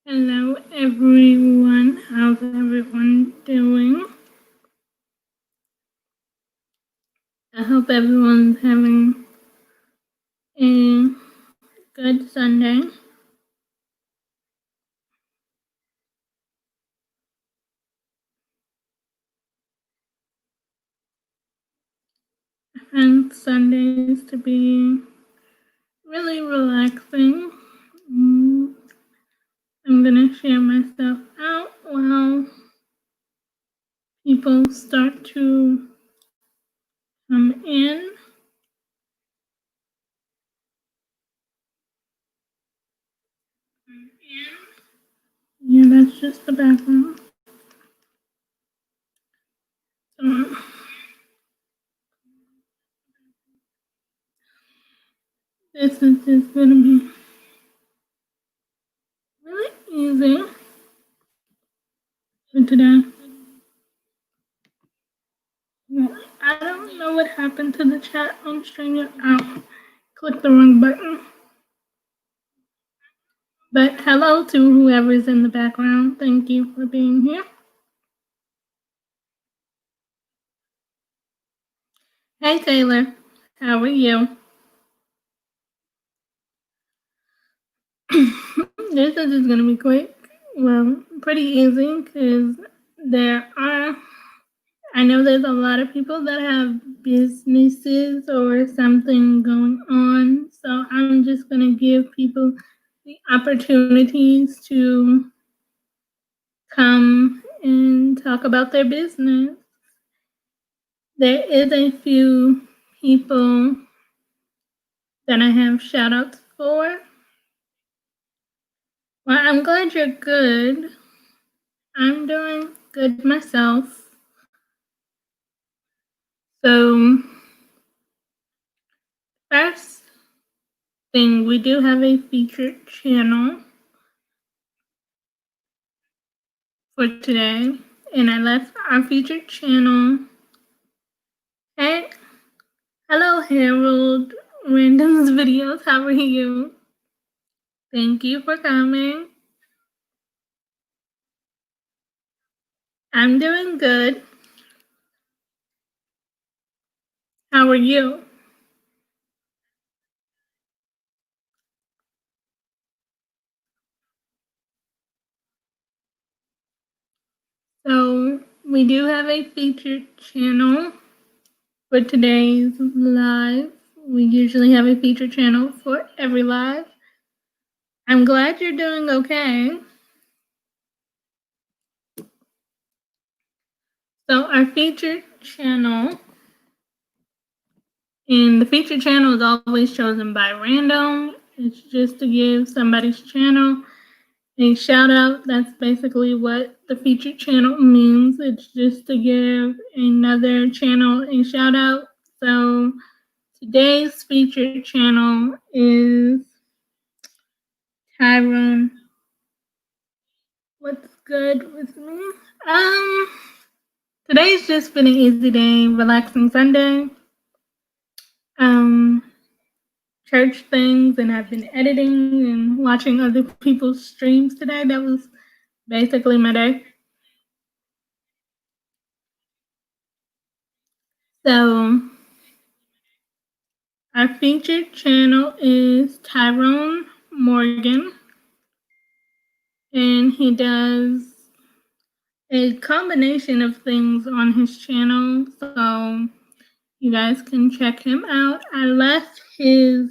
Hello everyone, how's everyone doing? I hope everyone's having a good Sunday. I find Sundays to be really relaxing. I'm gonna share myself out while people start to come in. Yeah, that's just the background. So, this is just gonna be really easy for today. I don't know what happened to the chat on Stranger. I clicked the wrong button. But hello to whoever's in the background. Thank you for being here. Hey Taylor, how are you? This is just gonna be quick. Well, pretty easy because I know there's a lot of people that have businesses or something going on. So I'm just gonna give people the opportunities to come and talk about their business. There is a few people that I have shout outs for. Well, I'm glad you're good. I'm doing good myself. So, first thing, we do have a featured channel for today, and I left our featured channel. Hey, hello, Harold Random's Videos. How are you? Thank you for coming. I'm doing good. How are you? So, we do have a featured channel for today's live. We usually have a featured channel for every live. I'm glad you're doing okay. So, our featured channel, and the featured channel is always chosen by random. It's just to give somebody's channel a shout out. That's basically what the featured channel means. It's just to give another channel a shout out. So, today's featured channel is Tyrone. What's good with me? Today's just been an easy day, relaxing Sunday. Church things, and I've been editing and watching other people's streams today. That was basically my day. So, our featured channel is Tyrone Morgan, and he does a combination of things on his channel. So, you guys can check him out. I left his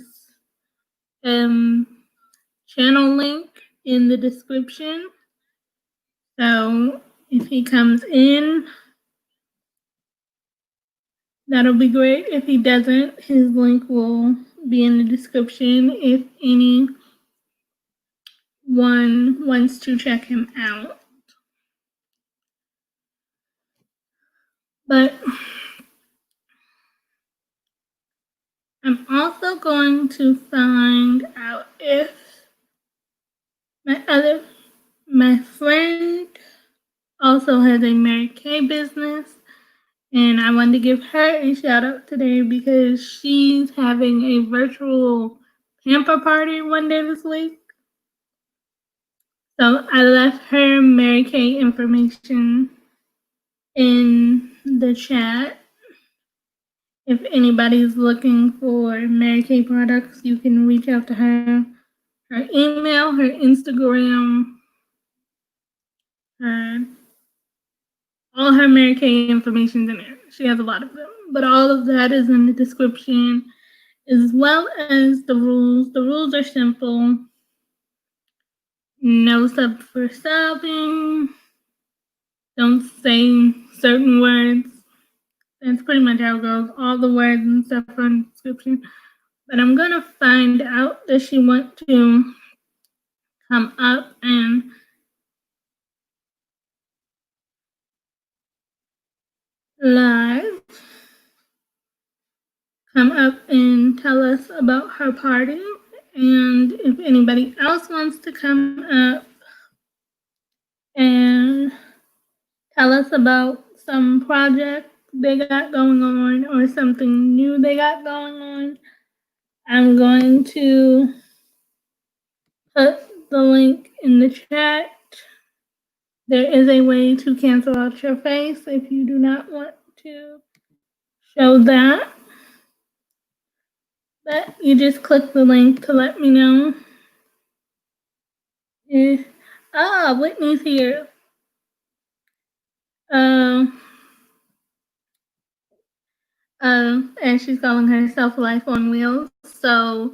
channel link in the description. So if he comes in, that'll be great. If he doesn't, his link will be in the description if anyone wants to check him out. But I'm also going to find out if my friend also has a Mary Kay business, and I wanted to give her a shout out today because she's having a virtual pamper party one day this week. So I left her Mary Kay information in the chat. If anybody's looking for Mary Kay products, you can reach out to her. Her email, her Instagram, all her Mary Kay information's in there. She has a lot of them, but all of that is in the description, as well as the rules. The rules are simple. No sub for sobbing. Don't say certain words. That's pretty much how it goes. All the words and stuff are in the description. But I'm gonna find out, does she want to come up and live? Come up and tell us about her party. And if anybody else wants to come up and tell us about some project they got going on or something new they got going on, I'm going to put the link in the chat. There is a way to cancel out your face if you do not want to show that. But you just click the link to let me know. Whitney's here. And she's calling herself Life on Wheels. So,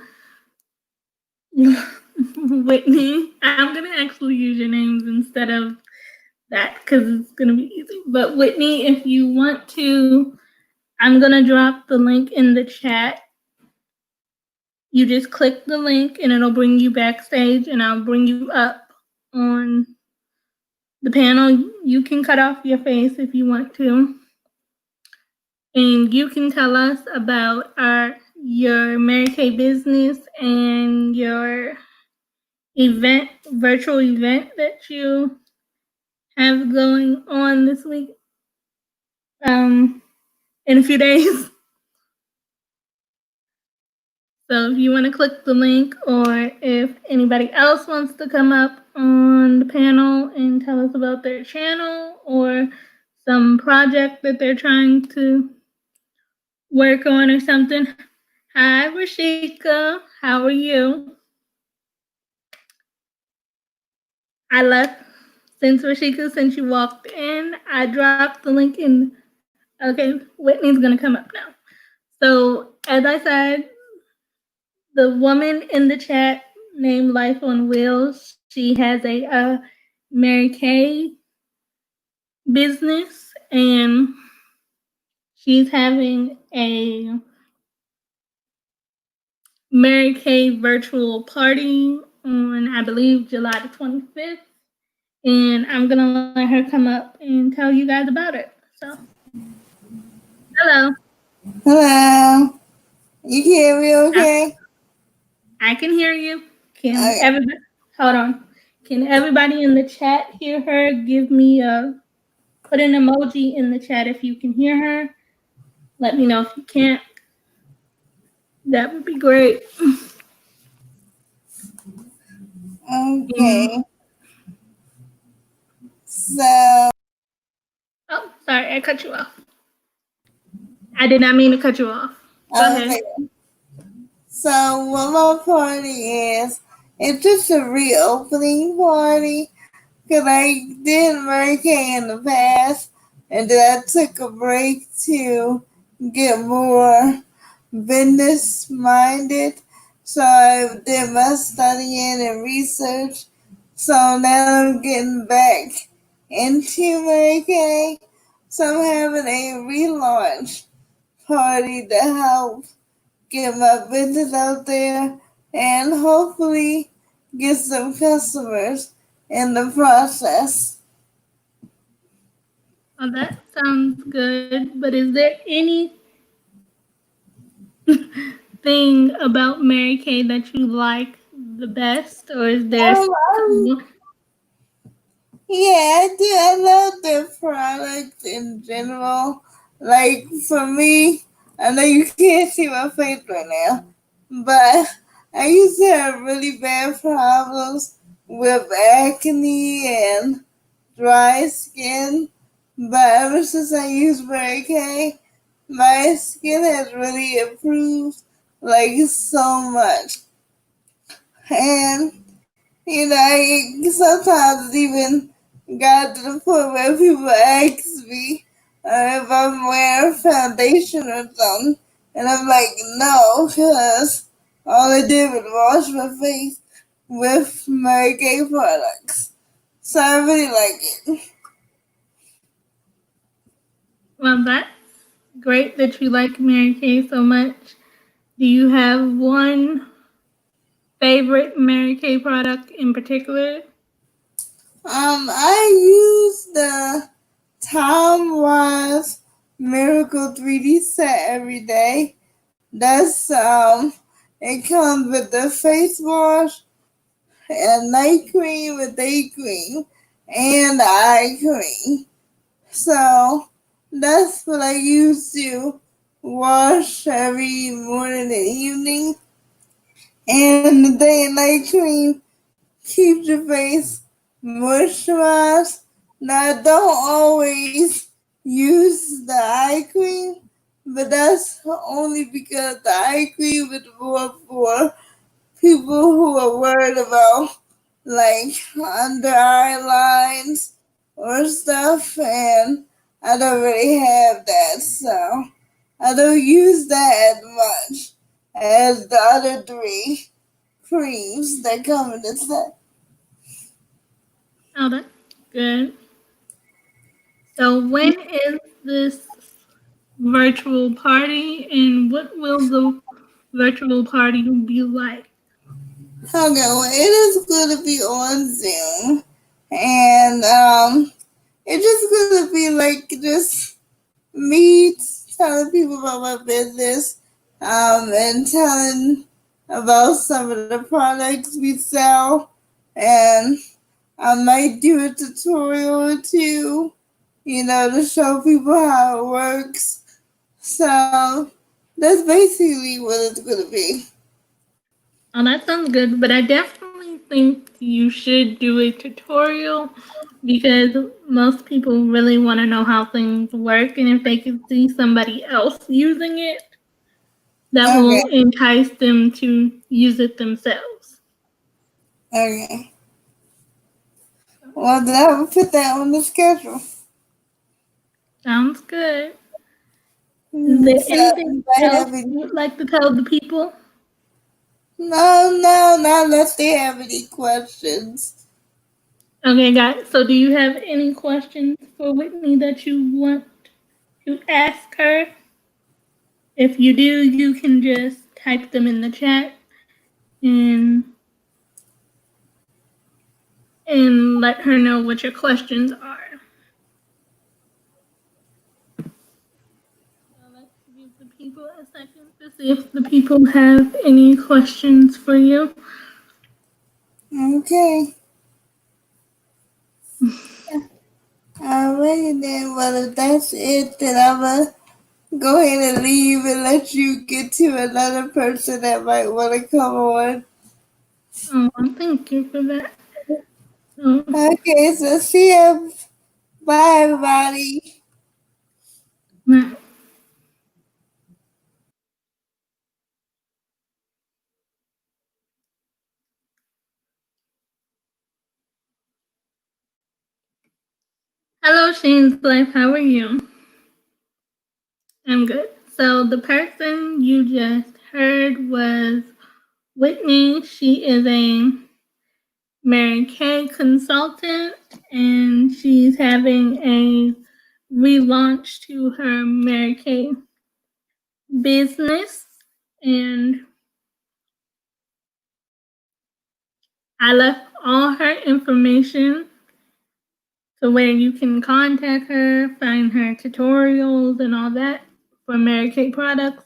Whitney, I'm gonna actually use your names instead of that because it's gonna be easy. But Whitney, if you want to, I'm gonna drop the link in the chat. You just click the link and it'll bring you backstage, and I'll bring you up on the panel. You can cut off your face if you want to. And you can tell us about your Mary Kay business and your virtual event that you have going on this week, in a few days. So if you want to click the link, or if anybody else wants to come up on the panel and tell us about their channel or some project that they're trying to work on or something. Hi, Rashika. How are you? I left since you walked in. I dropped the link in. Okay, Whitney's gonna come up now. So as I said, the woman in the chat named Life on Wheels, she has a Mary Kay business, and she's having a Mary Kay virtual party on, I believe, July the 25th. And I'm gonna let her come up and tell you guys about it. So, hello. Hello. You can hear me okay? I can hear you. Everybody, hold on. Can everybody in the chat hear her? Give me put an emoji in the chat if you can hear her. Let me know if you can't. That would be great. Okay. So. Oh, sorry, I cut you off. I did not mean to cut you off. Go ahead. So what my party is, it's just a reopening party, because I did Mary Kay in the past, and then I took a break to get more business minded. So I did my studying and research. So now I'm getting back into Mary Kay. So I'm having a relaunch party to help get my business out there and hopefully get some customers in the process. Oh, that sounds good. But is there any thing about Mary Kay that you like the best, or is there? Yeah, I do. I love the product in general. Like for me, I know you can't see my face right now, but I used to have really bad problems with acne and dry skin. But ever since I used Mary Kay, my skin has really improved like so much. And I sometimes even got to the point where people ask me if I'm wearing foundation or something. And I'm like, no, because all I did was wash my face with Mary Kay products. So I really like it. Well, that's great that you like Mary Kay so much. Do you have one favorite Mary Kay product in particular? I use the Time Wise Miracle 3D set every day. That's it comes with the face wash and night cream with day cream and eye cream. So that's what I use to wash every morning and evening. And the day and night cream keeps your face moisturized. Now I don't always use the eye cream, but that's only because the eye cream is more for people who are worried about like under eye lines or stuff, and I don't really have that, so I don't use that as much as the other three creams that come in the set. Oh, that's good. So, when is this virtual party, and what will the virtual party be like? Okay, well, it is going to be on Zoom, and it's just going to be like just me telling people about my business, and telling about some of the products we sell, and I might do a tutorial or two, to show people how it works. So that's basically what it's going to be. Oh, that sounds good, but I definitely think you should do a tutorial because most people really want to know how things work, and if they can see somebody else using it, that Okay, will entice them to use it themselves. okay. Well, then I will put that on the schedule. Sounds good. Is there So anything if I else have any, you'd like to tell the people? no, not unless they have any questions. Okay, guys. So, do you have any questions for Whitney that you want to ask her? If you do, you can just type them in the chat and let her know what your questions are. So let's give the people a second to see if the people have any questions for you. Okay. Alright then, well if that's it, then I'm gonna go ahead and leave and let you get to another person that might want to come on. Oh, thank you for that. So, Okay, so see ya. Bye everybody. now, hello, Shane's Life. How are you? I'm good. So the person you just heard was Whitney. She is a Mary Kay consultant, and she's having a relaunch to her Mary Kay business. And I left all her information to where you can contact her, find her tutorials and all that for Mary Kay products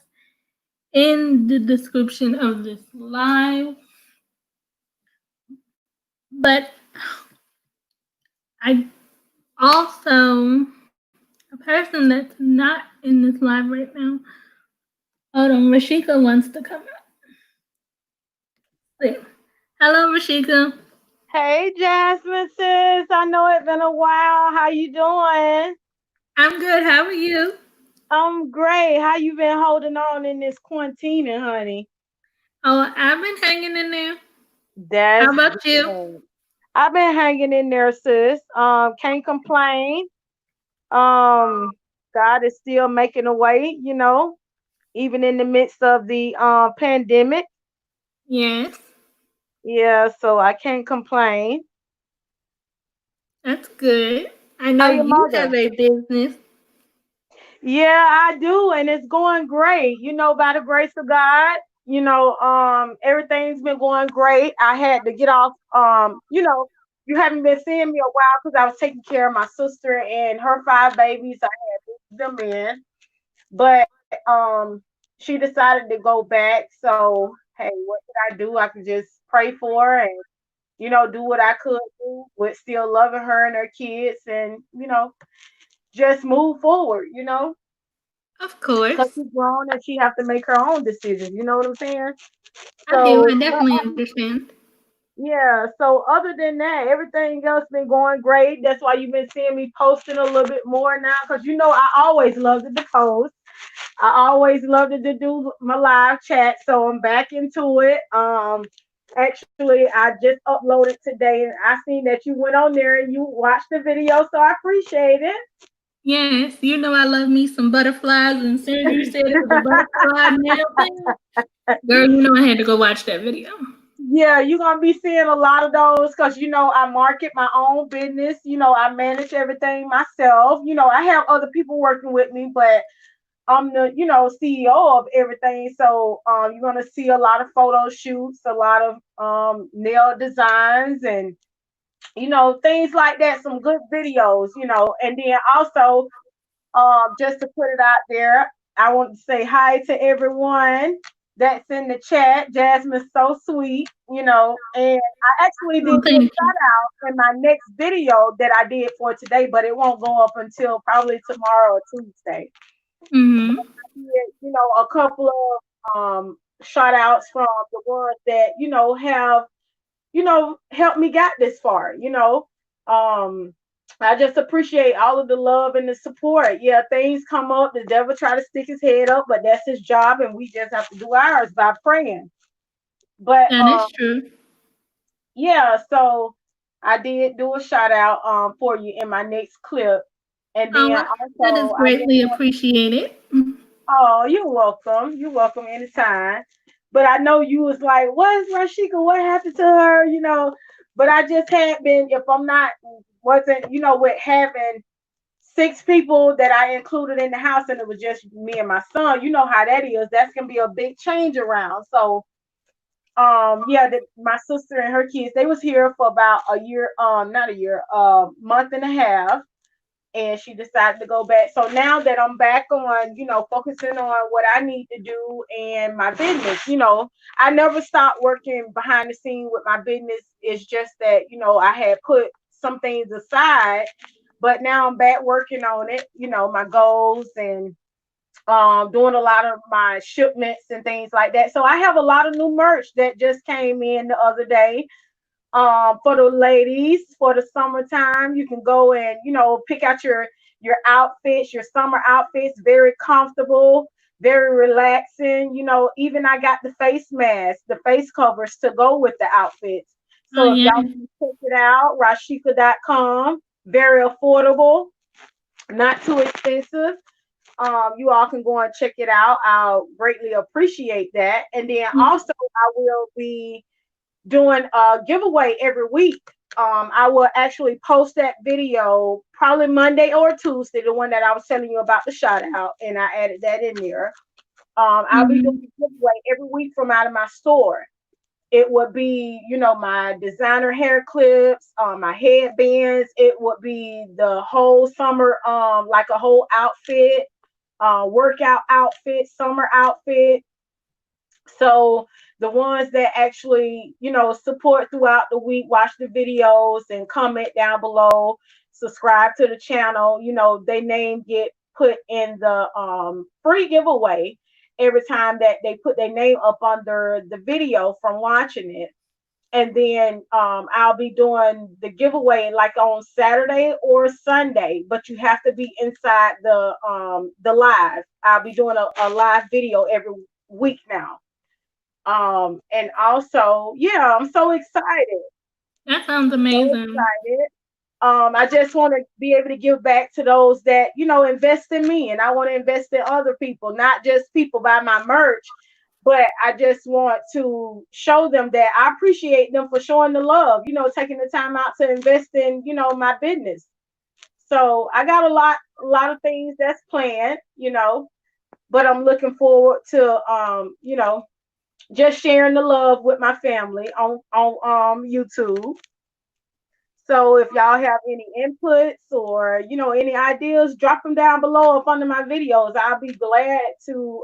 in the description of this live. But I also, a person that's not in this live right now, hold on, Rashika wants to come up. Hello, Rashika. Hey, Jasmine, sis. I know it's been a while. How you doing? I'm good. How are you? I'm great. How you been holding on in this quarantine, honey? Oh, I've been hanging in there. How That's about you? good. I've been hanging in there, sis. Can't complain. Um, God is still making a way, even in the midst of the pandemic. Yes, Yeah, so I can't complain. that's good. I know How your you mother? have a business. Yeah, I do, and it's going great. By the grace of God, everything's been going great. I had to get off. You haven't been seeing me a while because I was taking care of my sister and her five babies. I had them in, but she decided to go back. So hey, what could I do? I could just pray for her and do what I could do with still loving her and her kids, and just move forward. Of Because course. she's grown and she has to make her own decisions. You know what I'm saying? I do. I So, definitely understand. yeah. So other than that, everything else been going great. That's why you've been seeing me posting a little bit more now. Because I always loved to post. I always loved to do my live chat. So I'm back into it. Actually, I just uploaded today, and I seen that you went on there and you watched the video. So I appreciate Yes, you know I love me some butterflies, and as soon as you said it was a it. butterfly nail thing, girl, you know I had to go watch that video. Yeah, you're gonna be seeing a lot of those because I market my own business. I manage everything myself. I have other people working with me, but I'm the CEO of everything. So you're gonna see a lot of photo shoots, a lot of nail designs, and things like that. Some good videos, and then also just to put it out there, I want to say hi to everyone that's in the chat. Jasmine's so sweet, and I actually Oh, did do a thank you. shout out in my next video that I did for today, but it won't go up until probably tomorrow or Tuesday. But Mm-hmm. I did, a couple of shout outs from the ones that, have helped me got this far. Um, I just appreciate all of the love and the support. Yeah, things come up. The devil try to stick his head up, but that's his job, and we just have to do ours by praying. But That is true. yeah, so I did do a shout out for you in my next clip, and then Oh, that is also I just greatly appreciated. oh, you're welcome. You're welcome anytime. But I know you was like, what's Rashika? What happened to her? But I just had been, if I'm not, wasn't, with having six people that I included in the house and it was just me and my son, you know how that is. That's gonna be a big change around. So yeah, my sister and her kids, they was here for about a year, not a year, month and a half, and she decided to go back. So now that I'm back on, focusing on what I need to do and my business, I never stopped working behind the scene with my business. It's just that, I had put some things aside, but now I'm back working on it, my goals and doing a lot of my shipments and things like that. So I have a lot of new merch that just came in the other day for the ladies for the summertime. You can go and pick out your outfits, your summer outfits, very comfortable, very relaxing. Even I got the face mask, the face covers to go with the outfits. Oh So if y'all yeah. want to check it out, rashika.com, very affordable, not too expensive. You all can go and check it out. I'll greatly appreciate that. And then also I will be doing a giveaway every week. I will actually post that video probably Monday or Tuesday, the one that I was telling you about the shout out, and I added that in there. I'll be doing Mm-hmm. a giveaway every week from out of my store. It would be, my designer hair clips, my headbands. It would be the whole summer, like a whole outfit, workout outfit, summer outfit. So the ones that actually, support throughout the week, watch the videos and comment down below, subscribe to the channel, their name get put in the free giveaway every time that they put their name up under the video from watching it. And then I'll be doing the giveaway like on Saturday or Sunday, but you have to be inside the live. I'll be doing a live video every week now. And also, yeah, I'm so excited. That sounds So amazing. excited. I just want to be able to give back to those that, invest in me, and I want to invest in other people, not just people buy my merch, but I just want to show them that I appreciate them for showing the love, taking the time out to invest in, my business. So I got a lot of things that's planned, but I'm looking forward to, just sharing the love with my family on YouTube. So if y'all have any inputs or any ideas, drop them down below up under my videos. I'll be glad to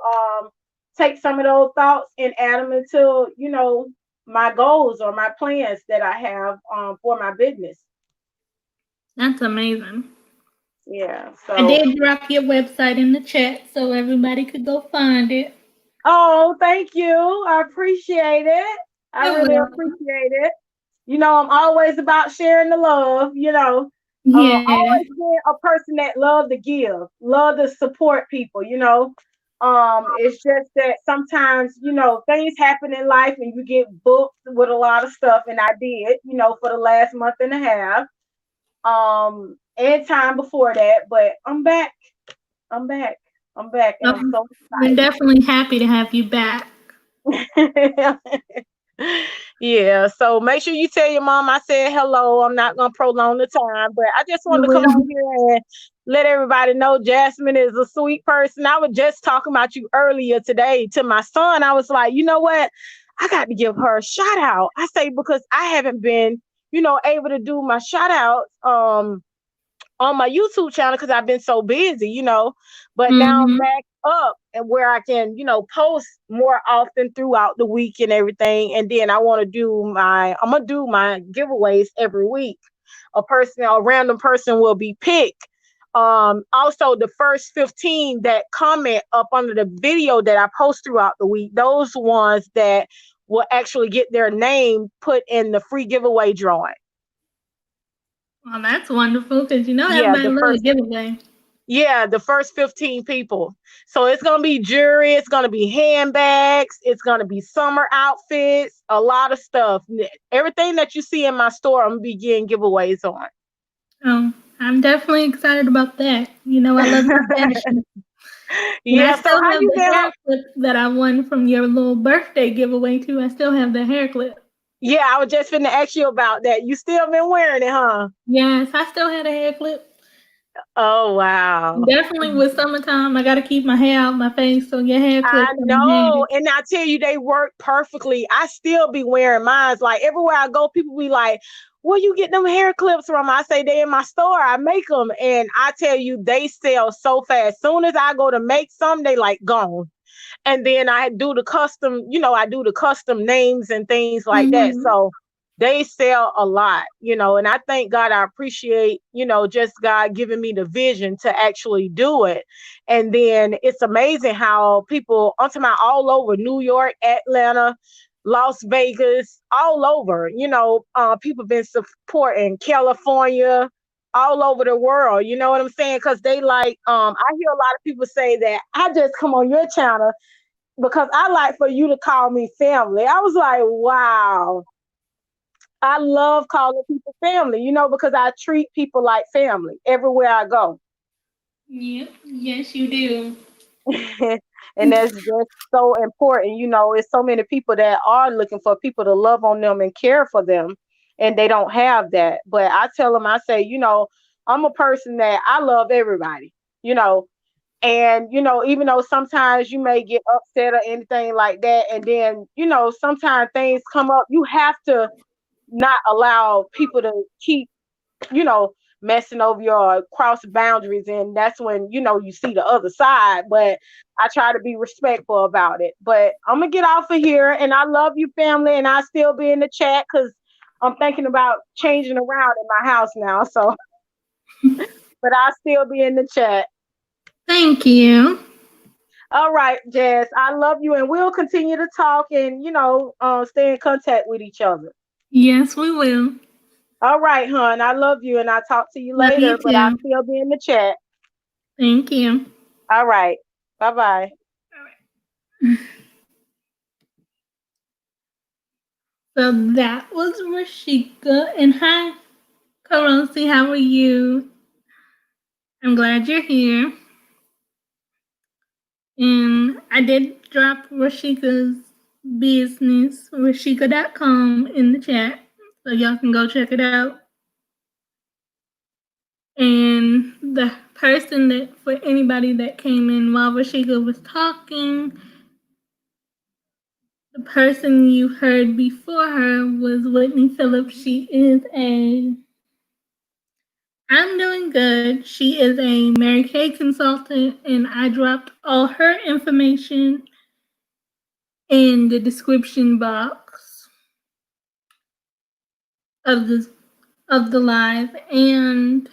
take some of those thoughts and add them into my goals or my plans that I have for my business. That's amazing. Yeah. I So did drop your website in the chat so everybody could go find it. oh, thank you. I appreciate it. I You're really welcome. appreciate it. I'm always about sharing the love. Yeah, Always been a person that love to give, love to support people. It's just that sometimes, things happen in life and you get booked with a lot of stuff, and I did, for the last month and a half. And time before that, but I'm back. I'm back. I'm back, and I'm so we're definitely happy to have you back. excited. Yeah, so make sure you tell your mom I said hello. I'm not gonna prolong the time, but I just You wanted to come will. on here and let everybody know Jasmine is a sweet person. I was just talking about you earlier today to my son. I was like, you know what? I got to give her a shout out. I say because I haven't been, able to do my shout outs on my YouTube channel because I've been so busy. But now I'm Mm-hmm. back up and where I can, post more often throughout the week and everything. And then I'm gonna do my giveaways every week. A random person will be picked. Also the first 15 that comment up under the video that I post throughout the week, those ones that will actually get their name put in the free giveaway drawing. Well, that's wonderful because Yeah, everybody loves a giveaway. the first 15 people. So it's going to be jewelry, it's going to be handbags, it's going to be summer outfits, a lot of stuff. Everything that you see in my store, I'm going to be getting giveaways on. Oh, I'm definitely excited about that. I love the fashion. And I Yeah, so still how have you the been? hair clip that I won from your little birthday giveaway too. I still have the hair clip. Yeah, I was just finna ask you about that. You still been wearing it, huh? Yes, I still had a hair clip. Oh, wow. Definitely with summertime, I gotta keep my hair out my face, so your hair I clips are know. handy. And I tell you, they work perfectly. I still be wearing mine. Like everywhere I go, people be like, where you get them hair clips from? I say they in my store. I make them. And I tell you, they sell so fast. Soon as I go to make some, they like gone. And then I do the custom names and things like that. Mm-hmm. So they sell a lot. And I thank God, I appreciate, just God giving me the vision to actually do it. And then it's amazing how people, I'm talking about all over New York, Atlanta, Las Vegas, all over, people been supporting California, all over the world. You know what I'm saying? Because they like, I hear a lot of people say that I just come on your channel because I like for you to call me family. I was like, wow. I love calling people family, because I treat people like family everywhere I go. Yep. Yes, you do. And that's just so important. It's so many people that are looking for people to love on them and care for them, and they don't have that. But I tell them, I say, I'm a person that I love everybody, you know, and even though sometimes you may get upset or anything like that, and then sometimes things come up, you have to not allow people to keep you know messing over your cross boundaries, and that's when you see the other side. But I try to be respectful about it. But I'm gonna get off of here, and I love you, family, and I still be in the chat because I'm thinking about changing around in my house now. So but I'll still be in the chat. Thank you. All right, Jazz, I love you, and we'll continue to talk and stay in contact with each other. Yes, we will. All right, hon. I love you and I'll talk to you Love you later, but I'll too. still be in the chat. Thank you. All right. Bye bye. So that was Rashika. And hi, Karosi, how are you? I'm glad you're here. And I did drop Rashika's business, rashika.com, in the chat. So y'all can go check it out. And the person that, for anybody that came in while Rashika was talking, the person you heard before her was Whitney Phillips. She is I'm doing good. She is a Mary Kay consultant, and I dropped all her information in the description box of the live, and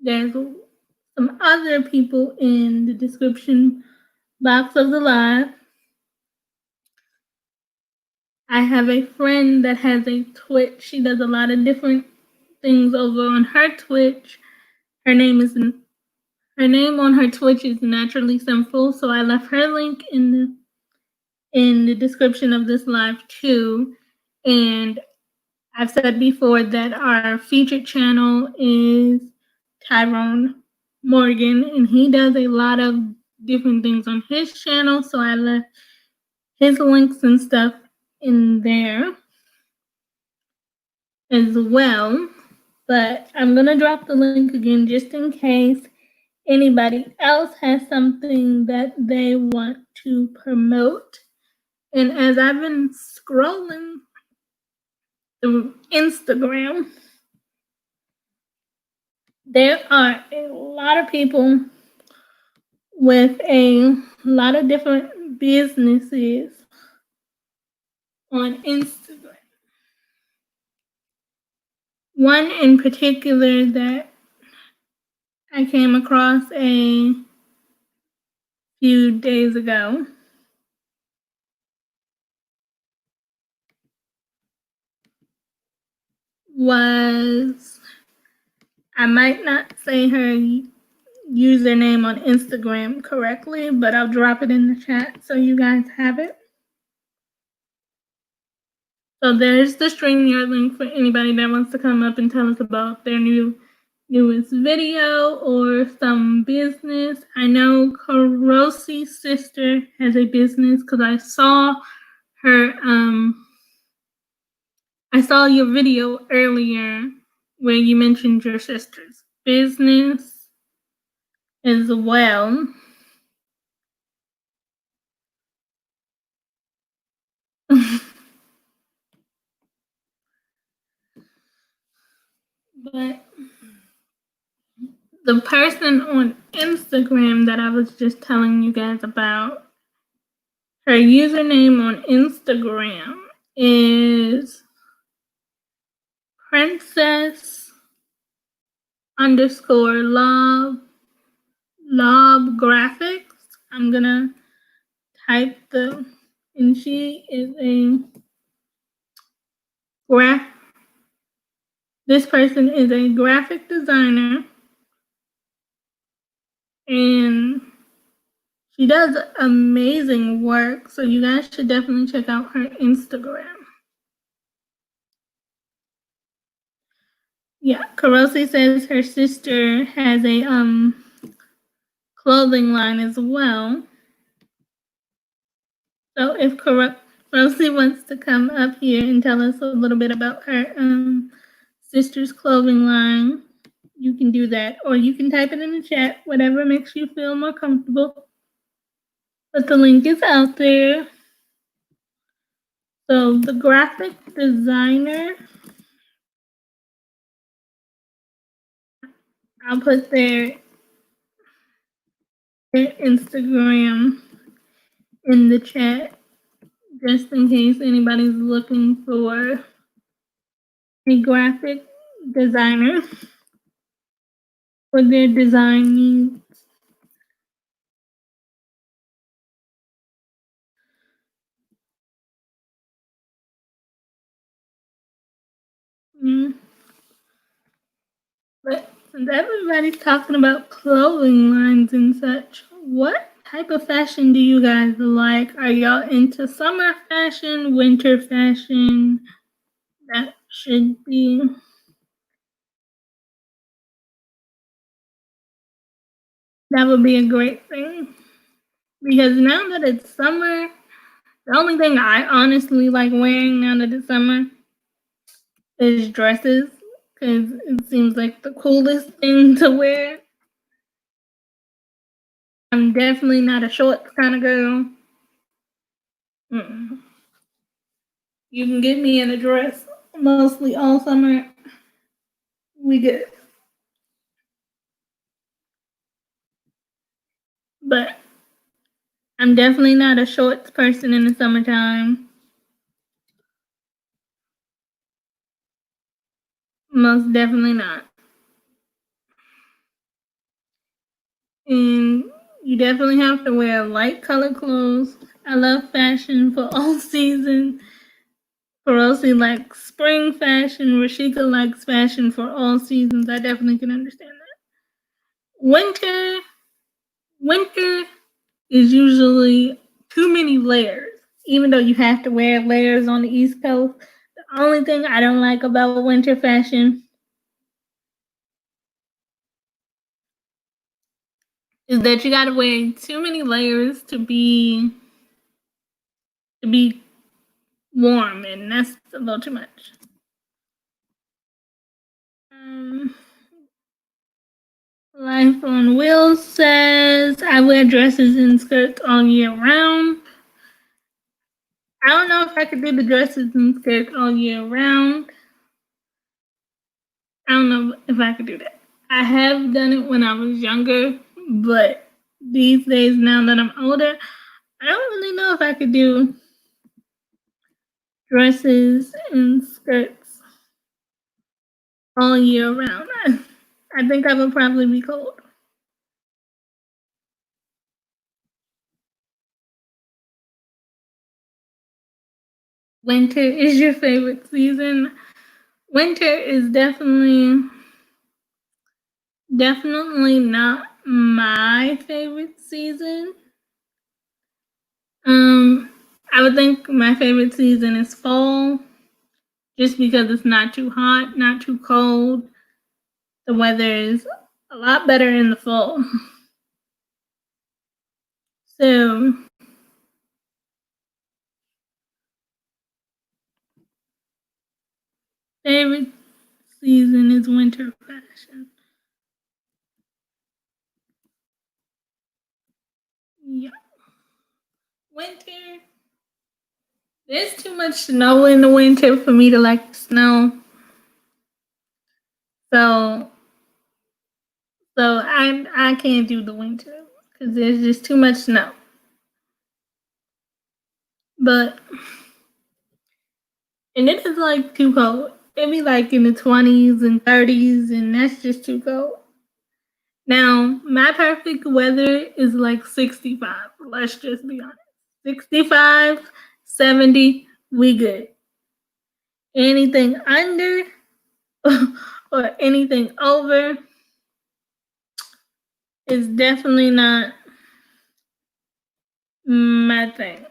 there's some other people in the description box of the live. I have a friend that has a Twitch. She does a lot of different things over on her Twitch. Her name on her Twitch is Naturally Simple, so I left her link in the description of this live too. And I've said before that our featured channel is Tyrone Morgan, and he does a lot of different things on his channel, so I left his links and stuff in there as well. But I'm gonna drop the link again just in case anybody else has something that they want to promote. And as I've been scrolling through Instagram, there are a lot of people with a lot of different businesses on Instagram. One in particular that I came across a few days ago was, I might not say her username on Instagram correctly, but I'll drop it in the chat so you guys have it. So there's the StreamYard link for anybody that wants to come up and tell us about their newest video or some business. I know Karosi's sister has a business because I saw her. I saw your video earlier where you mentioned your sister's business as well. But the person on Instagram that I was just telling you guys about, her username on Instagram is princess underscore lob graphics. I'm gonna type and she is this person is a graphic designer, and she does amazing work, so you guys should definitely check out her Instagram. Yeah, Karosi says her sister has a clothing line as well. So if Karosi wants to come up here and tell us a little bit about her sister's clothing line, you can do that, or you can type it in the chat, whatever makes you feel more comfortable. But the link is out there. So the graphic designer, I'll put their Instagram in the chat just in case anybody's looking for a graphic designer for their design needs. Mm. But since everybody's talking about clothing lines and such, what type of fashion do you guys like? Are y'all into summer fashion, winter fashion? That should be. That would be a great thing. Because now that it's summer, the only thing I honestly like wearing now that it's summer is dresses. Because it seems like the coolest thing to wear. I'm definitely not a shorts kind of girl. Mm-mm. You can get me in a dress mostly all summer. We good. But I'm definitely not a shorts person in the summertime. Most definitely not. And you definitely have to wear light color clothes. I love fashion for all seasons. Perosi likes spring fashion. Rashika likes fashion for all seasons. I definitely can understand that. Winter is usually too many layers. Even though you have to wear layers on the East Coast, the only thing I don't like about winter fashion is that you gotta wear too many layers to be warm, and that's a little too much. Um, Life on Wheels says I wear dresses and skirts all year round. I don't know if I could do the dresses and skirts all year round. I don't know if I could do that. I have done it when I was younger, but these days, now that I'm older, I don't really know if I could do dresses and skirts all year round. I think I would probably be cold. Winter is your favorite season. Winter is definitely not my favorite season. I would think my favorite season is fall, just because it's not too hot, not too cold. The weather is a lot better in the fall. So, favorite season is winter fashion. Yeah. Winter. There's too much snow in the winter for me to like snow. So I can't do the winter because there's just too much snow. But and it is like too cold. It be like in the 20s and 30s, and that's just too cold. Now, my perfect weather is like 65. Let's just be honest. 65, 70, we good. Anything under or anything over is definitely not my thing.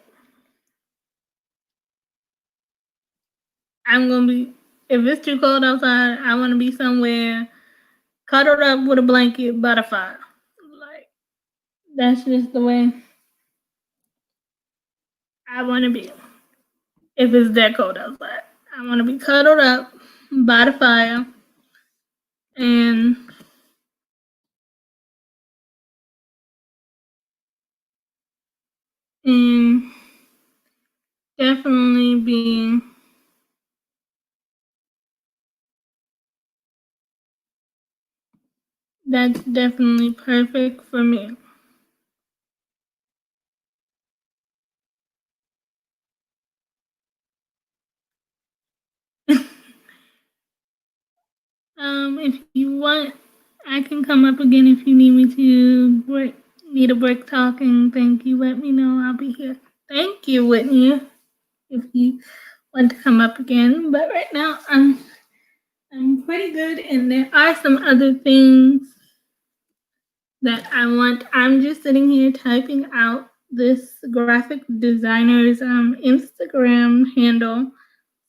I'm gonna be, if it's too cold outside, I wanna be somewhere cuddled up with a blanket by the fire. Like, that's just the way I wanna be. If it's that cold outside, I wanna be cuddled up by the fire and and definitely be that's definitely perfect for me. If you want, I can come up again if you need me to need a break talking. Thank you. Let me know. I'll be here. Thank you, Whitney, if you want to come up again. But right now, pretty good, and there are some other things that I want. I'm just sitting here typing out this graphic designer's Instagram handle.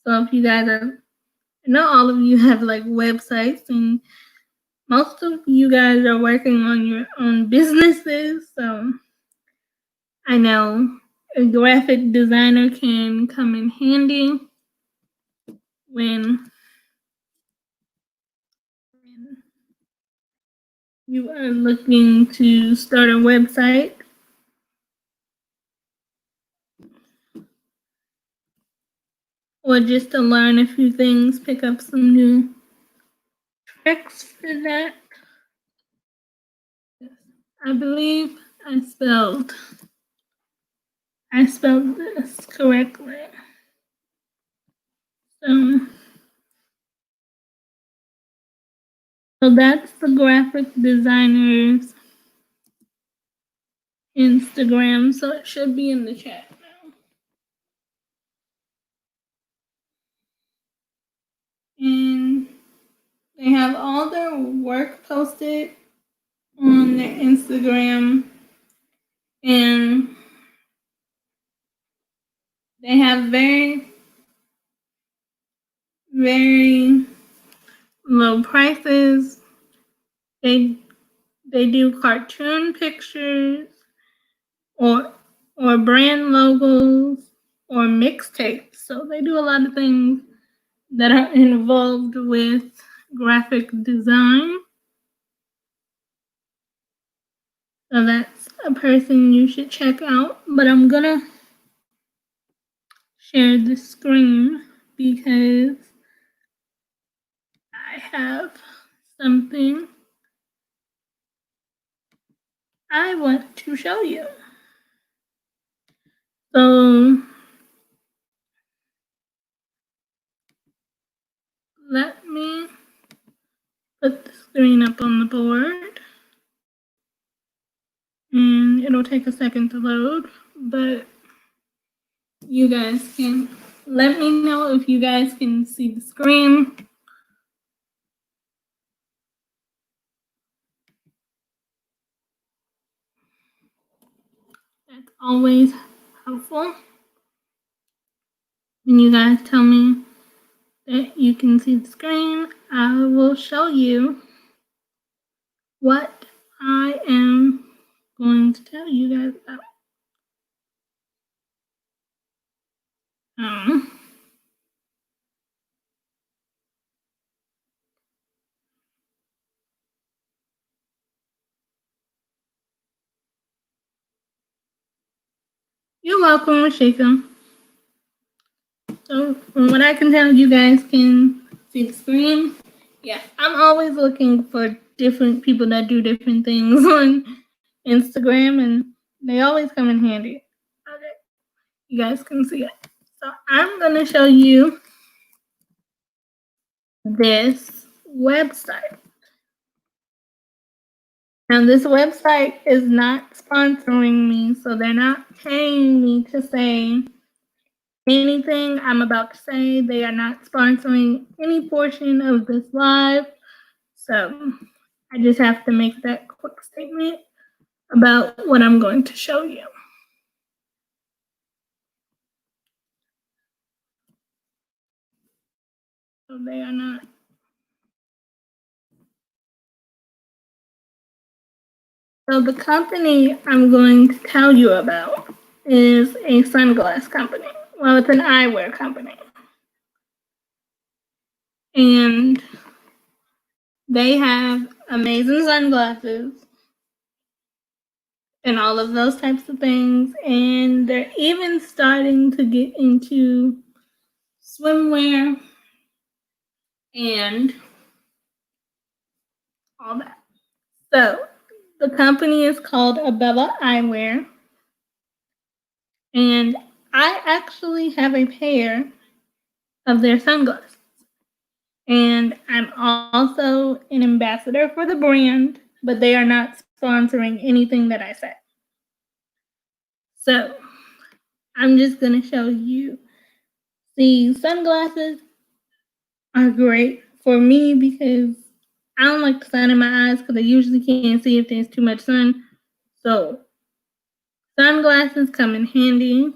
So if you guys are, I know all of you have like websites, and most of you guys are working on your own businesses. So I know a graphic designer can come in handy when you are looking to start a website or just to learn a few things, pick up some new tricks for that. I believe I spelled this correctly. So that's the graphic designer's Instagram. So it should be in the chat now. And they have all their work posted on their Instagram, and they have very, very low prices. They do cartoon pictures or brand logos or mixtapes. So they do a lot of things that are involved with graphic design. So that's a person you should check out. But I'm gonna share the screen because I have something I want to show you. So let me put the screen up on the board. And it'll take a second to load, but you guys can let me know if you guys can see the screen. That's always helpful when you guys tell me that you can see the screen. I will show you what I am going to tell you guys about. You're welcome, Rashika. So from what I can tell, you guys can see the screen. Yeah, I'm always looking for different people that do different things on Instagram, and they always come in handy. Okay, you guys can see it. So I'm going to show you this website. Now, this website is not sponsoring me, so they're not paying me to say anything I'm about to say. They are not sponsoring any portion of this live. So I just have to make that quick statement about what I'm going to show you. So they are not. So the company I'm going to tell you about is a sunglass company. Well, it's an eyewear company. And they have amazing sunglasses and all of those types of things. And they're even starting to get into swimwear and all that. So the company is called Abella Eyewear. And I actually have a pair of their sunglasses. And I'm also an ambassador for the brand, but they are not sponsoring anything that I say. So I'm just going to show you. These sunglasses are great for me, because I don't like the sun in my eyes because I usually can't see if there's too much sun. So sunglasses come in handy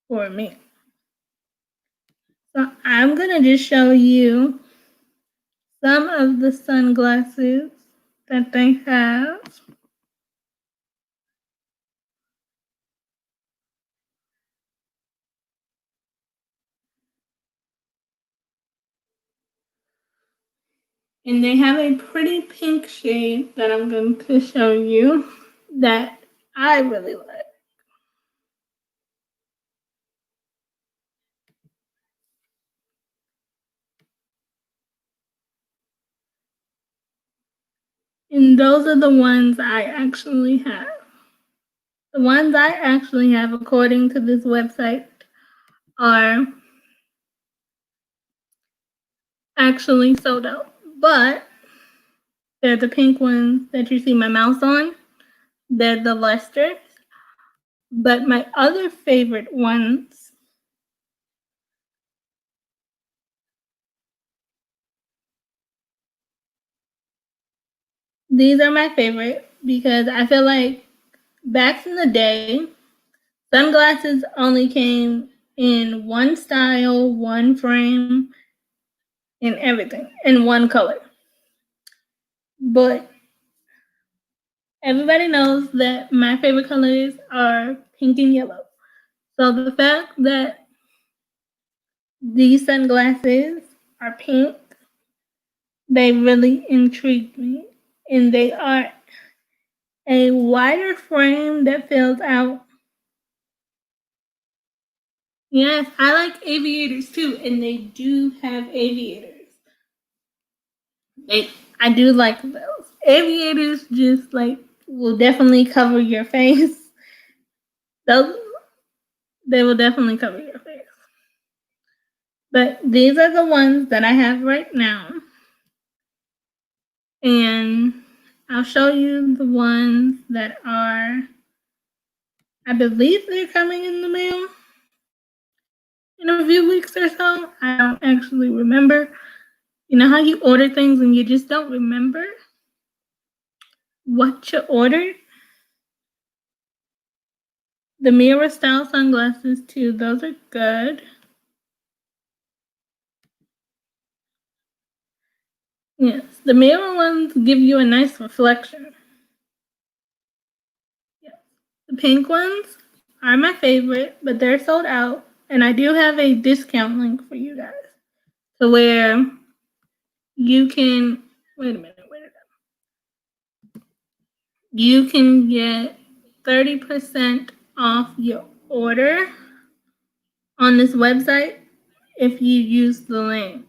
for me. So I'm going to just show you some of the sunglasses that they have. And they have a pretty pink shade that I'm going to show you that I really like. And those are the ones I actually have. The ones I actually have, according to this website, are actually sold out. But they're the pink ones that you see my mouse on. They're the lusters. But my other favorite ones these are my favorite because I feel like back in the day, sunglasses only came in one style, one frame, and everything, in one color. But everybody knows that my favorite colors are pink and yellow. So the fact that these sunglasses are pink, they really intrigued me. And they are a wider frame that fills out. Yes, I like aviators too, and they do have aviators. I do like those. Aviators just like will definitely cover your face. Those they will definitely cover your face. But these are the ones that I have right now. And I'll show you the ones that are, I believe they're coming in the mail in a few weeks or so. I don't actually remember. You know how you order things and you just don't remember what you ordered? The mirror style sunglasses too, those are good. Yes, the mirror ones give you a nice reflection. Yes. The pink ones are my favorite, but they're sold out. And I do have a discount link for you guys to where you can, wait a minute, you can get 30% off your order on this website if you use the link.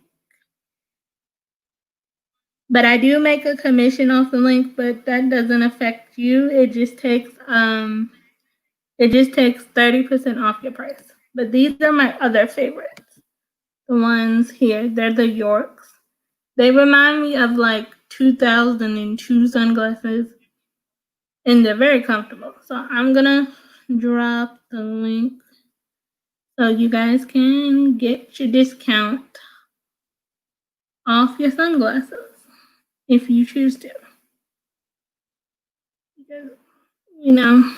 But I do make a commission off the link, but that doesn't affect you. It just takes 30% off your price. But these are my other favorites. The ones here, they're the Yorks. They remind me of like 2002 sunglasses, and they're very comfortable. So I'm gonna drop the link so you guys can get your discount off your sunglasses if you choose to. Because, you know,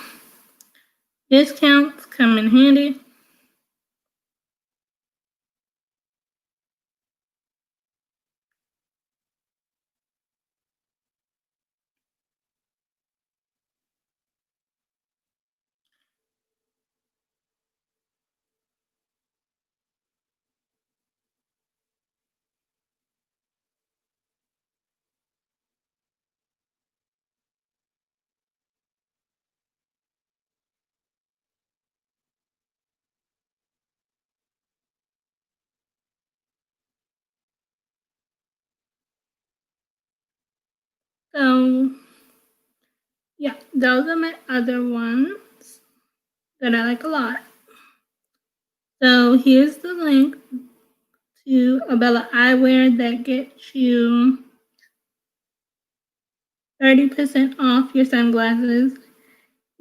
discounts come in handy. So, yeah, those are my other ones that I like a lot. So here's the link to Abella Eyewear that gets you 30% off your sunglasses.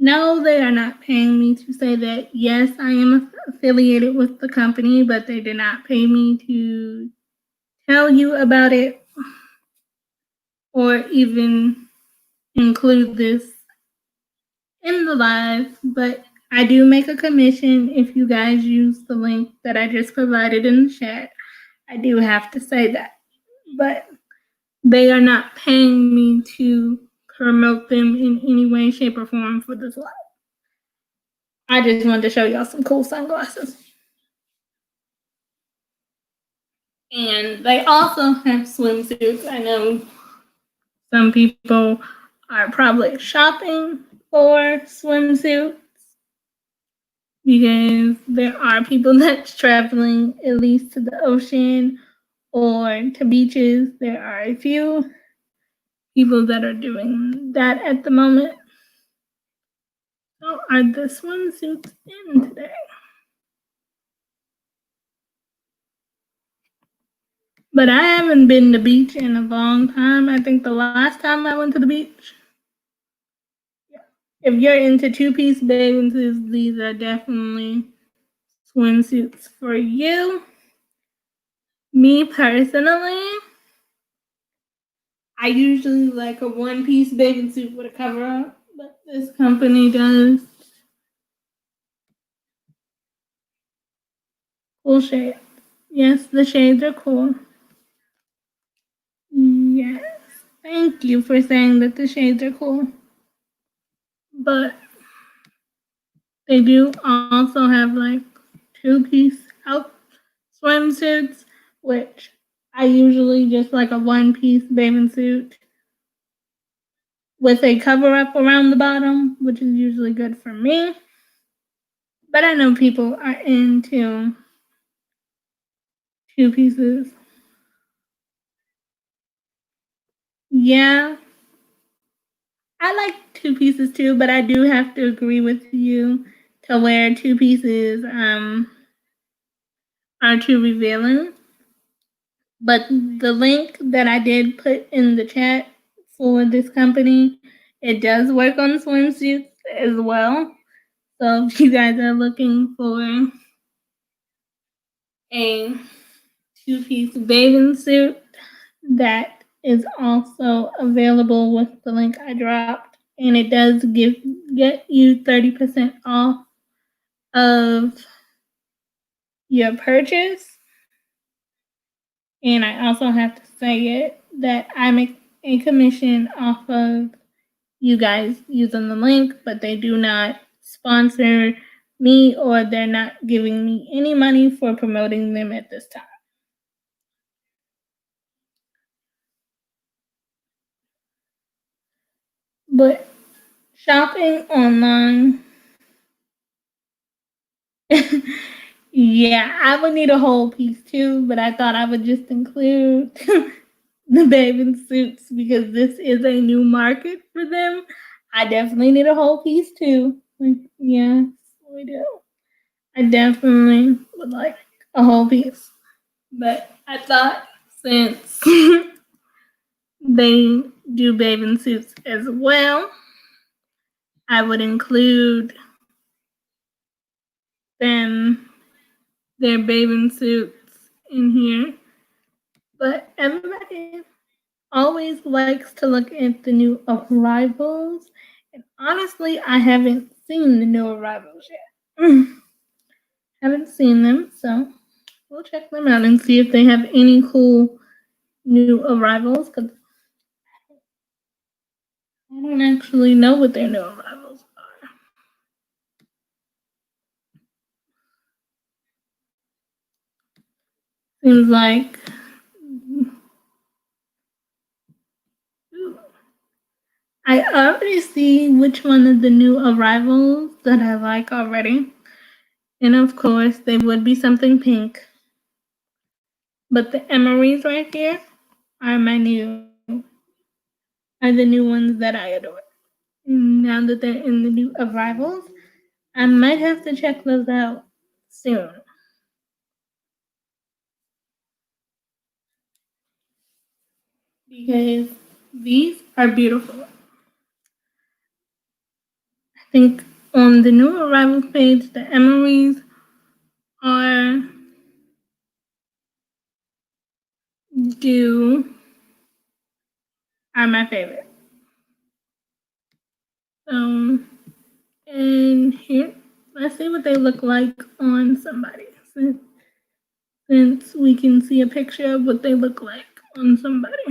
No, they are not paying me to say that. Yes, I am affiliated with the company, but they did not pay me to tell you about it or even include this in the live, but I do make a commission if you guys use the link that I just provided in the chat. I do have to say that. But they are not paying me to promote them in any way, shape, or form for this live. I just wanted to show y'all some cool sunglasses. And they also have swimsuits. I know some people are probably shopping for swimsuits because there are people that's traveling at least to the ocean or to beaches. There are a few people that are doing that at the moment. So are the swimsuits in today? But I haven't been to the beach in a long time. I think the last time I went to the beach. If you're into two-piece bathing suits, these are definitely swimsuits for you. Me personally, I usually like a one-piece bathing suit with a cover up, but this company does. Cool shade. Yes, the shades are cool. Yes. Thank you for saying that the shades are cool. But they do also have like two-piece out swimsuits, which I usually just like a one-piece bathing suit with a cover-up around the bottom, which is usually good for me. But I know people are into two pieces. Yeah, I like two pieces too, but I do have to agree with you to where two pieces are too revealing. But the link that I did put in the chat for this company, it does work on swimsuits as well. So if you guys are looking for a two-piece bathing suit, that is also available with the link I dropped. And it does get you 30% off of your purchase. And I also have to say it that I make a commission off of you guys using the link, but they do not sponsor me or they're not giving me any money for promoting them at this time. But shopping online, yeah, I would need a whole piece too, but I thought I would just include the bathing suits because this is a new market for them. I definitely need a whole piece too. Like, yes, we do. I definitely would like a whole piece. But I thought since they do bathing suits as well, I would include them their bathing suits in here. But everybody always likes to look at the new arrivals. And honestly, I haven't seen the new arrivals yet. Haven't seen them, so we'll check them out and see if they have any cool new arrivals. Because I don't actually know what their new arrivals are. Seems like I already see which one of the new arrivals that I like already. And of course, they would be something pink. But the emeries right here are the new ones that I adore. Now that they're in the new arrivals, I might have to check those out soon. Because these are beautiful. I think on the new arrivals page, the emeries are do are my favorite. And here, let's see what they look like on somebody. Since we can see a picture of what they look like on somebody.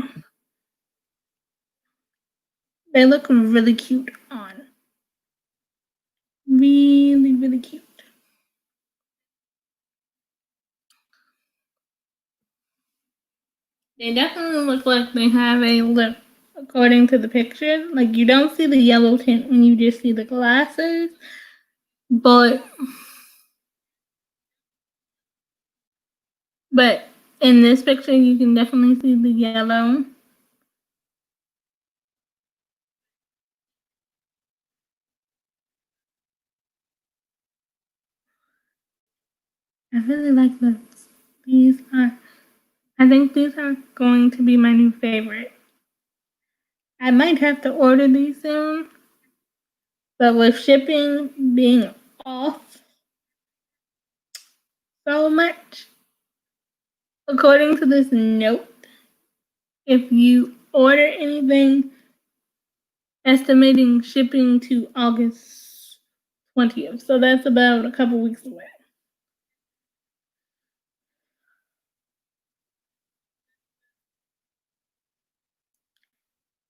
They look really cute on. Really, really cute. They definitely look like they have a lip, according to the picture. Like, you don't see the yellow tint when you just see the glasses, but in this picture you can definitely see the yellow. I really like those. I think these are going to be my new favorite. I might have to order these soon, but with shipping being off so much, according to this note, if you order anything, estimating shipping to August 20th. So that's about a couple weeks away.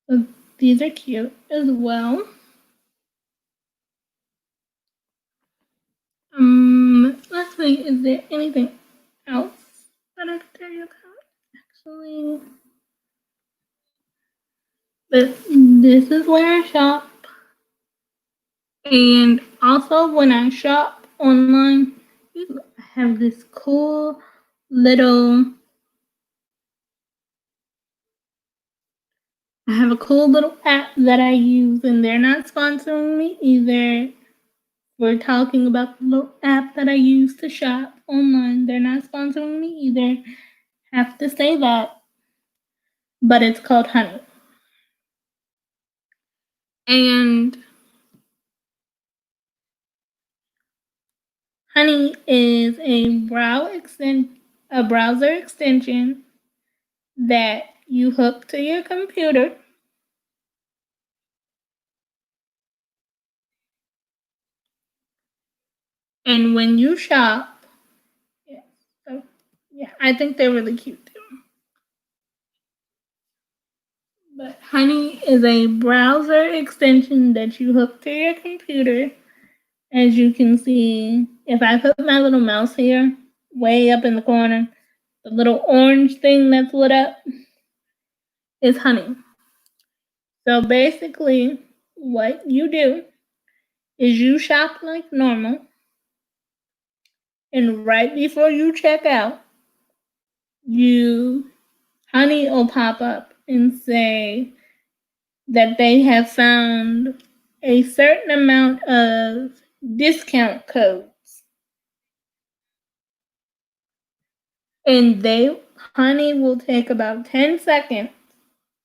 So these are cute as well. Let's see, is there anything else that I can tell you about? Actually, but this is where I shop. And also when I shop online, I have this cool little app that I use, and they're not sponsoring me either. We're talking about the little app that I use to shop online. They're not sponsoring me either. Have to say that. But it's called Honey. And Honey is a browser extension that you hook to your computer. And when you shop, I think they're really cute too. But Honey is a browser extension that you hook to your computer. As you can see, if I put my little mouse here, way up in the corner, the little orange thing that's lit up is Honey. So basically, what you do is you shop like normal, and right before you check out, Honey will pop up and say that they have found a certain amount of discount codes. And Honey will take about 10 seconds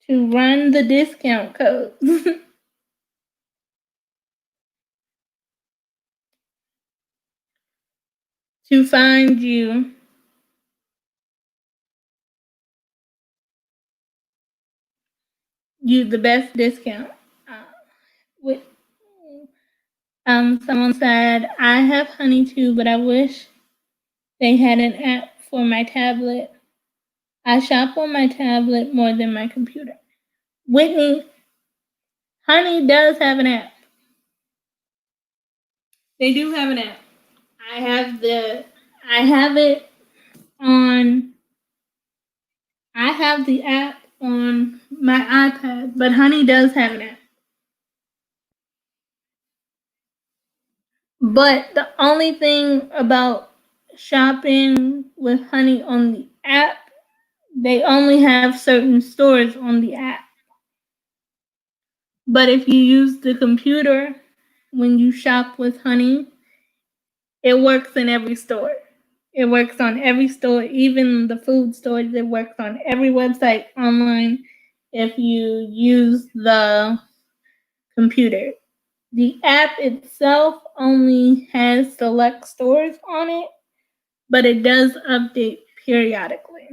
to run the discount codes. To find you the best discount. Someone said, I have Honey too, but I wish they had an app for my tablet. I shop on my tablet more than my computer. Whitney, Honey does have an app. They do have an app. I have the app on my iPad, but Honey does have an app. But the only thing about shopping with Honey on the app, they only have certain stores on the app. But if you use the computer when you shop with Honey, it works in every store. It works on every store, even the food stores. It works on every website online if you use the computer. The app itself only has select stores on it, but it does update periodically.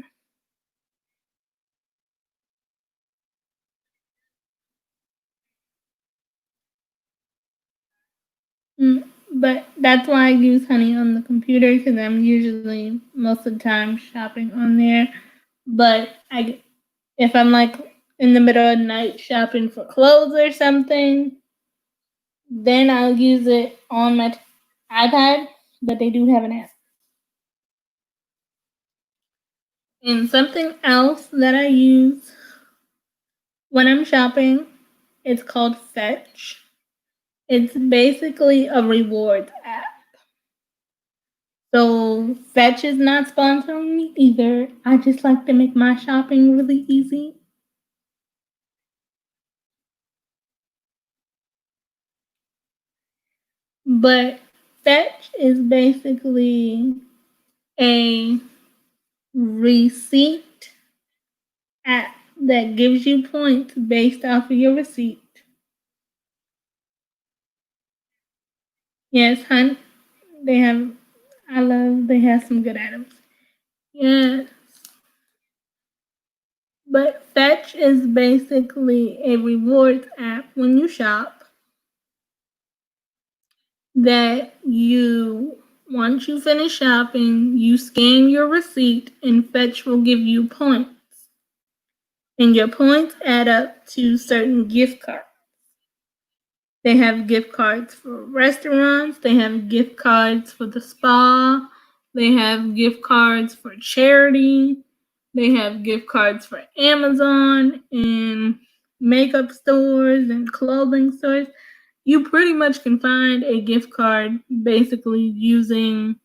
But that's why I use Honey on the computer, because I'm usually most of the time shopping on there. But if I'm like in the middle of the night shopping for clothes or something, then I'll use it on my iPad. But they do have an app. And something else that I use when I'm shopping, it's called Fetch. It's basically a rewards app. So Fetch is not sponsoring me either. I just like to make my shopping really easy. But Fetch is basically a receipt app that gives you points based off of your receipt. Yes, hun. They have they have some good items. Yes. But Fetch is basically a rewards app when you shop that once you finish shopping, you scan your receipt and Fetch will give you points. And your points add up to certain gift cards. They have gift cards for restaurants, they have gift cards for the spa, they have gift cards for charity, they have gift cards for Amazon and makeup stores and clothing stores. You pretty much can find a gift card basically using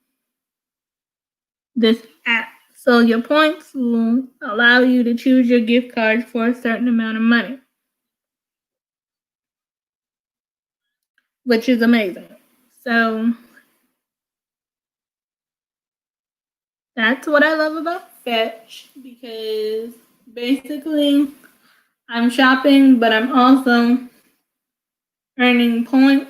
this app. So your points will allow you to choose your gift card for a certain amount of money, which is amazing. So that's what I love about Fetch, because basically I'm shopping, but I'm also earning points.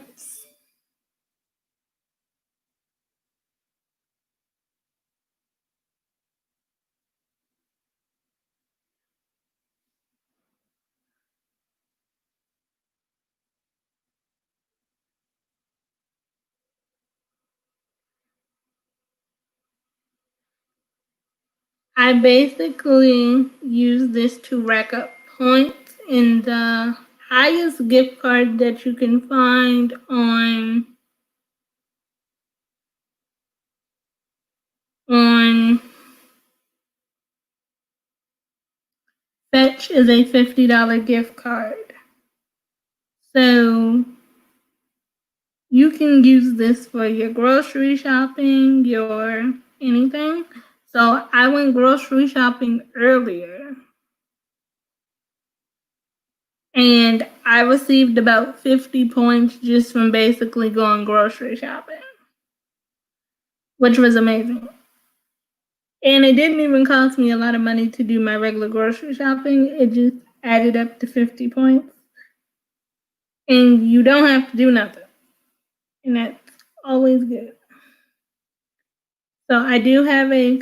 I basically use this to rack up points, and the highest gift card that you can find on Fetch is a $50 gift card. So you can use this for your grocery shopping, your anything. So I went grocery shopping earlier and I received about 50 points just from basically going grocery shopping, which was amazing. And it didn't even cost me a lot of money to do my regular grocery shopping. It just added up to 50 points. And you don't have to do nothing. And that's always good. So I do have a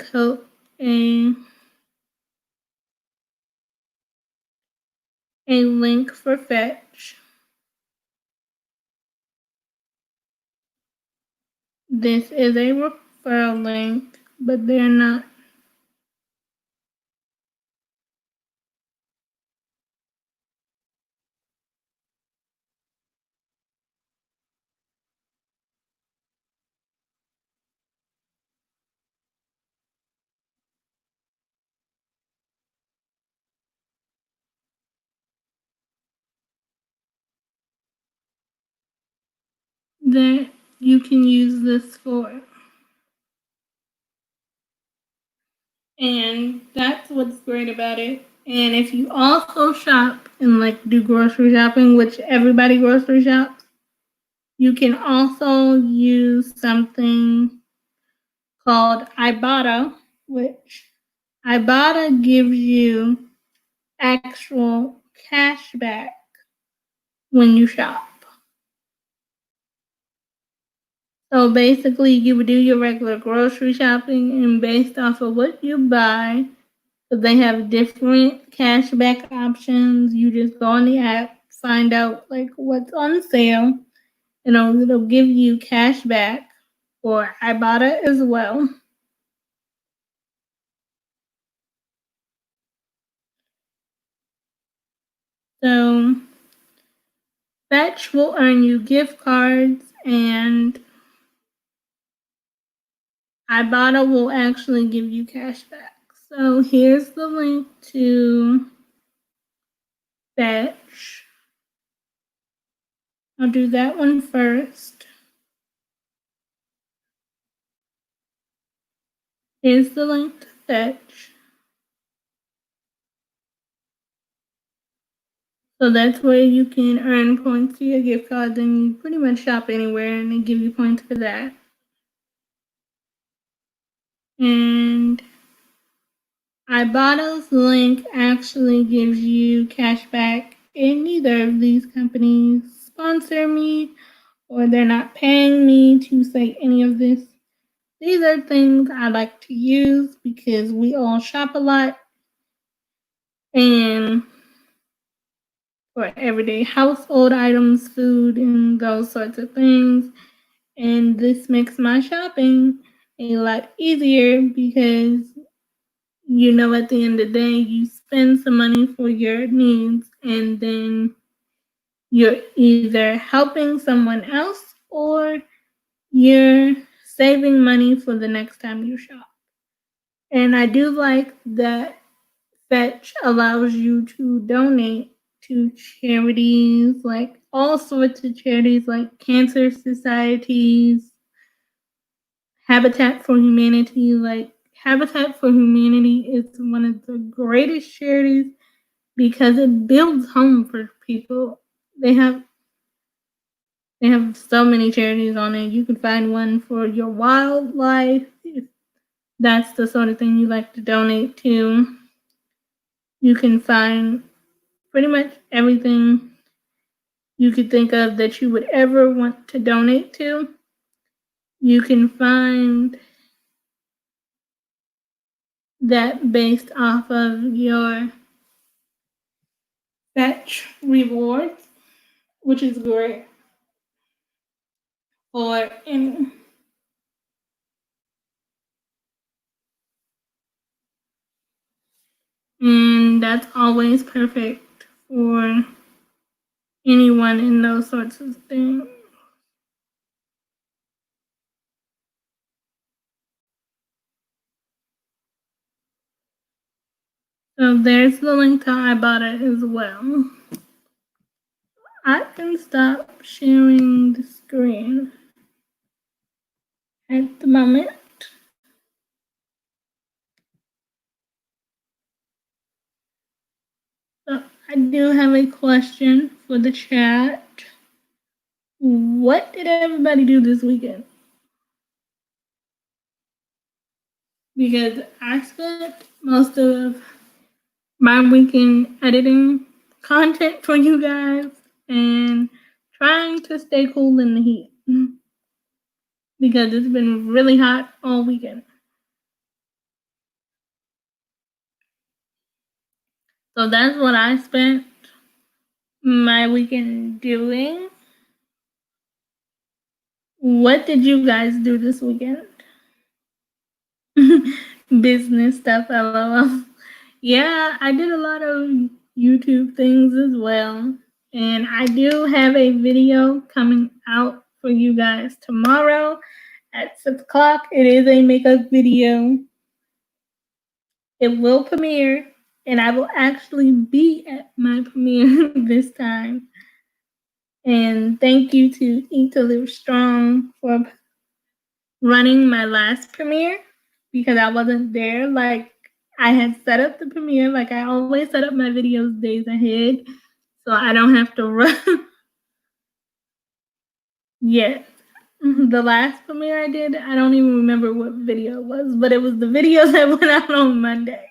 link for Fetch. This is a referral link, but they're not. That you can use this for. And that's what's great about it. And if you also shop and like do grocery shopping, which everybody grocery shops, you can also use something called Ibotta, which Ibotta gives you actual cash back when you shop. So basically, you would do your regular grocery shopping, and based off of what you buy, so they have different cashback options. You just go on the app, find out like what's on sale, It'll give you cash back for Ibotta as well. So Fetch will earn you gift cards, and Ibotta will actually give you cash back. So here's the link to Fetch. I'll do that one first. Here's the link to Fetch. So that's where you can earn points to your gift cards, and you pretty much shop anywhere and they give you points for that. And Ibotta's link actually gives you cash back, and neither of these companies sponsor me or they're not paying me to say any of this. These are things I like to use because we all shop a lot, and for everyday household items, food, and those sorts of things. And this makes my shopping a lot easier because at the end of the day, you spend some money for your needs, and then you're either helping someone else or you're saving money for the next time you shop. And I do like that Fetch allows you to donate to charities, like all sorts of charities, like cancer societies, Habitat for Humanity. Like Habitat for Humanity is one of the greatest charities because it builds home for people. They have so many charities on it. You can find one for your wildlife if that's the sort of thing you like to donate to. You can find pretty much everything you could think of that you would ever want to donate to. You can find that based off of your Fetch rewards, which is great for any. And that's always perfect for anyone in those sorts of things. So there's the link to Ibotta as well. I can stop sharing the screen at the moment. So I do have a question for the chat. What did everybody do this weekend? Because I spent most of my weekend editing content for you guys and trying to stay cool in the heat because it's been really hot all weekend. So that's what I spent my weekend doing. What did you guys do this weekend? Business stuff, lol. Yeah, I did a lot of YouTube things as well. And I do have a video coming out for you guys tomorrow at 6 o'clock. It is a makeup video. It will premiere, and I will actually be at my premiere this time. And thank you to Eat to Live Strong for running my last premiere because I wasn't there. Like, I had set up the premiere, like I always set up my videos days ahead, so I don't have to run. Yes. The last premiere I did, I don't even remember what video it was, but it was the video that went out on Monday.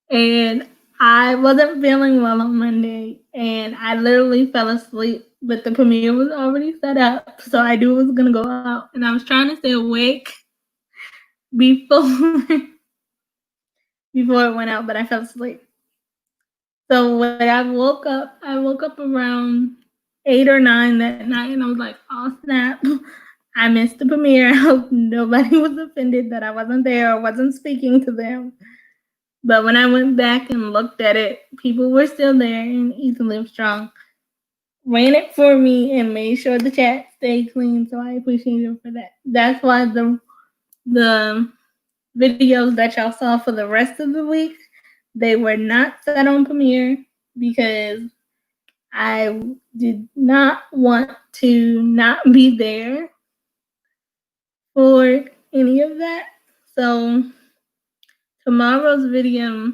And I wasn't feeling well on Monday, and I literally fell asleep, but the premiere was already set up, so I knew it was gonna go out, and I was trying to stay awake before before it went out, but I fell asleep. So when I woke up around 8 or 9 that night, and I was like, oh snap, I missed the premiere. I hope nobody was offended that I wasn't there or wasn't speaking to them. But when I went back and looked at it, people were still there, and Ethan Livestrong ran it for me and made sure the chat stayed clean. So I appreciate him for that. That's why the videos that y'all saw for the rest of the week, they were not set on Premiere because I did not want to not be there for any of that. So tomorrow's video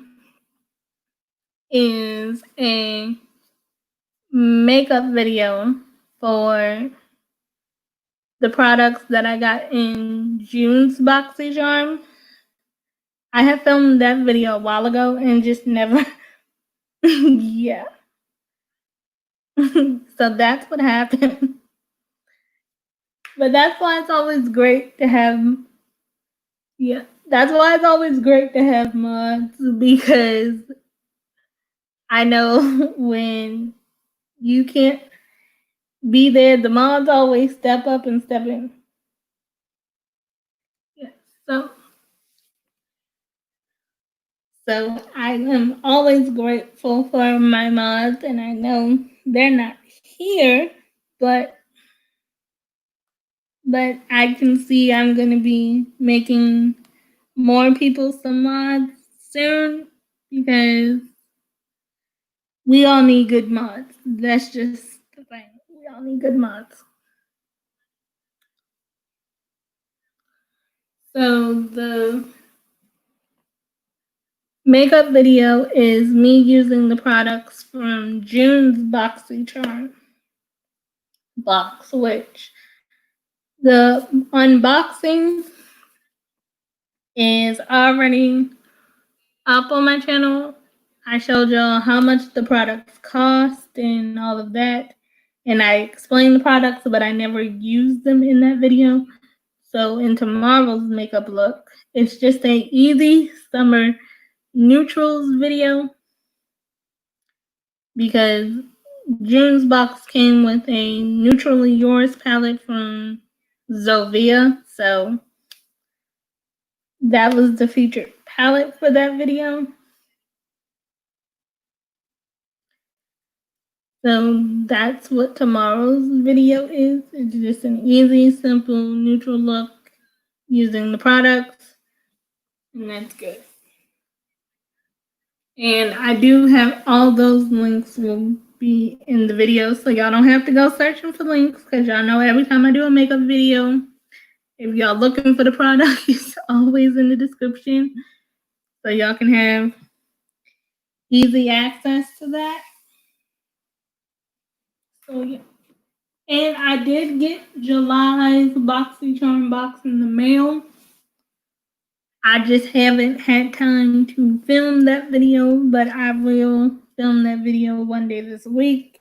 is a makeup video for the products that I got in June's Boxy Charm. I had filmed that video a while ago and just never, yeah. So that's what happened. But that's why it's always great to have, yeah, that's why it's always great to have mods, because I know when you can't be there, the mods always step up and step in. Yeah, so I am always grateful for my mods, and I know they're not here, but I can see I'm going to be making more people some mods soon, because we all need good mods. That's just the thing. We all need good mods. So the makeup video is me using the products from June's Boxy Charm box, which the unboxing is already up on my channel. I showed y'all how much the products cost and all of that, and I explained the products, but I never used them in that video. So in tomorrow's makeup look, it's just a easy summer neutrals video, because June's box came with a Neutrally Yours palette from Zovia, so that was the featured palette for that video. So that's what tomorrow's video is. It's just an easy, simple, neutral look using the products, and that's good. And I do have all those links will be in the video, so y'all don't have to go searching for links, because y'all know every time I do a makeup video, if y'all looking for the product, it's always in the description, so y'all can have easy access to that. So yeah. And I did get July's Boxy Charm box in the mail. I just haven't had time to film that video, but I will film that video one day this week.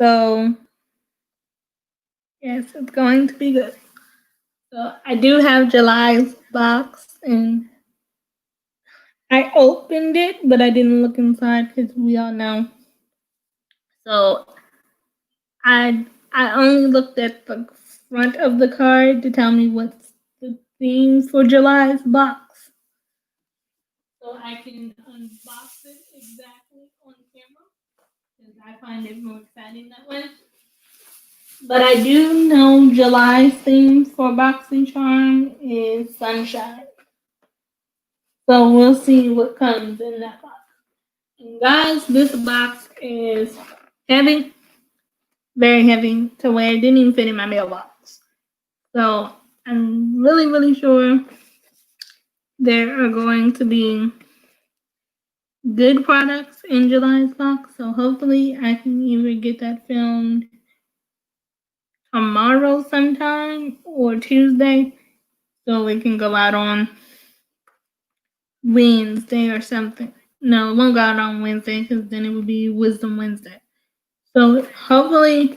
So yes, it's going to be good. So I do have July's box, and I opened it, but I didn't look inside because we all know. So I only looked at the front of the card to tell me what's the theme for July's box, so I can unbox it exactly on camera, because I find it more exciting that way. But I do know July's theme for Boxy Charm is sunshine. So we'll see what comes in that box. And guys, this box is heavy, very heavy, to where it didn't even fit in my mailbox. So I'm really, really sure there are going to be good products in July's box. So hopefully I can either get that filmed tomorrow sometime or Tuesday, so it can go out on Wednesday or something. No, it won't go out on Wednesday, because then it would be Wisdom Wednesday. So hopefully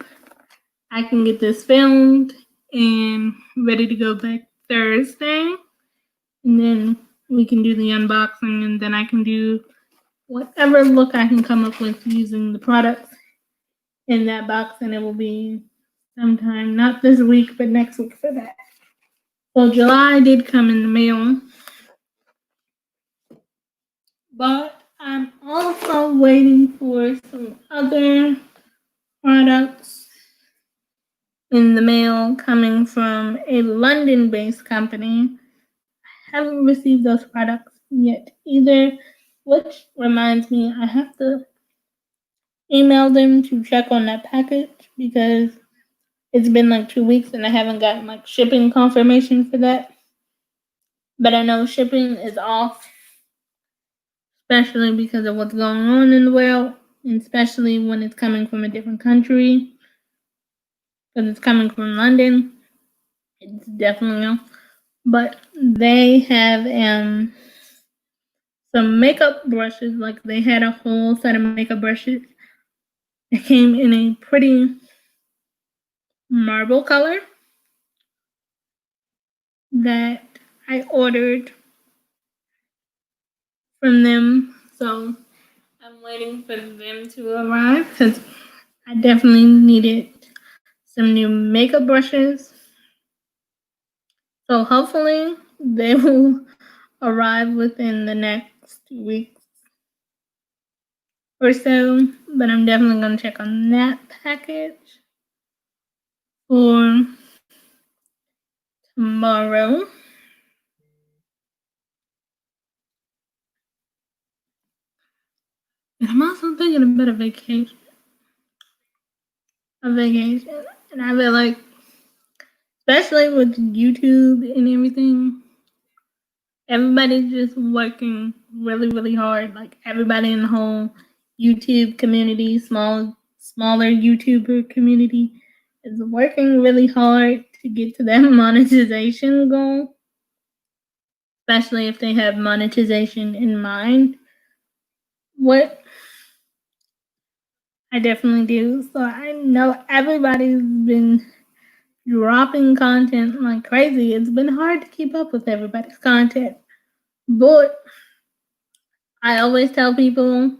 I can get this filmed and ready to go back Thursday, and then we can do the unboxing, and then I can do whatever look I can come up with using the products in that box, and it will be sometime, not this week, but next week for that. So July did come in the mail, but I'm also waiting for some other products in the mail coming from a London-based company. I haven't received those products yet either, which reminds me I have to email them to check on that package because it's been like 2 weeks and I haven't gotten like shipping confirmation for that. But I know shipping is off, especially because of what's going on in the world, and especially when it's coming from a different country. Because it's coming from London, it's definitely off. But they have some makeup brushes. Like they had a whole set of makeup brushes. It came in a pretty marble color that I ordered from them. So I'm waiting for them to arrive because I definitely needed some new makeup brushes. So hopefully they will arrive within the next 2 weeks or so. But I'm definitely going to check on that package for tomorrow. And I'm also thinking about a vacation. And I feel like, especially with YouTube and everything, everybody's just working really, really hard. Like everybody in the whole YouTube community, smaller YouTuber community, is working really hard to get to that monetization goal. Especially if they have monetization in mind. What I definitely do. So I know everybody's been dropping content like crazy. It's been hard to keep up with everybody's content. But I always tell people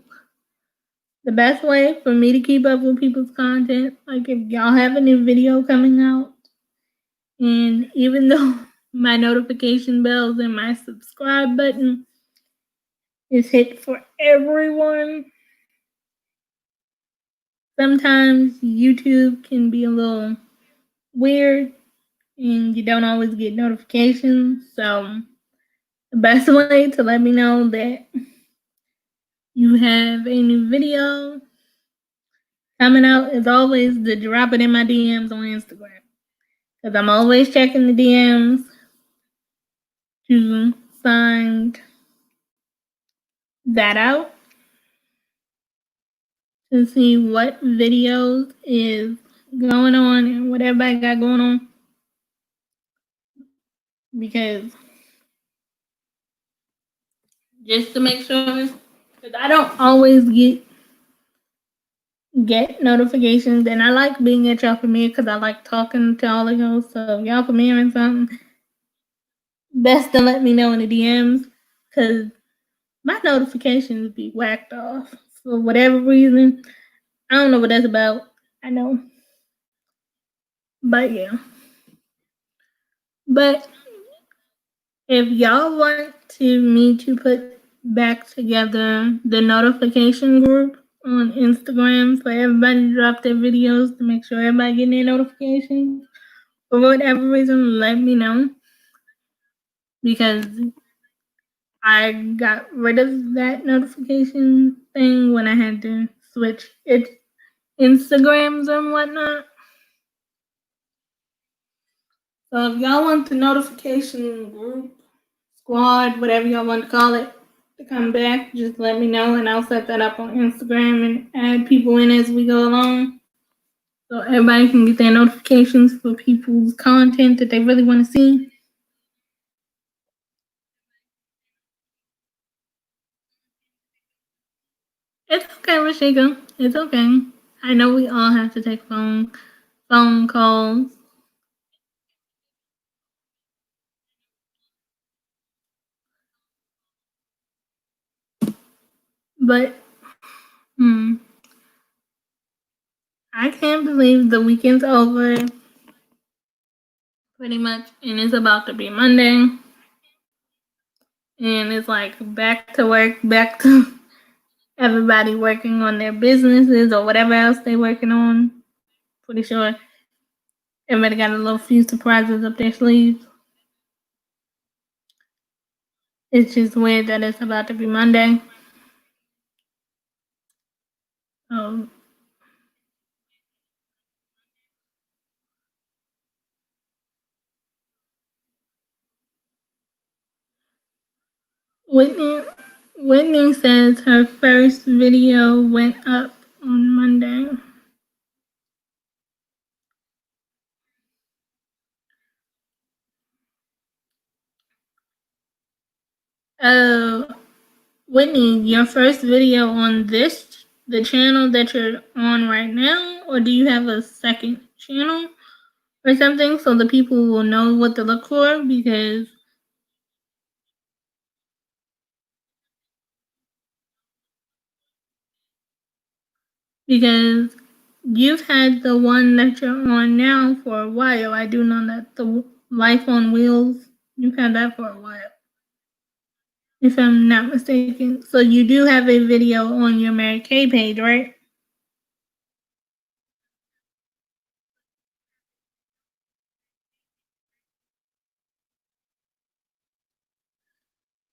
the best way for me to keep up with people's content, like if y'all have a new video coming out, and even though my notification bells and my subscribe button is hit for everyone, sometimes YouTube can be a little weird and you don't always get notifications. So the best way to let me know that you have a new video coming out is always to drop it in my DMs on Instagram. Because I'm always checking the DMs to find that out, to see what videos is going on and what everybody got going on. Because just to make sure, because I don't always get notifications, and I like being at y'all premiere because I like talking to all of y'all. So if y'all premiering something, best to let me know in the DMs because my notifications be whacked off for whatever reason. I don't know what that's about. I know. But yeah. But if y'all want me to put back together the notification group on Instagram for everybody to drop their videos to make sure everybody getting their notifications, for whatever reason, let me know. Because I got rid of that notification thing when I had to switch it Instagrams and whatnot. So if y'all want the notification group, squad, whatever y'all want to call it, to come back, just let me know and I'll set that up on Instagram and add people in as we go along. So everybody can get their notifications for people's content that they really want to see. It's okay, Rashika. It's okay. I know we all have to take phone calls. But I can't believe the weekend's over. Pretty much, and it's about to be Monday. And it's like back to work, back to everybody working on their businesses or whatever else they're working on. Pretty sure everybody got a little few surprises up their sleeves. It's just weird that it's about to be Monday. Um, Whitney Whitney says her first video went up on Monday. Oh, Whitney, your first video on the channel that you're on right now, or do you have a second channel or something so the people will know what to look for? Because you've had the one that you're on now for a while. I do know that the Life on Wheels, you've had that for a while, if I'm not mistaken. So you do have a video on your Mary Kay page, right?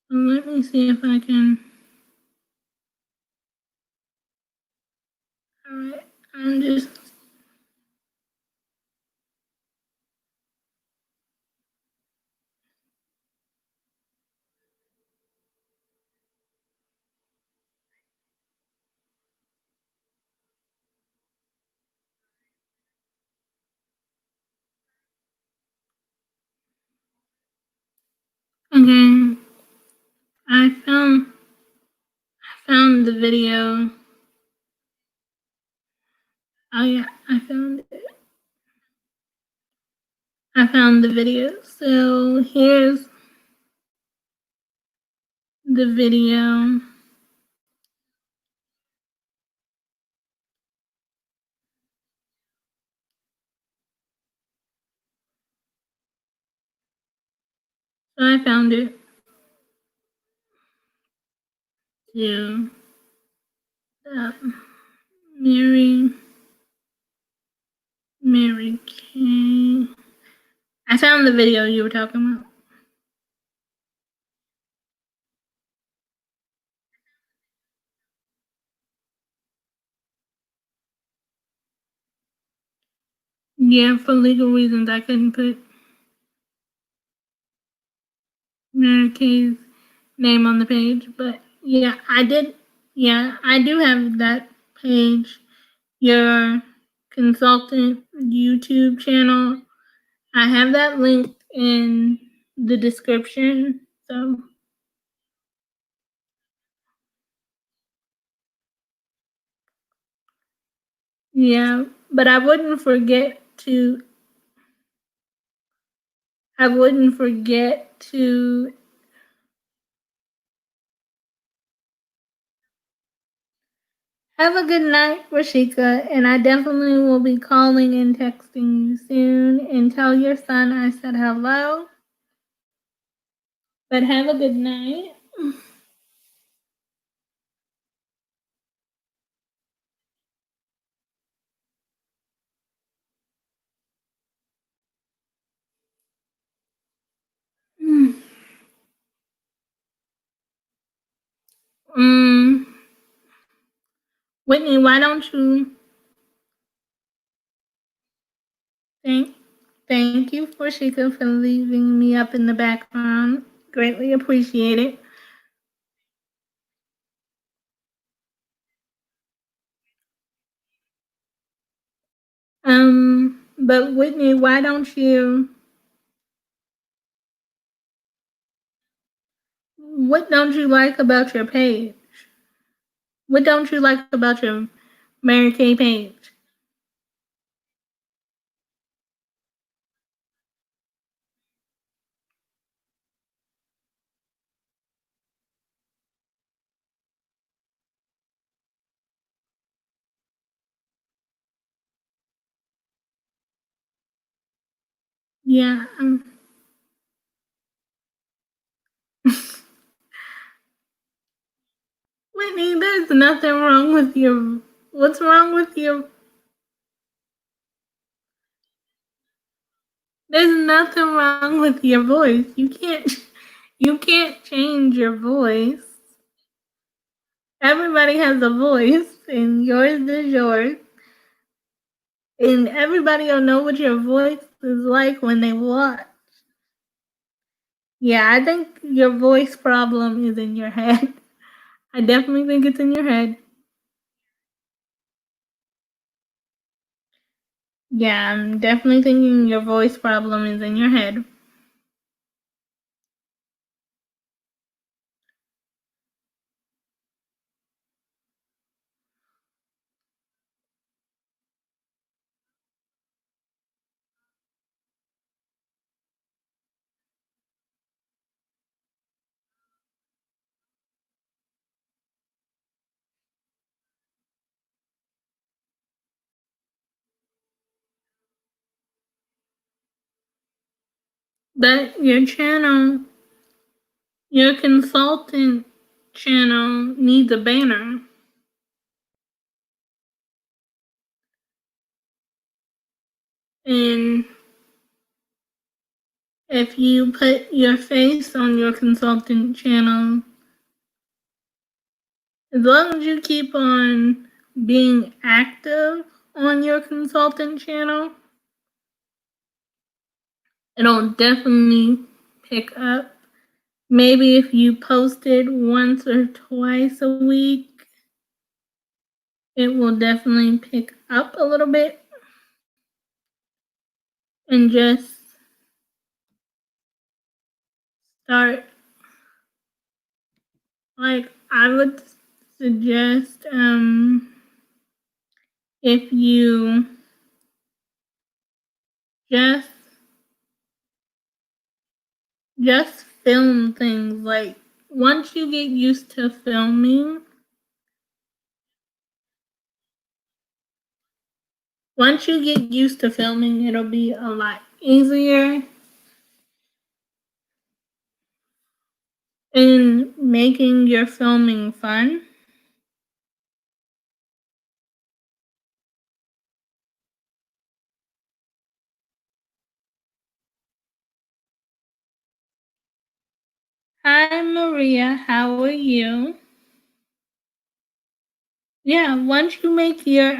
Let me see if I can. Alright, I'm just. Okay, I found the video. Oh yeah, I found the video. So here's the video. So I found it. To Mary Kay. I found the video you were talking about. Yeah, for legal reasons, I couldn't put Mary Kay's name on the page, but yeah, I did. Yeah, I do have that page. Your consultant YouTube channel. I have that linked in the description. So yeah, but I wouldn't forget to. I wouldn't forget to. Have a good night, Rashika, and I definitely will be calling and texting you soon. And tell your son I said hello. But have a good night. Mm, Whitney, why don't you thank thank you, Rashika, for leaving me up in the background. Greatly appreciate it. But Whitney, what don't you like about your page? What don't you like about your Mary Kay page? Yeah. Whitney, there's nothing wrong with your. What's wrong with your? There's nothing wrong with your voice. You can't change your voice. Everybody has a voice, and yours is yours. And everybody will know what your voice is like when they watch. Yeah, I think your voice problem is in your head. I definitely think it's in your head. Yeah, I'm definitely thinking your voice problem is in your head. But your consultant channel needs a banner. And if you put your face on your consultant channel, as long as you keep on being active on your consultant channel, it'll definitely pick up. Maybe if you posted once or twice a week, it will definitely pick up a little bit. And just start, like, I would suggest if you just just film things. Like, once you get used to filming, it'll be a lot easier in making your filming fun. Hi Maria, how are you? Yeah, once you make your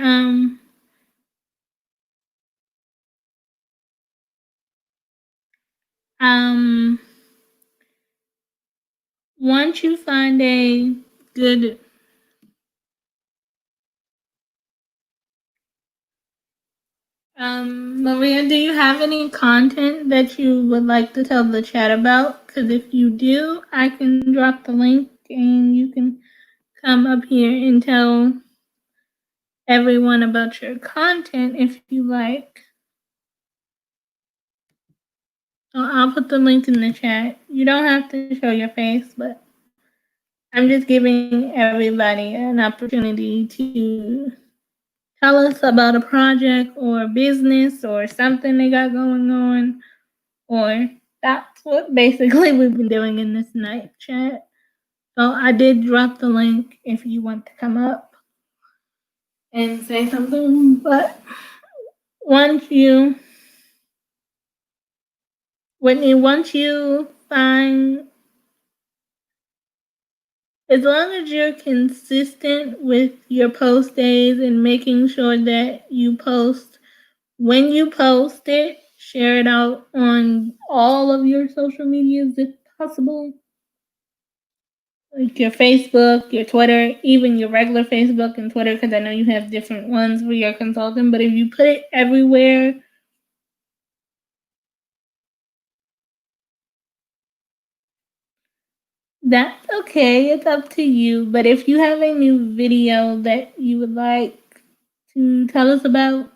once you find a good Maria, do you have any content that you would like to tell the chat about? Because if you do, I can drop the link and you can come up here and tell everyone about your content if you like. I'll put the link in the chat. You don't have to show your face, but I'm just giving everybody an opportunity to tell us about a project or a business or something they got going on, or that's what basically we've been doing in this night chat. So I did drop the link if you want to come up and say something, but once you find, as long as you're consistent with your post days and making sure that you post when you post it, share it out on all of your social medias if possible. Like your Facebook, your Twitter, even your regular Facebook and Twitter, because I know you have different ones for your consultant, but if you put it everywhere, that's okay. It's up to you. But if you have a new video that you would like to tell us about,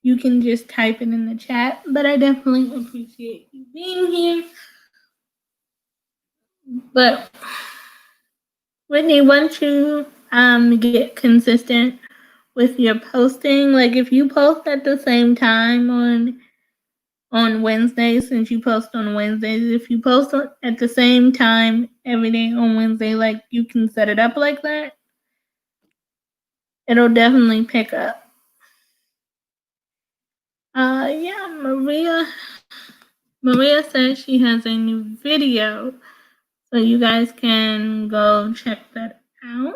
you can just type it in the chat. But I definitely appreciate you being here. But Whitney, once you get consistent with your posting, like if you post at the same time on on Wednesdays, since you post on Wednesdays. If you post at the same time every day on Wednesday, like you can set it up like that, it'll definitely pick up. Yeah, Maria says she has a new video, so you guys can go check that out.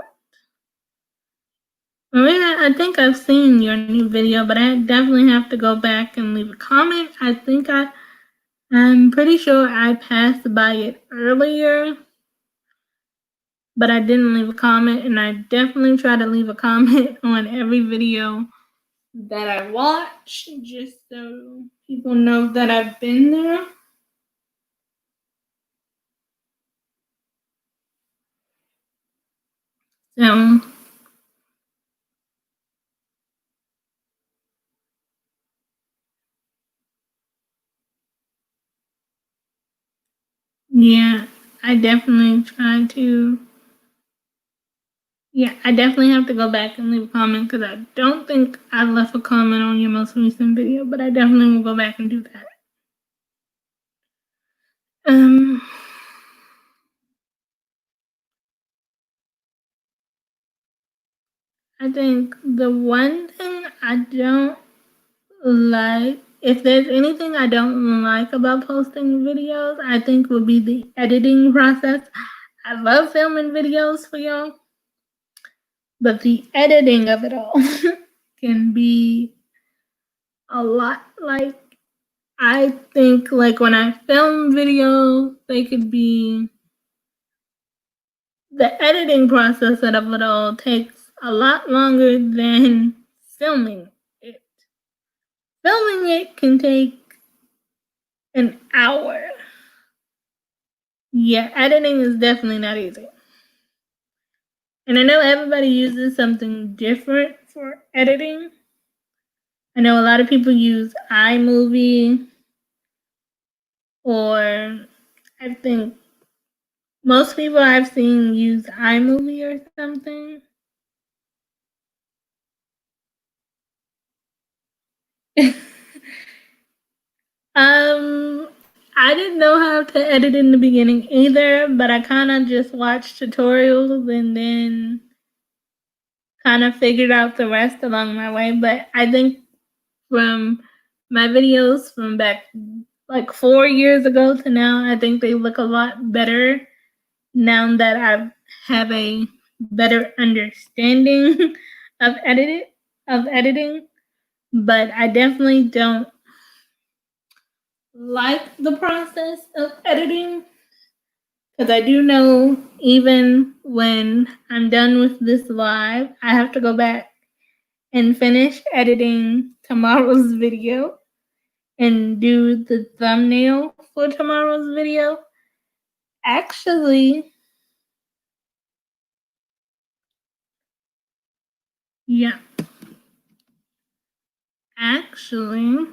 Maria, I think I've seen your new video, but I definitely have to go back and leave a comment. I'm pretty sure I passed by it earlier, but I didn't leave a comment, and I definitely try to leave a comment on every video that I watch, just so people know that I've been there. So, yeah, I definitely try to. Yeah, I definitely have to go back and leave a comment, because I don't think I left a comment on your most recent video, but I definitely will go back and do that. I think the one thing I don't like, if there's anything I don't like about posting videos, I think would be the editing process. I love filming videos for y'all, but the editing of it all can be a lot. Like, I think, like, when I film videos, they could be, the editing process of it all takes a lot longer than filming it. Filming it can take an hour. Yeah, editing is definitely not easy. And I know everybody uses something different for editing. I know a lot of people use iMovie, or I think most people I've seen use iMovie or something. I didn't know how to edit in the beginning either, but I kind of just watched tutorials and then kind of figured out the rest along my way. But I think from my videos from back like 4 years ago to now, I think they look a lot better now that I have a better understanding of editing. But I definitely don't like the process of editing, because I do know even when I'm done with this live, I have to go back and finish editing tomorrow's video and do the thumbnail for tomorrow's video. Actually, yeah. Actually,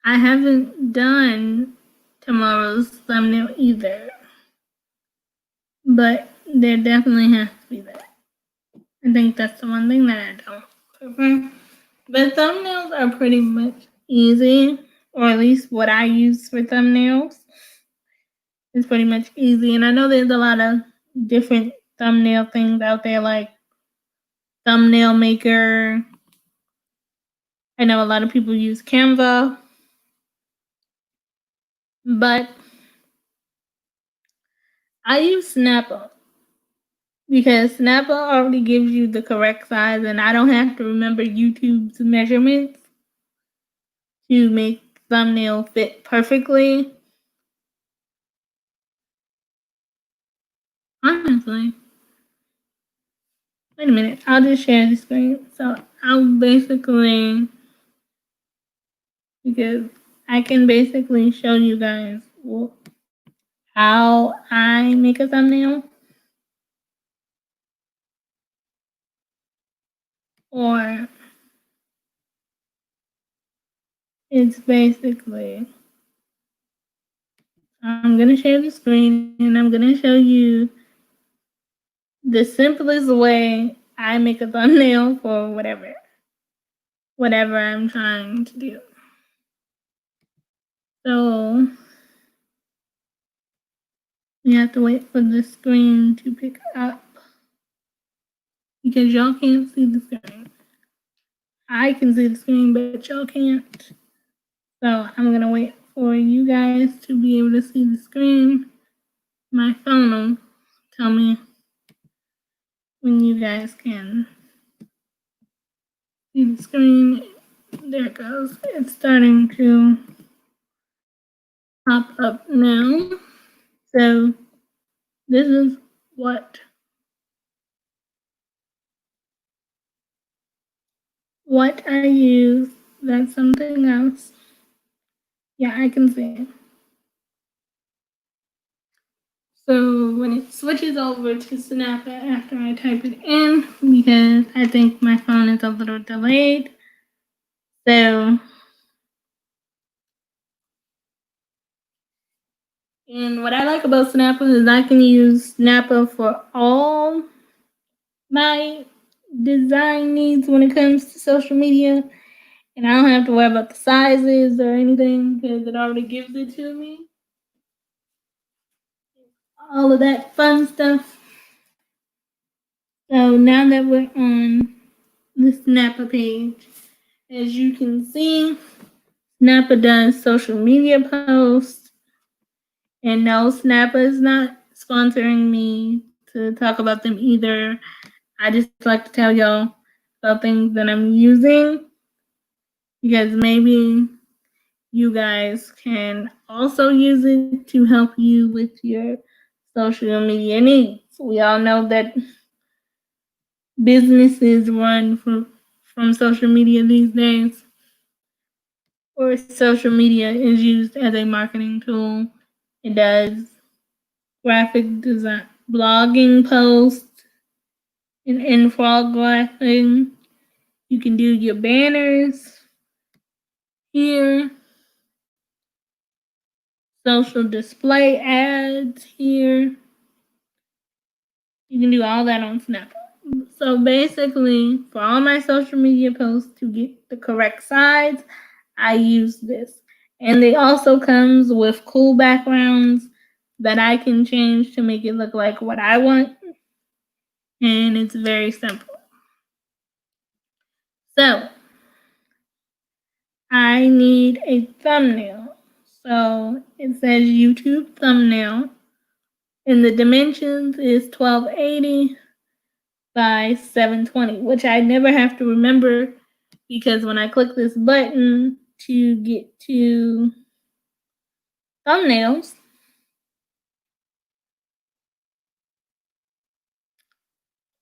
I haven't done tomorrow's thumbnail either. But there definitely has to be that. I think that's the one thing that I don't prefer. But thumbnails are pretty much easy, or at least what I use for thumbnails is pretty much easy. And I know there's a lot of different thumbnail things out there, like Thumbnail Maker. I know a lot of people use Canva, but I use Snapple, because Snapple already gives you the correct size, and I don't have to remember YouTube's measurements to make thumbnail fit perfectly. Honestly. Wait a minute, I'll just share the screen. So I'll basically, because I can basically show you guys how I make a thumbnail. Or it's basically, I'm going to share the screen and I'm going to show you the simplest way I make a thumbnail for whatever I'm trying to do. So you have to wait for the screen to pick up because y'all can't see the screen. I can see the screen, but y'all can't. So I'm gonna wait for you guys to be able to see the screen. My phone will tell me when you guys can see the screen. There it goes. It's starting to pop up now. So this is what I use. That's something else. Yeah, I can see. So when it switches over to Snap after I type it in, because I think my phone is a little delayed. So, and what I like about Snappa is I can use Snappa for all my design needs when it comes to social media. And I don't have to worry about the sizes or anything because it already gives it to me. All of that fun stuff. So now that we're on the Snappa page, as you can see, Snappa does social media posts. And no, Snappa is not sponsoring me to talk about them either. I just like to tell y'all about things that I'm using because maybe you guys can also use it to help you with your social media needs. We all know that businesses run from social media these days, or social media is used as a marketing tool. It does graphic design, blogging posts, and infographic. You can do your banners here, social display ads here. You can do all that on Snap. So basically, for all my social media posts to get the correct size, I use this. And it also comes with cool backgrounds that I can change to make it look like what I want. And it's very simple. So I need a thumbnail. So it says YouTube thumbnail. And the dimensions is 1280 by 720, which I never have to remember because when I click this button to get to thumbnails,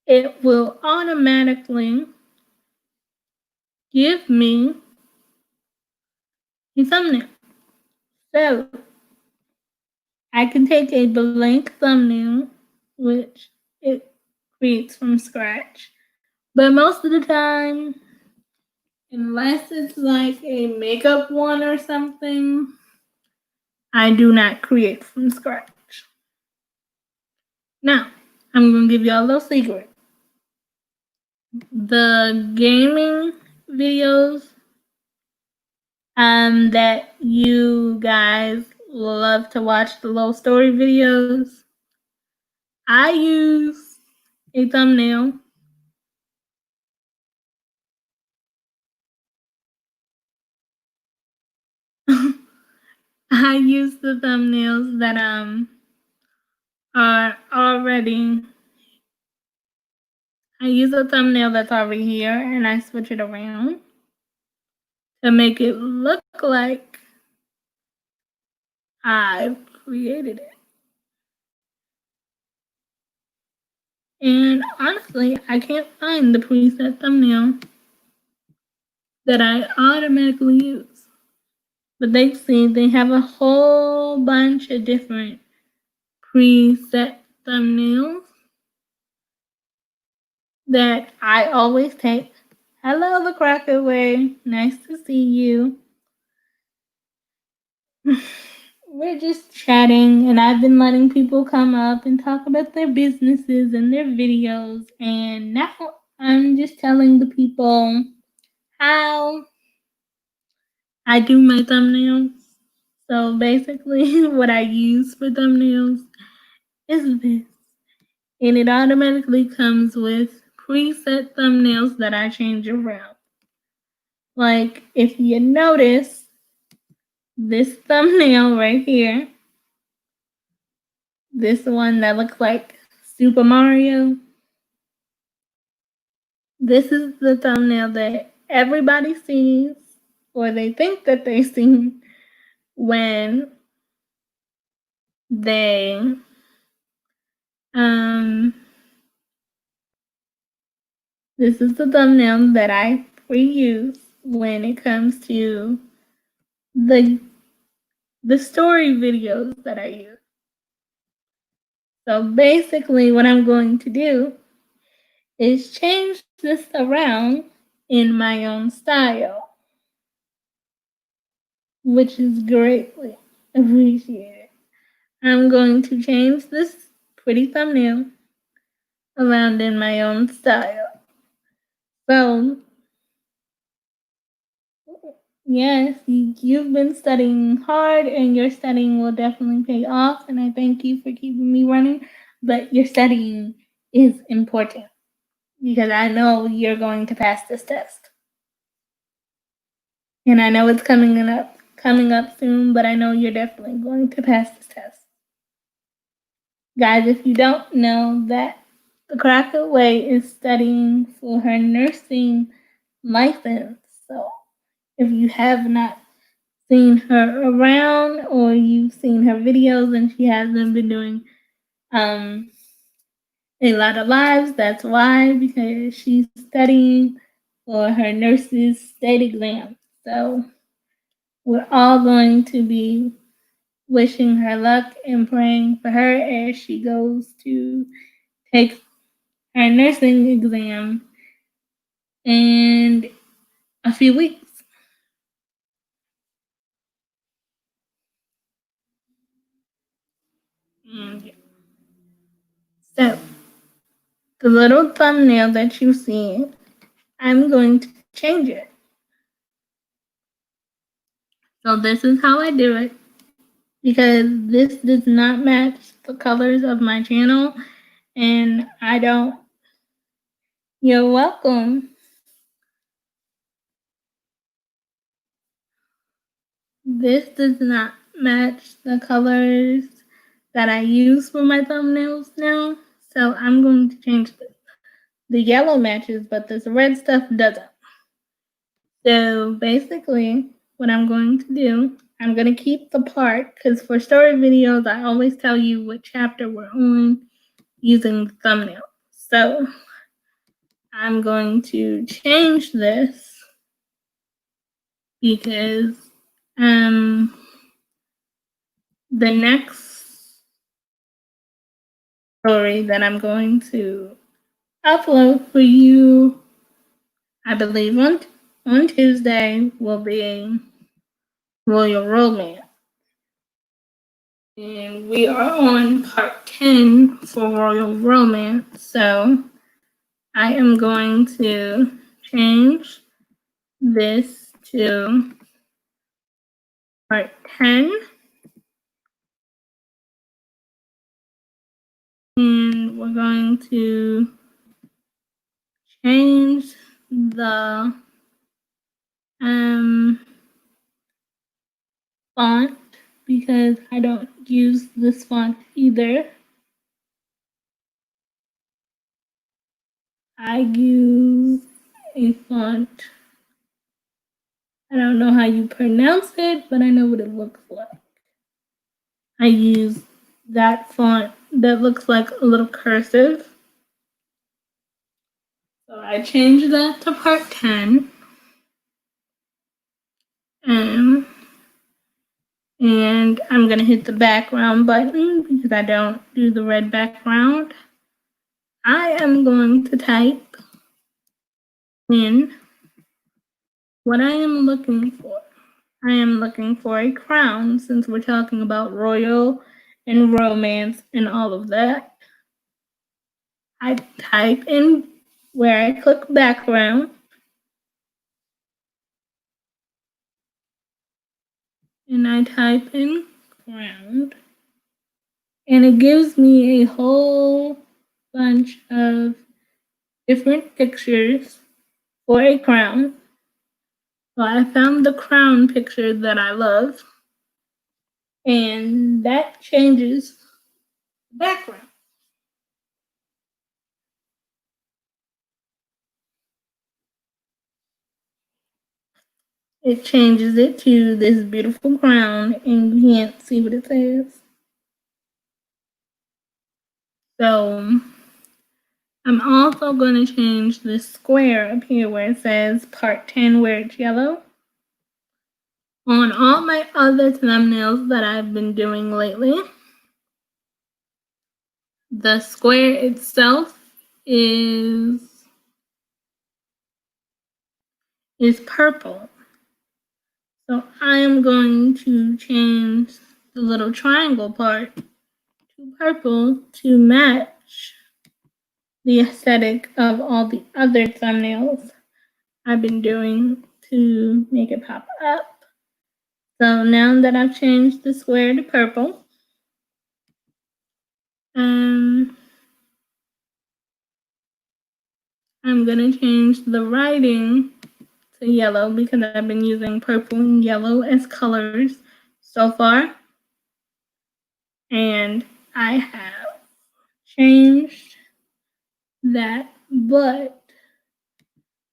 it will automatically give me a thumbnail. So I can take a blank thumbnail, which it creates from scratch. But most of the time, unless it's like a makeup one or something, I do not create from scratch. Now, I'm going to give y'all a little secret. The gaming videos that you guys love to watch, the little story videos, I use a thumbnail. I use the thumbnails that are already. I use a thumbnail that's already here and I switch it around to make it look like I've created it. And honestly, I can't find the preset thumbnail that I automatically use. But they have a whole bunch of different preset thumbnails that I always take. Hello, the Cracker Way. Nice to see you. We're just chatting, and I've been letting people come up and talk about their businesses and their videos. And now I'm just telling the people how I do my thumbnails. So basically, what I use for thumbnails is this. And it automatically comes with preset thumbnails that I change around. Like, if you notice, this thumbnail right here, this one that looks like Super Mario, this is the thumbnail that everybody sees, or they think that they see, when they this is the thumbnail that I reuse when it comes to the story videos that I use. So basically what I'm going to do is change this around in my own style, which is greatly appreciated. I'm going to change this pretty thumbnail around in my own style. So, yes, you've been studying hard and your studying will definitely pay off. And I thank you for keeping me running. But your studying is important because I know you're going to pass this test. And I know it's coming up soon, but I know you're definitely going to pass this test. Guys, if you don't know that the Crockett Way is studying for her nursing license. So if you have not seen her around or you've seen her videos and she hasn't been doing a lot of lives, that's why, because she's studying for her nurse's state exam. So we're all going to be wishing her luck and praying for her as she goes to take her nursing exam in a few weeks. So, the little thumbnail that you see, I'm going to change it. So this is how I do it, because this does not match the colors of my channel, and I don't. You're welcome. This does not match the colors that I use for my thumbnails now, so I'm going to change this. The yellow matches, but this red stuff doesn't. So basically, what I'm going to do, I'm going to keep the part, because for story videos, I always tell you what chapter we're on using the thumbnail. So I'm going to change this because the next story that I'm going to upload for you, I believe on Tuesday, will be Royal Romance. And we are on part 10 for Royal Romance, so I am going to change this to part 10. And we're going to change the font because I don't use this font either. I use a font. I don't know how you pronounce it, but I know what it looks like. I use that font that looks like a little cursive. So I changed that to part 10. And I'm going to hit the background button because I don't do the red background. I am going to type in what I am looking for. I am looking for a crown since we're talking about royal and romance and all of that. I type in where I click background. and I type in crown, and it gives me a whole bunch of different pictures for a crown. So I found the crown picture that I love, and that changes the background. It changes it to this beautiful crown, and you can't see what it says. So I'm also going to change this square up here where it says part 10 where it's yellow. On all my other thumbnails that I've been doing lately, the square itself is purple. So I am going to change the little triangle part to purple to match the aesthetic of all the other thumbnails I've been doing to make it pop up. So now that I've changed the square to purple, I'm going to change the writing to yellow because I've been using purple and yellow as colors so far. And I have changed that, but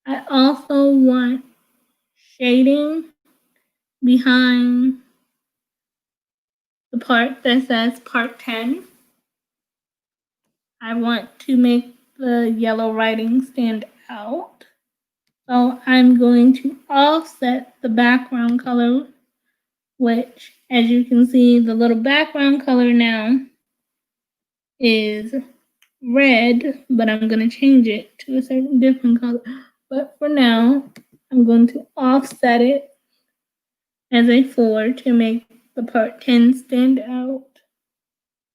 I also want shading behind the part that says part 10. I want to make the yellow writing stand out. So I'm going to offset the background color, which, as you can see, the little background color now is red, but I'm going to change it to a certain different color. But for now, I'm going to offset it as a 4 to make the part 10 stand out.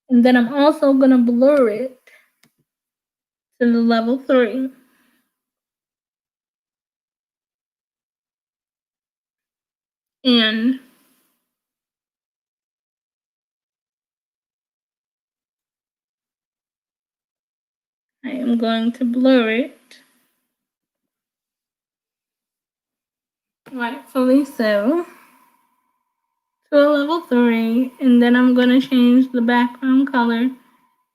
And then I'm also going to blur it to the level 3. And I am going to blur it, rightfully so, to a level 3, and then I'm going to change the background color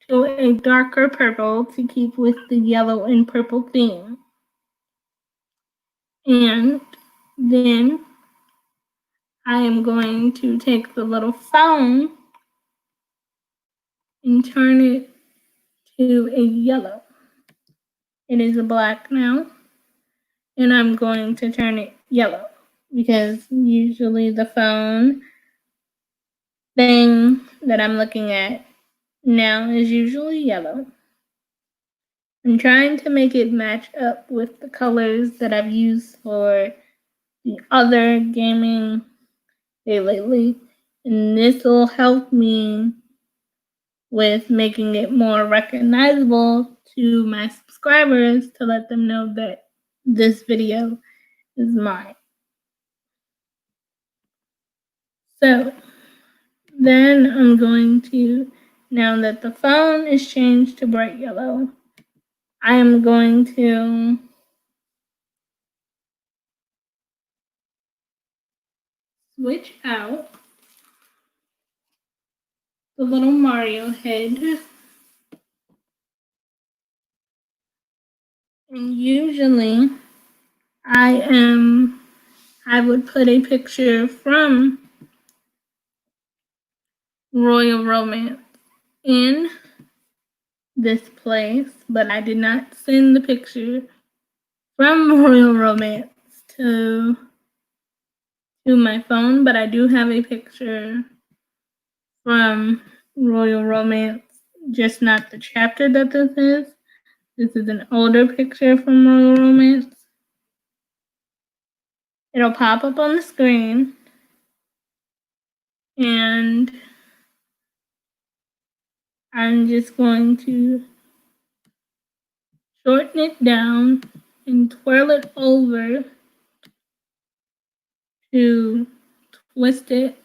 to a darker purple to keep with the yellow and purple theme. And then I am going to take the little phone and turn it to a yellow. It is a black now, and I'm going to turn it yellow because usually the phone thing that I'm looking at now is usually yellow. I'm trying to make it match up with the colors that I've used for the other gaming day lately, and this will help me with making it more recognizable to my subscribers to let them know that this video is mine. So then I'm going to, now that the phone is changed to bright yellow, I am going to switch out the little Mario head. And usually I would put a picture from Royal Romance in this place, but I did not send the picture from Royal Romance to my phone, but I do have a picture from Royal Romance, just not the chapter that this is. This is an older picture from Royal Romance. It'll pop up on the screen, and I'm just going to shorten it down and twirl it over to twist it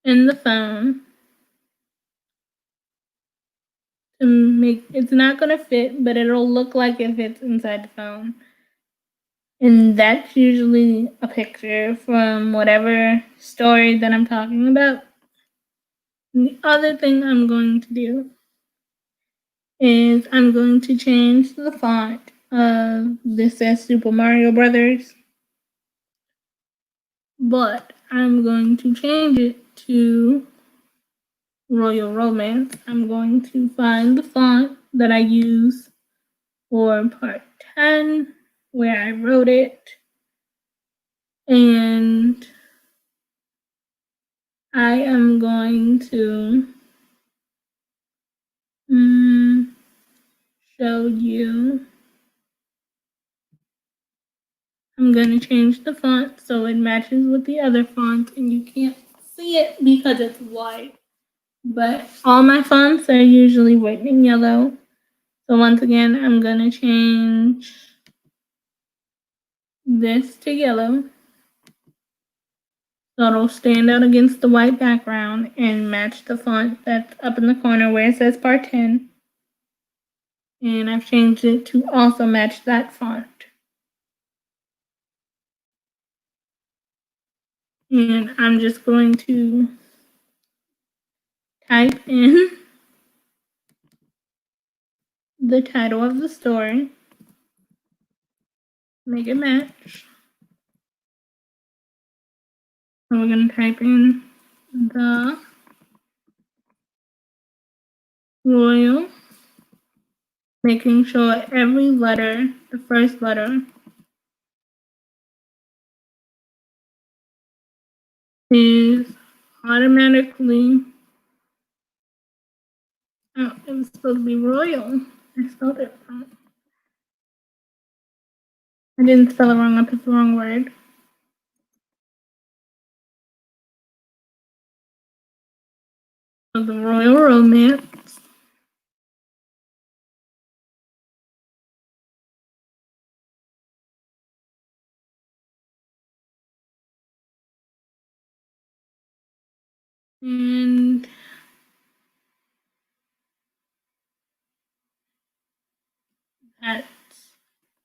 in the phone to make it's not gonna fit, but it'll look like it fits inside the phone. And that's usually a picture from whatever story that I'm talking about. And the other thing I'm going to do is I'm going to change the font of this says Super Mario Brothers, but I'm going to change it to Royal Romance. I'm going to find the font that I use for part 10 where I wrote it, and I am going to show you. I'm going to change the font so it matches with the other font, and you can't see it because it's white. But all my fonts are usually white and yellow. So once again, I'm going to change this to yellow. So it'll stand out against the white background and match the font that's up in the corner where it says part 10. And I've changed it to also match that font. And I'm just going to type in the title of the story, make it match. So we're going to type in the Royal, making sure every letter, the first letter, is automatically, oh, it was supposed to be Royal. I spelled it wrong. I didn't spell it wrong, I put the wrong word. So the Royal Romance. And that's,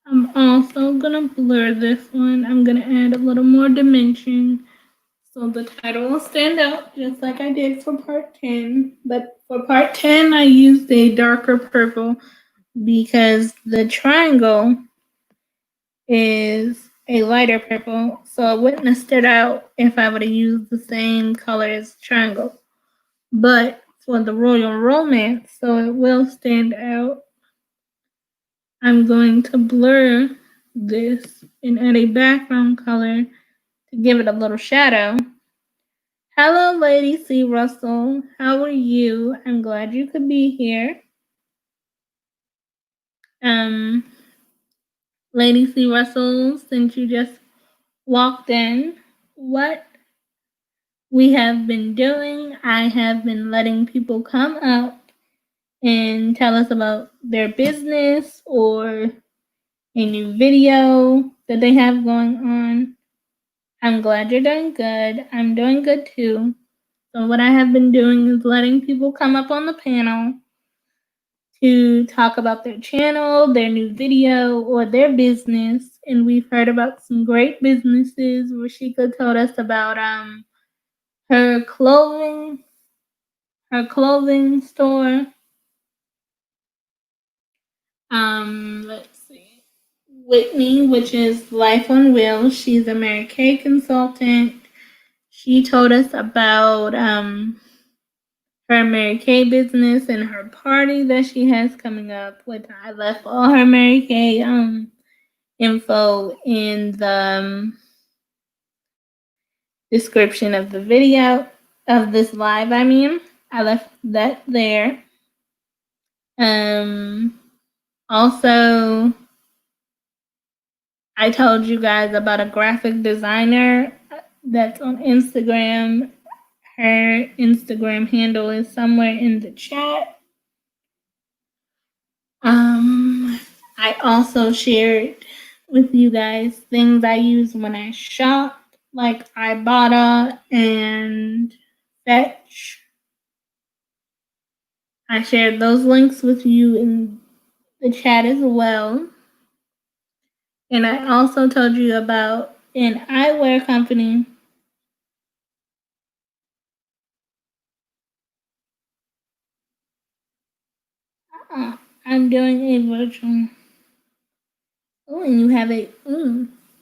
I'm also gonna blur this one. I'm gonna add a little more dimension so the title will stand out just like I did for part 10. But for part 10, I used a darker purple because the triangle is a lighter purple, so it wouldn't have stood out if I would have used the same color as the triangle. But for the Royal Romance, so it will stand out, I'm going to blur this and add a background color to give it a little shadow. Hello, Lady C. Russell. How are you? I'm glad you could be here. Lady C. Russell, since you just walked in, what we have been doing, I have been letting people come up and tell us about their business or a new video that they have going on. I'm glad you're doing good. I'm doing good too. So what I have been doing is letting people come up on the panel to talk about their channel, their new video, or their business. And we've heard about some great businesses. Rashika told us about her clothing store. Let's see. Whitney, which is Life on Wheels. She's a Mary Kay consultant. She told us about her Mary Kay business and her party that she has coming up, which I left all her Mary Kay info in the description of the video of this live. I left that there. Also, I told you guys about a graphic designer that's on Instagram. Her Instagram handle is somewhere in the chat. I also shared with you guys things I use when I shop, like Ibotta and Fetch. I shared those links with you in the chat as well. And I also told you about an eyewear company. I'm doing a virtual. Oh, and you have a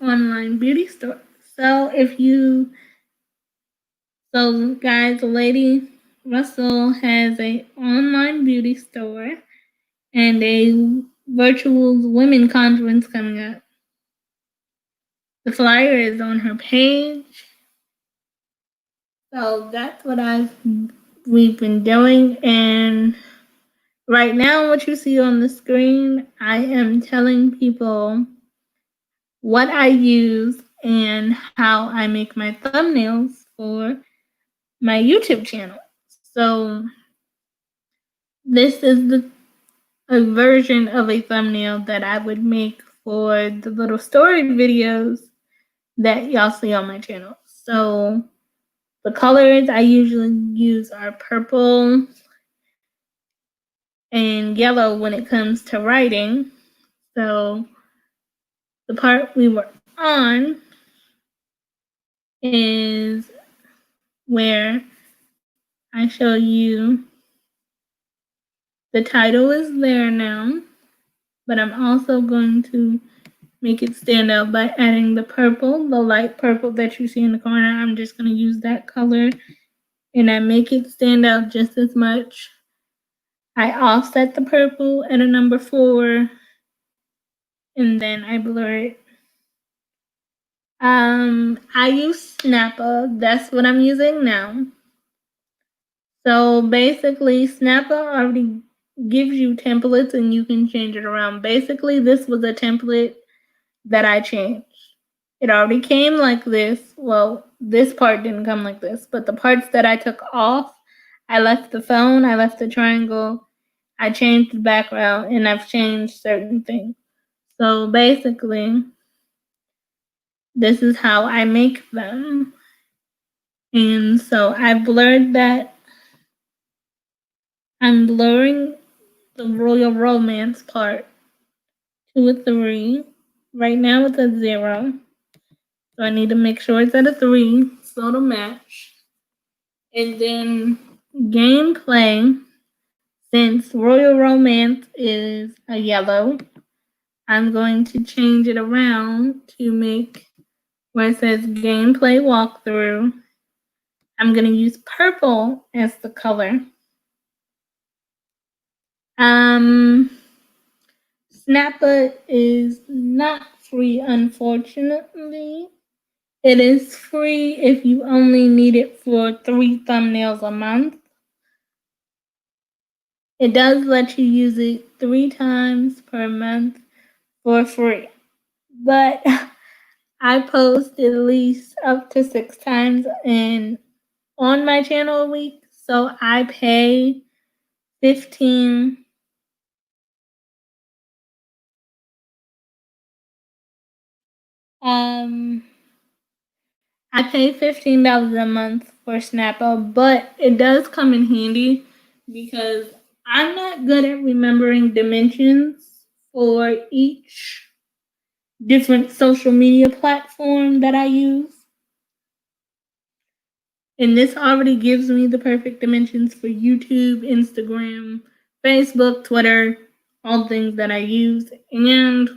online beauty store. So guys, Lady Russell has a online beauty store and a virtual women conference coming up. The flyer is on her page. So that's what we've been doing, and right now what you see on the screen, I am telling people what I use and how I make my thumbnails for my YouTube channel. So this is a version of a thumbnail that I would make for the little story videos that y'all see on my channel. So the colors I usually use are purple and yellow when it comes to writing. So the part we were on is where I show you the title is there now, but I'm also going to make it stand out by adding the purple, the light purple that you see in the corner. I'm just going to use that color and I make it stand out just as much. I offset the purple at a number 4 and then I blur it. I use Snappa. That's what I'm using now. So basically, Snappa already gives you templates and you can change it around. Basically, this was a template that I changed. It already came like this. Well, this part didn't come like this, but the parts that I took off, I left the phone, I left the triangle, I changed the background, and I've changed certain things. So basically, this is how I make them. And so I blurred that. I'm blurring the Royal Romance part to a 3. Right now it's at 0. So I need to make sure it's at a 3 so it'll match. And then gameplay, since Royal Romance is a yellow, I'm going to change it around to make where it says gameplay walkthrough. I'm going to use purple as the color. Snappa is not free, unfortunately. It is free if you only need it for 3 thumbnails a month. It does let you use it 3 times per month for free. But I post at least up to 6 times on my channel a week. So I pay $15. I pay $15 a month for Snappa, but it does come in handy because I'm not good at remembering dimensions for each different social media platform that I use. And this already gives me the perfect dimensions for YouTube, Instagram, Facebook, Twitter, all things that I use. And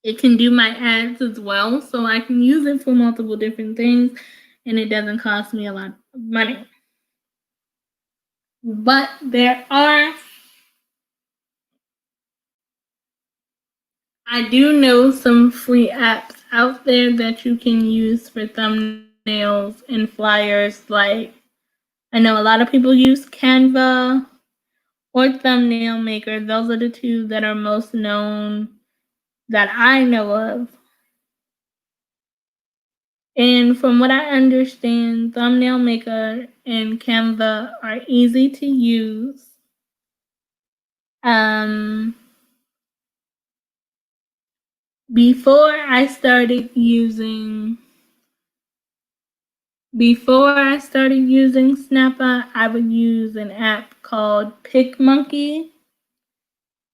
it can do my ads as well, so I can use it for multiple different things, and it doesn't cost me a lot of money. But I do know some free apps out there that you can use for thumbnails and flyers. Like, I know a lot of people use Canva or Thumbnail Maker. Those are the 2 that are most known that I know of. And from what I understand, Thumbnail Maker and Canva are easy to use. Before I started using before I started using Snappa, I would use an app called PicMonkey,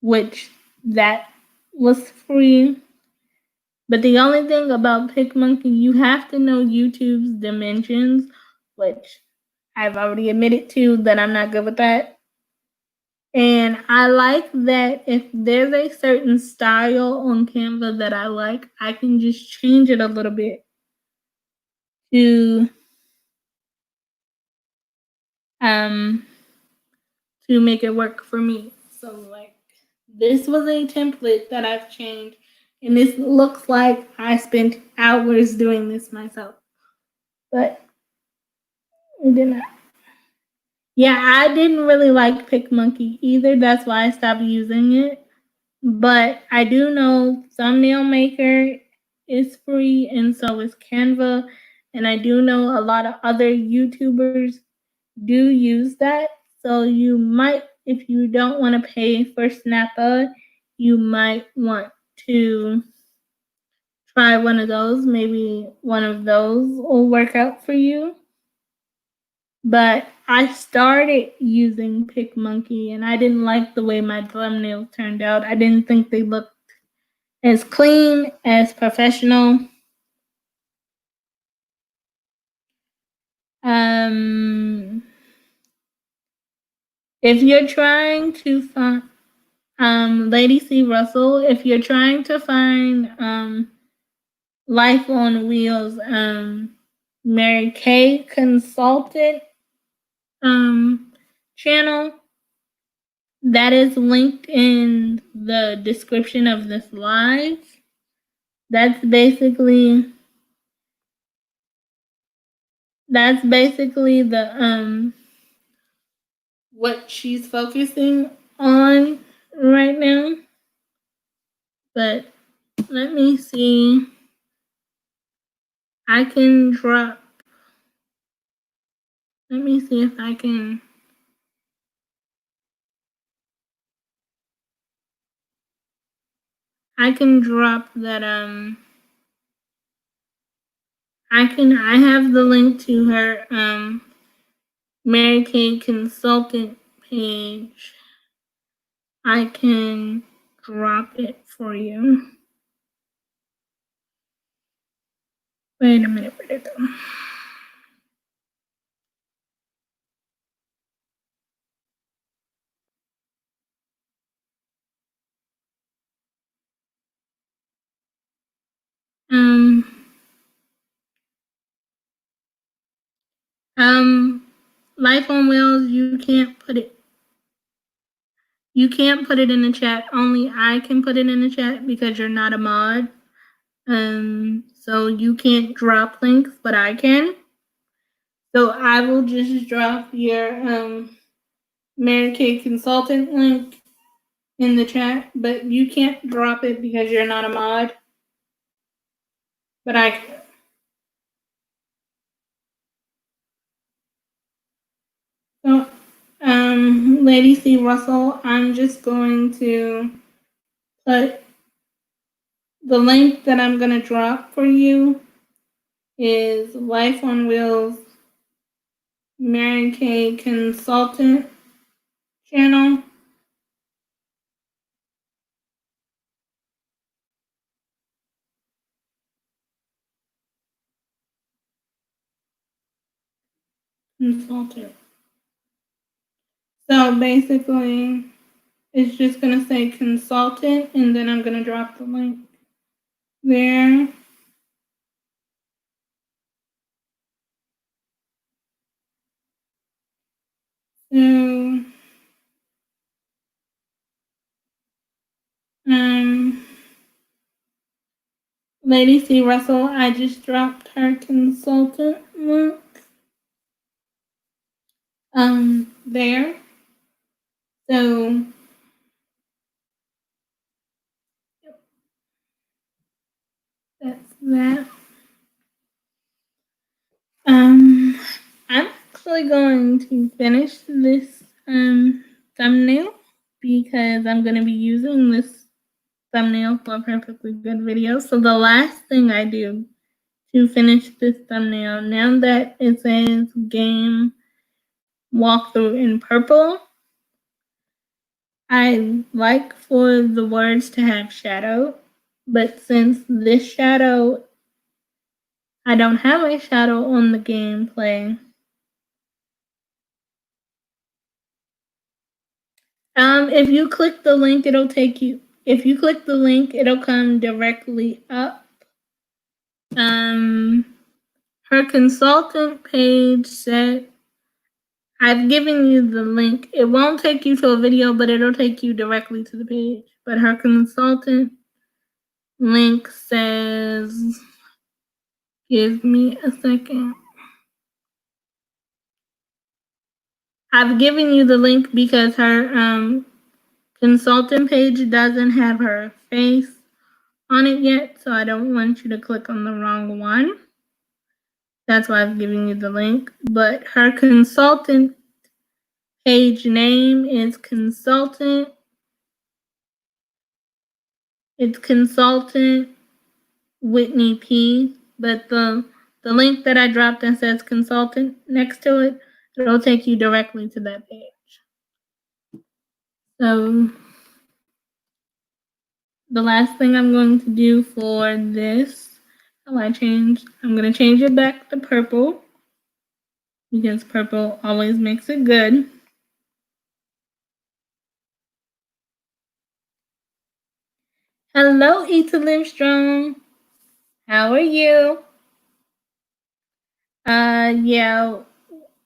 which that was free. But the only thing about PicMonkey, you have to know YouTube's dimensions, which I've already admitted to that I'm not good with that. And I like that if there's a certain style on Canva that I like, I can just change it a little bit to make it work for me. So like this was a template that I've changed, and this looks like I spent hours doing this myself. But it didn't. Yeah, I didn't really like PicMonkey either. That's why I stopped using it. But I do know Thumbnail Maker is free, and so is Canva. And I do know a lot of other YouTubers do use that. So you might, if you don't want to pay for Snappa, you might want to try one of those. Maybe one of those will work out for you. But I started using PicMonkey and I didn't like the way my thumbnails turned out. I didn't think they looked as clean, as professional. If you're trying to find Lady C. Russell, if you're trying to find Life on Wheels, Mary Kay Consultant channel, that is linked in the description of this live. That's basically the what she's focusing on right now. But let me see. I can drop. Let me see if I can. I can drop that. I have the link to her Mary Kay Consultant page. I can drop it for you. Wait a minute, where'd it go? Life on Wheels, you can't put it in the chat. Only I can put it in the chat because you're not a mod. So you can't drop links, but I can. So I will just drop your Mary Kay Consultant link in the chat, but you can't drop it because you're not a mod. But I can. So, Lady C. Russell, I'm just going to put the link that I'm going to drop for you is Life on Wheels Mary Kay Consultant channel. Consultant. So basically, it's just going to say consultant, and then I'm going to drop the link there. So, Lady C. Russell, I just dropped her consultant link there. So that's that. I'm actually going to finish this thumbnail because I'm going to be using this thumbnail for a perfectly good video. So the last thing I do to finish this thumbnail. Now that it says game walkthrough in purple, I like for the words to have shadow, but since this shadow, I don't have a shadow on the gameplay. If you click the link, it'll take you. If you click the link, it'll come directly up. Her consultant page said, I've given you the link. It won't take you to a video, but it'll take you directly to the page. But her consultant link says, give me a second. I've given you the link because her consultant page doesn't have her face on it yet, so I don't want you to click on the wrong one. That's why I've given you the link. But her consultant page name is consultant. It's consultant Whitney P. But the link that I dropped that says consultant next to it, it'll take you directly to that page. So the last thing I'm going to do for this, I'm going to change it back to purple because purple always makes it good. Hello, Eat to Live Strong. How are you? Yeah,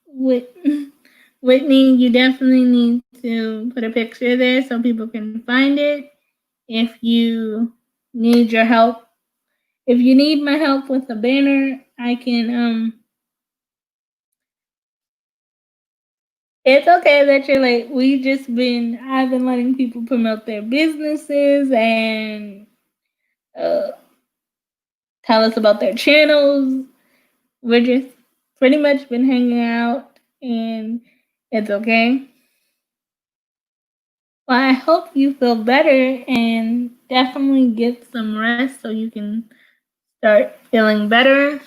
Whitney, you definitely need to put a picture there so people can find it. If you need your help, if you need my help with the banner, I can, it's okay that you're late. I've been letting people promote their businesses and tell us about their channels. We're just pretty much been hanging out and it's okay. Well, I hope you feel better and definitely get some rest so you can start feeling better.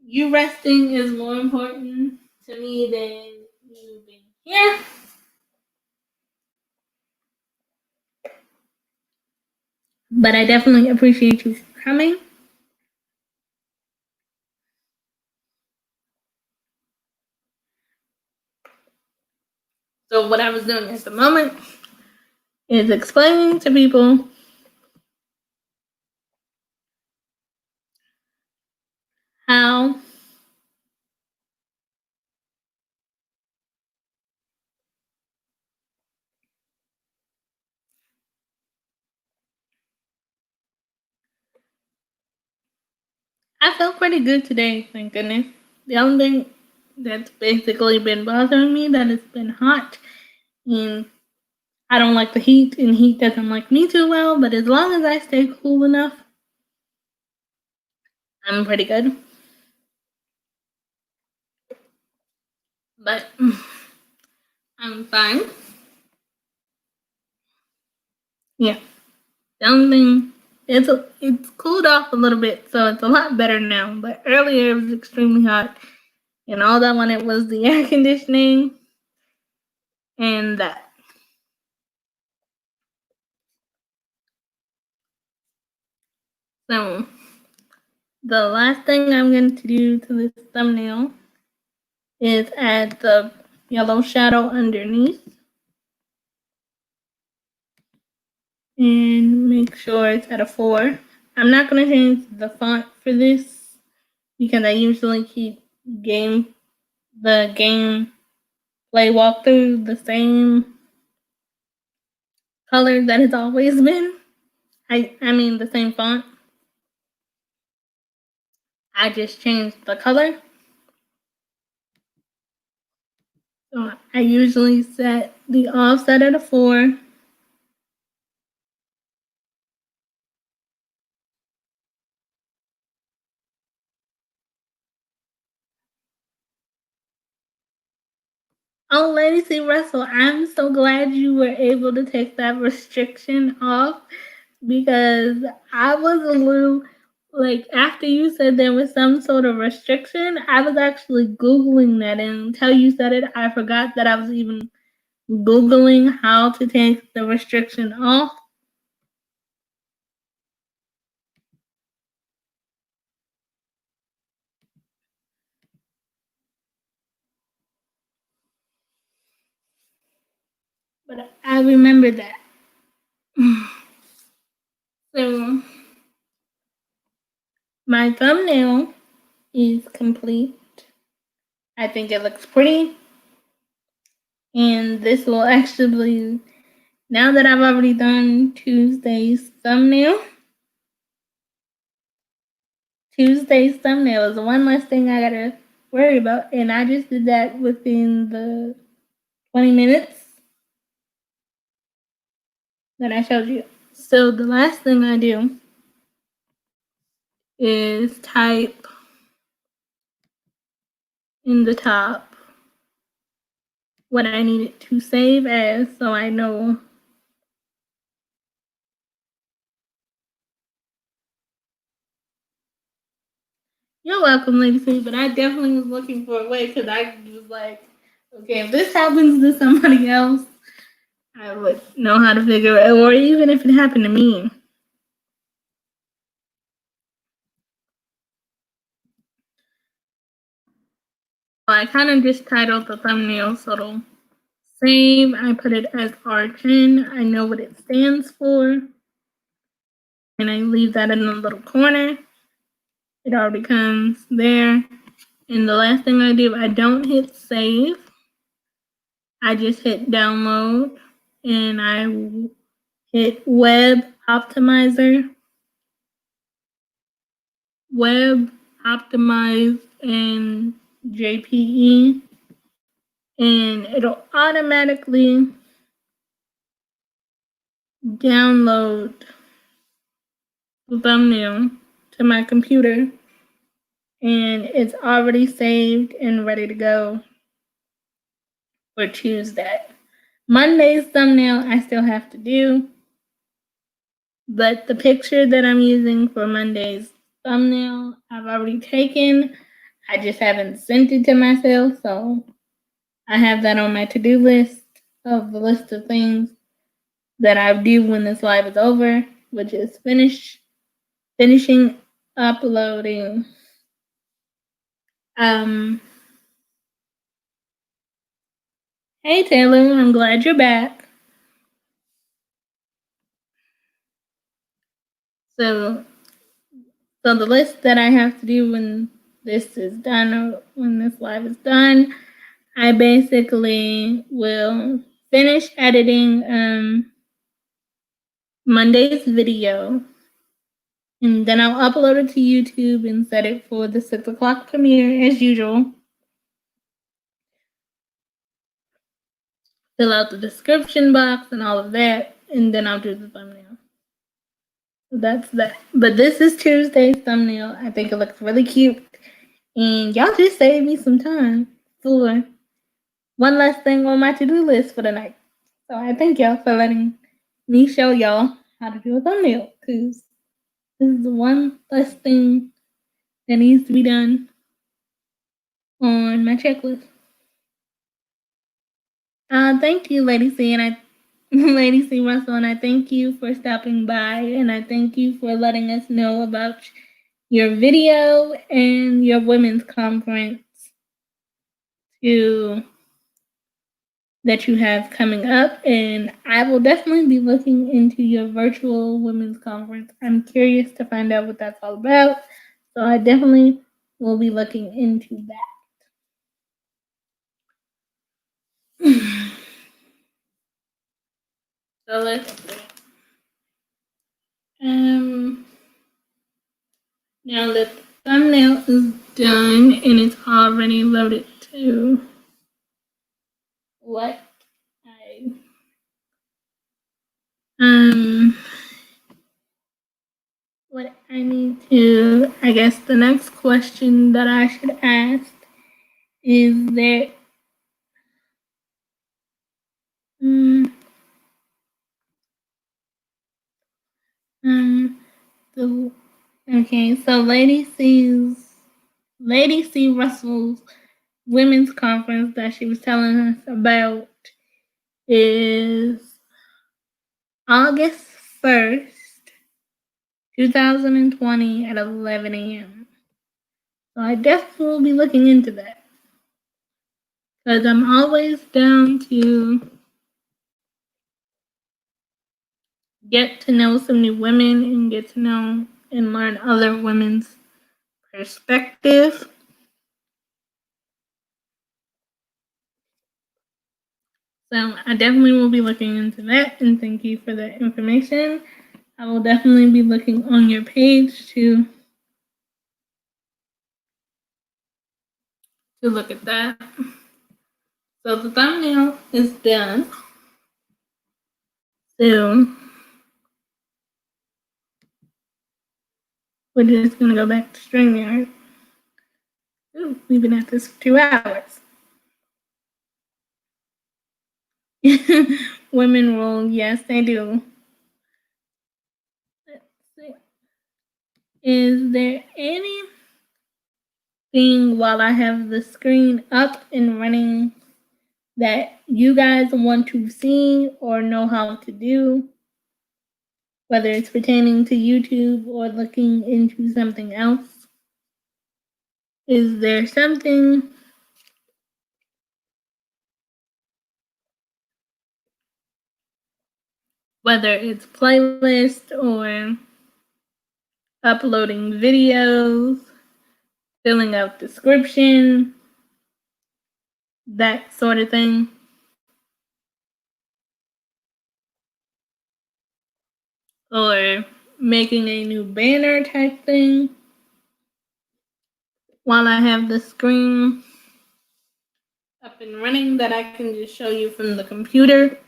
You resting is more important to me than you being here. But I definitely appreciate you coming. So what I was doing at the moment is explaining to people how I felt pretty good today, thank goodness. The only thing that's basically been bothering me that it's been hot and I don't like the heat and heat doesn't like me too well, but as long as I stay cool enough, I'm pretty good. But I'm fine. Yeah. The only thing it's cooled off a little bit, so it's a lot better now. But earlier it was extremely hot, and all I wanted was the air conditioning and that. So the last thing I'm going to do to this thumbnail is add the yellow shadow underneath and make sure it's at a 4. I'm not going to change the font for this because I usually keep the game play walkthrough the same color that it's always been. I mean the same font. I just changed the color. So I usually set the offset at a 4. Oh, Lady C. Russell, I'm so glad you were able to take that restriction off because I was a little like after you said there was some sort of restriction, I was actually Googling that, and until you said it, I forgot that I was even Googling how to take the restriction off. But I remember that. So my thumbnail is complete. I think it looks pretty. And this will actually, now that I've already done Tuesday's thumbnail is the one less thing I gotta worry about. And I just did that within the 20 minutes that I showed you. So the last thing I do is type in the top what I need it to save as, so I know. You're welcome, Lady C, but I definitely was looking for a way because I was like, okay, if this happens to somebody else, I would know how to figure it, or even if it happened to me. I kind of just titled the thumbnail so it'll save. I put it as R10. I know what it stands for. And I leave that in the little corner. It already comes there. And the last thing I do, I don't hit save. I just hit download. And I hit web optimizer. Web optimize and JPE. And it'll automatically download the thumbnail to my computer, and it's already saved and ready to go for Tuesday. Monday's thumbnail I still have to do, but the picture that I'm using for Monday's thumbnail I've already taken. I just haven't sent it to myself, so I have that on my to-do list of the list of things that I do when this live is over, which is finishing uploading. Hey Taylor, I'm glad you're back. So the list that I have to do when this is done, or when this live is done, I basically will finish editing Monday's video, and then I'll upload it to YouTube and set it for the 6 o'clock premiere as usual. Fill out the description box and all of that, and then I'll do the thumbnail. So that's that. But this is Tuesday's thumbnail. I think it looks really cute. And y'all just saved me some time for one last thing on my to-do list for the night. So I thank y'all for letting me show y'all how to do a thumbnail, because this is the one less thing that needs to be done on my checklist. Thank you, Lady C, and Lady C Russell, and I thank you for stopping by, and I thank you for letting us know about your video and your women's conference that you have coming up. And I will definitely be looking into your virtual women's conference. I'm curious to find out what that's all about, so I definitely will be looking into that. So let's see. Now the thumbnail is done and it's already loaded to what I need to, I guess the next question that I should ask is that Okay, so Lady C Russell's women's conference that she was telling us about is August 1st, 2020 at 11 a.m. So I definitely will be looking into that. Because I'm always down to get to know some new women and get to know and learn other women's perspectives. So I definitely will be looking into that, and thank you for that information. I will definitely be looking on your page to look at that. So the thumbnail is done. So we're just gonna go back to StreamYard. Ooh, we've been at this for 2 hours. Women rule, yes, they do. Let's see. Is there anything while I have the screen up and running that you guys want to see or know how to do? Whether it's pertaining to YouTube or looking into something else? Is there something whether it's playlist or uploading videos, filling out description, that sort of thing? Or making a new banner type thing while I have the screen up and running that I can just show you from the computer?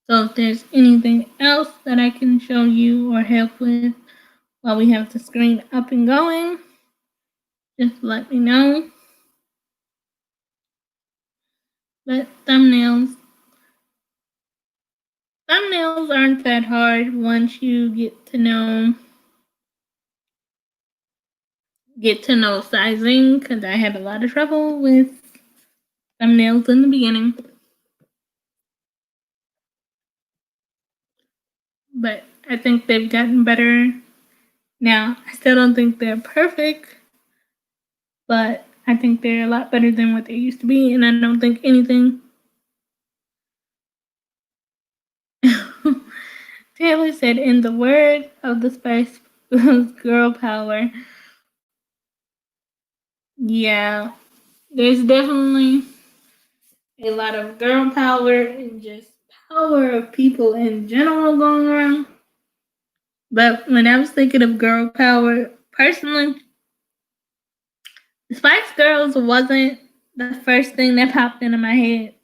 So if there's anything else that I can show you or help with while we have the screen up and going, just let me know. But thumbnails aren't that hard once you get to know sizing, because I had a lot of trouble with thumbnails in the beginning. But I think they've gotten better now. I still don't think they're perfect, but I think they're a lot better than what they used to be, and I don't think anything. Taylor said, in the word of the Spice Girls, girl power. Yeah, there's definitely a lot of girl power and just power of people in general going around. But when I was thinking of girl power, personally, Spice Girls wasn't the first thing that popped into my head.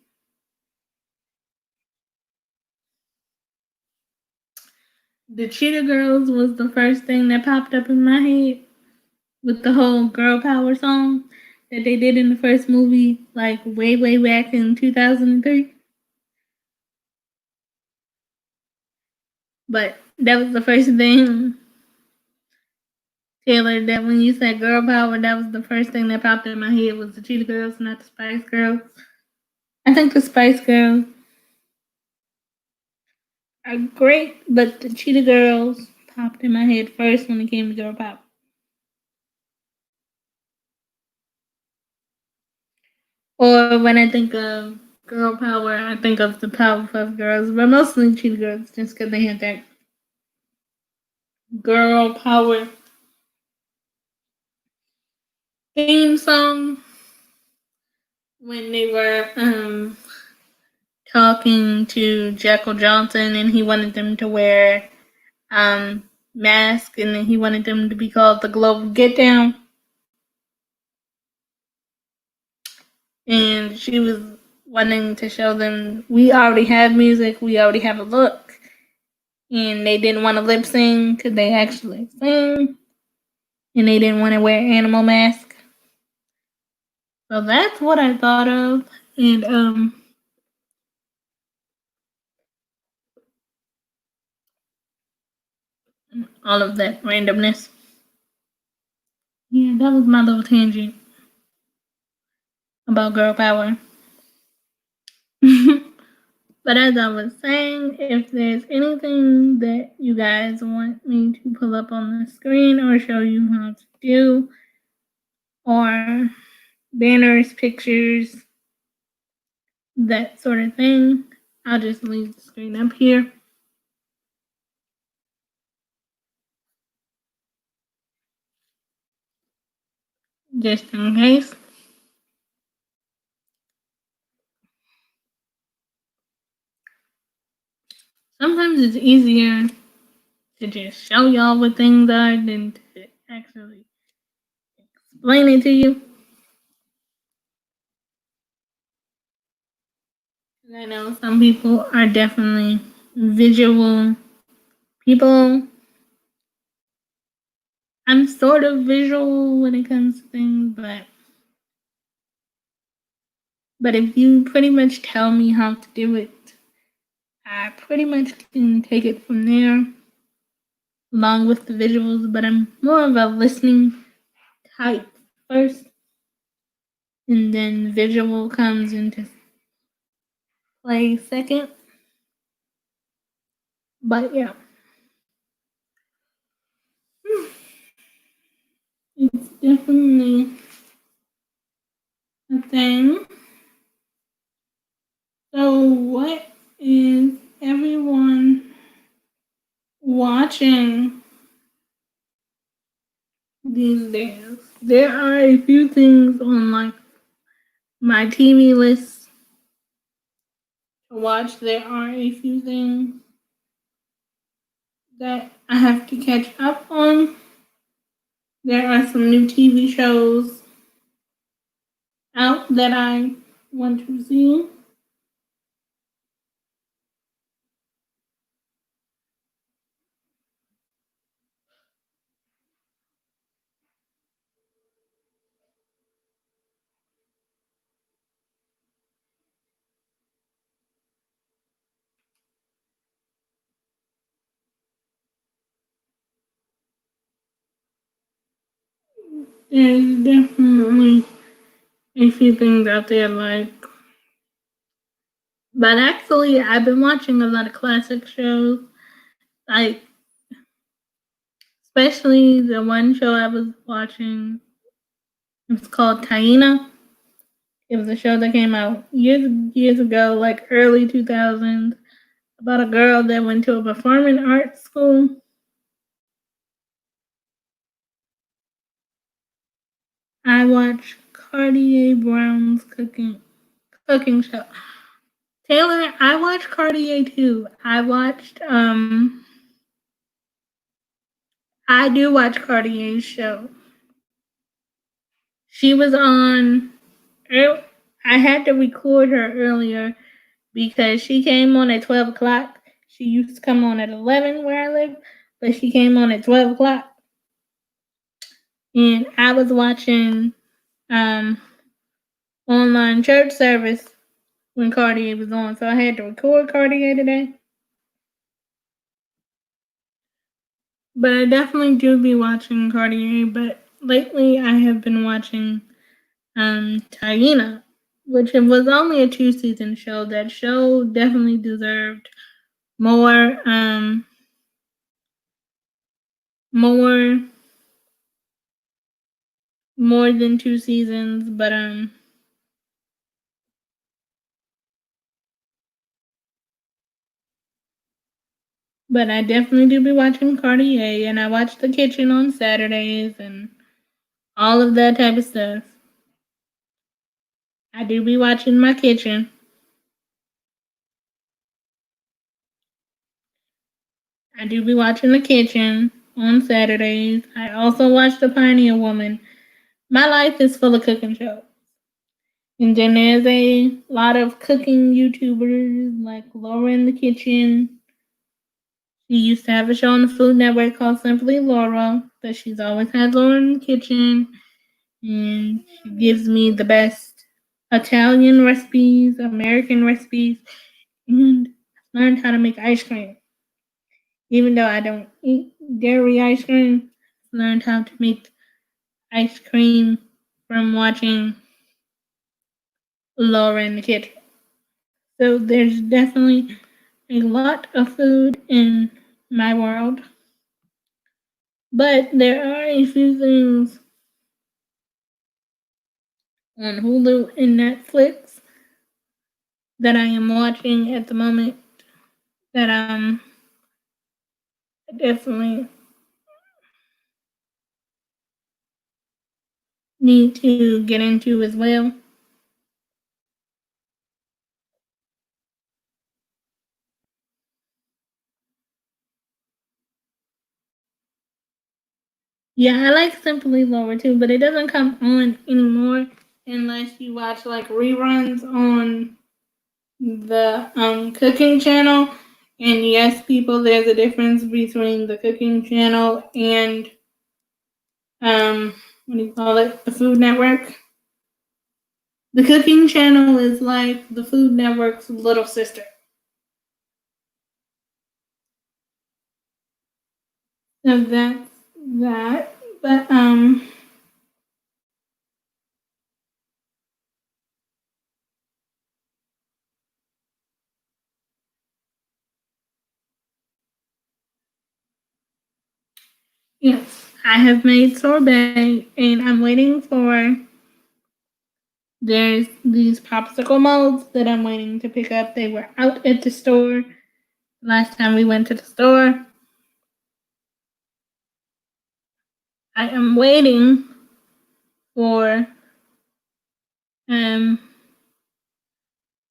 The Cheetah Girls was the first thing that popped up in my head with the whole girl power song that they did in the first movie, like way, way back in 2003. But that was the first thing, Taylor, that when you said girl power, that was the first thing that popped in my head was the Cheetah Girls, not the Spice Girls. I think the Spice Girls are great, but the Cheetah Girls popped in my head first when it came to girl power. Or when I think of girl power, I think of the Powerpuff Girls, but mostly Cheetah Girls, just because they had that girl power theme song when they were talking to Jekyll Johnson, and he wanted them to wear mask, and then he wanted them to be called the Global Get Down. And she was wanting to show them, we already have music, we already have a look, and they didn't want to lip sing because they actually sing, and they didn't want to wear animal mask. So that's what I thought of, and all of that randomness. Yeah, that was my little tangent about girl power. But as I was saying, if there's anything that you guys want me to pull up on the screen or show you how to do, or banners, pictures, that sort of thing, I'll just leave the screen up here. Just in case. Sometimes it's easier to just show y'all what things are than to actually explain it to you. I know some people are definitely visual people. I'm sort of visual when it comes to things, but if you pretty much tell me how to do it, I pretty much can take it from there along with the visuals, but I'm more of a listening type first, and then visual comes into play second. But yeah, it's definitely a thing. So, what is everyone watching these days? There are a few things on like my TV list to watch. There are a few things that I have to catch up on. There are some new TV shows out that I want to see. There's definitely a few things out there like, but actually I've been watching a lot of classic shows, like especially the one show I was watching. It's called Taina. It was a show that came out years ago, like early 2000s, about a girl that went to a performing arts school. I watched Cartier Brown's cooking show. Taylor, I watched Cartier too. I do watch Cartier's show. She was on. I had to record her earlier because she came on at 12 o'clock. She used to come on at 11 where I live, but she came on at 12 o'clock. And I was watching online church service when Cartier was on, so I had to record Cartier today. But I definitely do be watching Cartier, but lately I have been watching Taina, which was only a 2-season show. That show definitely deserved more more than 2 seasons, but I definitely do be watching Cartier, and I watch The Kitchen on Saturdays and all of that type of stuff. I do be watching My Kitchen. I do be watching The Kitchen on Saturdays. I also watch The Pioneer Woman. My life is full of cooking shows. And then there's a lot of cooking YouTubers like Laura in the Kitchen. She used to have a show on the Food Network called Simply Laura, but she's always had Laura in the Kitchen. And she gives me the best Italian recipes, American recipes, and learned how to make ice cream. Even though I don't eat dairy ice cream. Learned how to make ice cream from watching Laura in the kitchen. So there's definitely a lot of food in my world. But there are a few things on Hulu and Netflix that I am watching at the moment that definitely need to get into as well. Yeah, I like Simply Lower too, but it doesn't come on anymore unless you watch like reruns on the cooking channel. And yes, people, there's a difference between the cooking channel and what do you call it? The Food Network. The cooking channel is like the Food Network's little sister. So that's that. But yes, I have made sorbet and I'm waiting for there's these popsicle molds that I'm waiting to pick up. They were out at the store last time we went to the store. I am waiting for um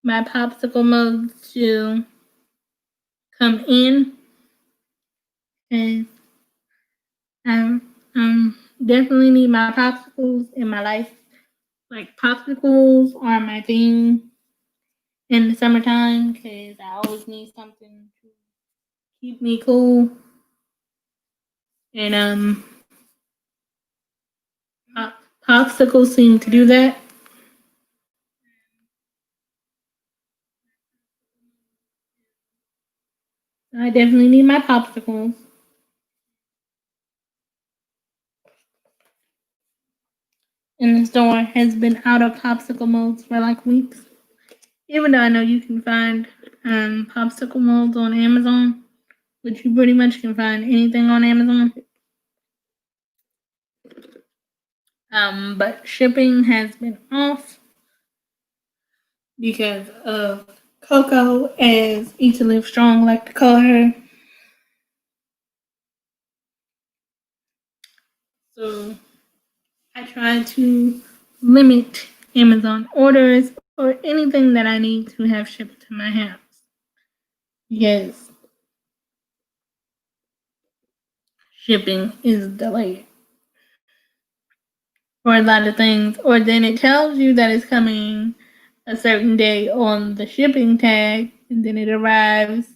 my popsicle molds to come in, and definitely need my popsicles in my life. Like popsicles are my thing in the summertime because I always need something to keep me cool. And popsicles seem to do that. I definitely need my popsicles. And the store has been out of popsicle molds for like weeks. Even though I know you can find popsicle molds on Amazon, which you pretty much can find anything on Amazon. But shipping has been off because of Coco, as Eat to Live Strong like to call her. So I try to limit Amazon orders or anything that I need to have shipped to my house. Yes, shipping is delayed for a lot of things, or then it tells you that it's coming a certain day on the shipping tag, and then it arrives.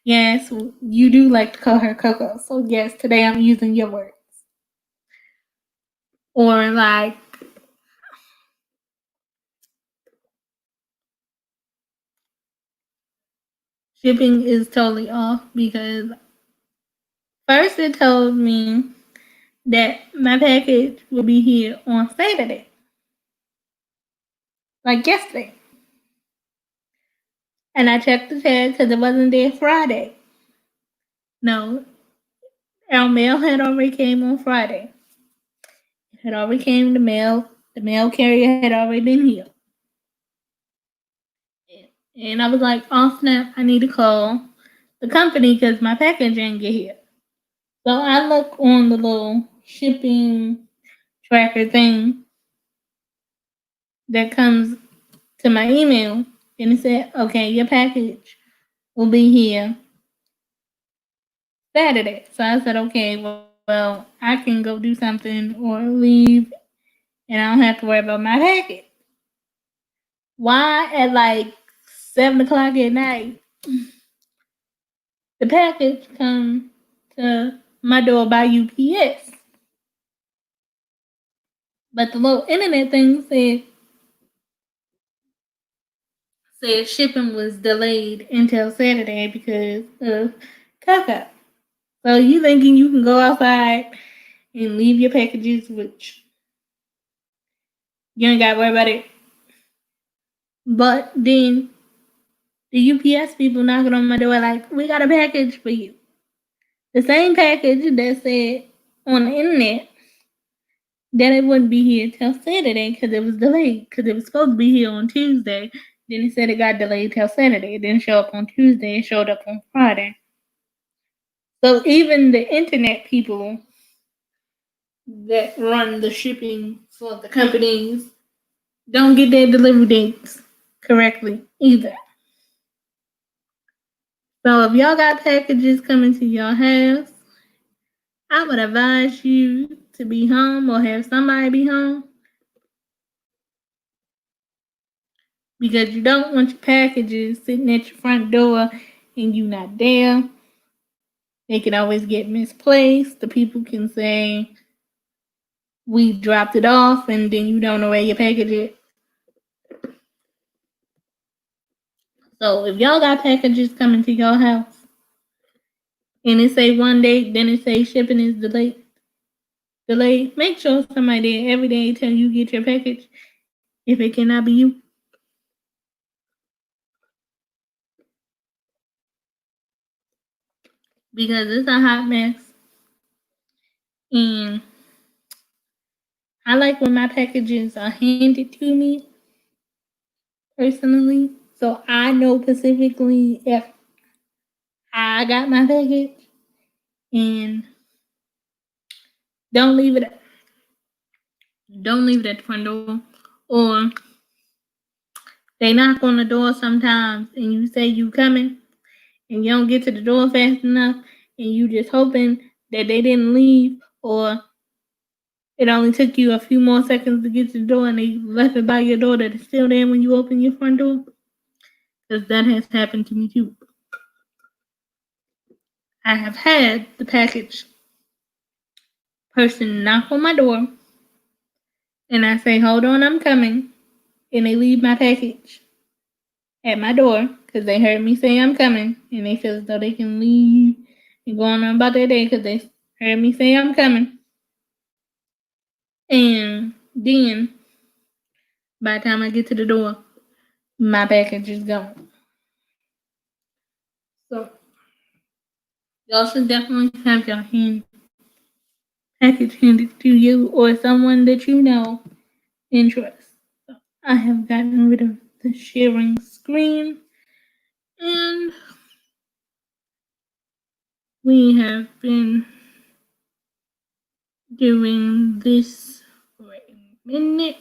Yes, you do like to call her Coco, so yes, today I'm using your words. Or like shipping is totally off because first it told me that my package will be here on Saturday, like yesterday. And I checked the tag because it wasn't there Friday. No, our mail had already came on Friday. It had already came the mail. The mail carrier had already been here. And I was like, oh snap, I need to call the company because my package didn't get here. So I look on the little shipping tracker thing that comes to my email, and it said, okay, your package will be here Saturday. So I said, okay, well, I can go do something or leave, and I don't have to worry about my package. Why at like 7 o'clock at night the package come to my door by UPS? But the little internet thing said shipping was delayed until Saturday because of caca. So you thinking you can go outside and leave your packages, which you ain't got to worry about it. But then the UPS people knocking on my door like, we got a package for you. The same package that said on the internet that it wouldn't be here till Saturday because it was delayed. Because it was supposed to be here on Tuesday. Then it said it got delayed till Saturday. It didn't show up on Tuesday. It showed up on Friday. So even the internet people that run the shipping for the companies don't get their delivery dates correctly either. So if y'all got packages coming to your house, I would advise you to be home or have somebody be home because you don't want your packages sitting at your front door and you not there. They can always get misplaced. The people can say, we dropped it off, and then you don't know where your package is. So if y'all got packages coming to your house, and it say one date, then it say shipping is delayed, make sure somebody there every day till you get your package, if it cannot be you. Because it's a hot mess. And I like when my packages are handed to me personally. So I know specifically if I got my package, and don't leave it at the front door. Or they knock on the door sometimes and you say you coming and you don't get to the door fast enough and you just hoping that they didn't leave, or it only took you a few more seconds to get to the door and they left it by your door that it's still there when you open your front door. Because that has happened to me too. I have had the package person knock on my door and I say, hold on, I'm coming. And they leave my package at my door because they heard me say I'm coming. And they feel as though they can leave and go on about their day because they heard me say I'm coming. And then by the time I get to the door, my package is gone. So y'all should definitely have your package handed to you or someone that you know and trust. So I have gotten rid of the sharing screen, and we have been doing this for a minute.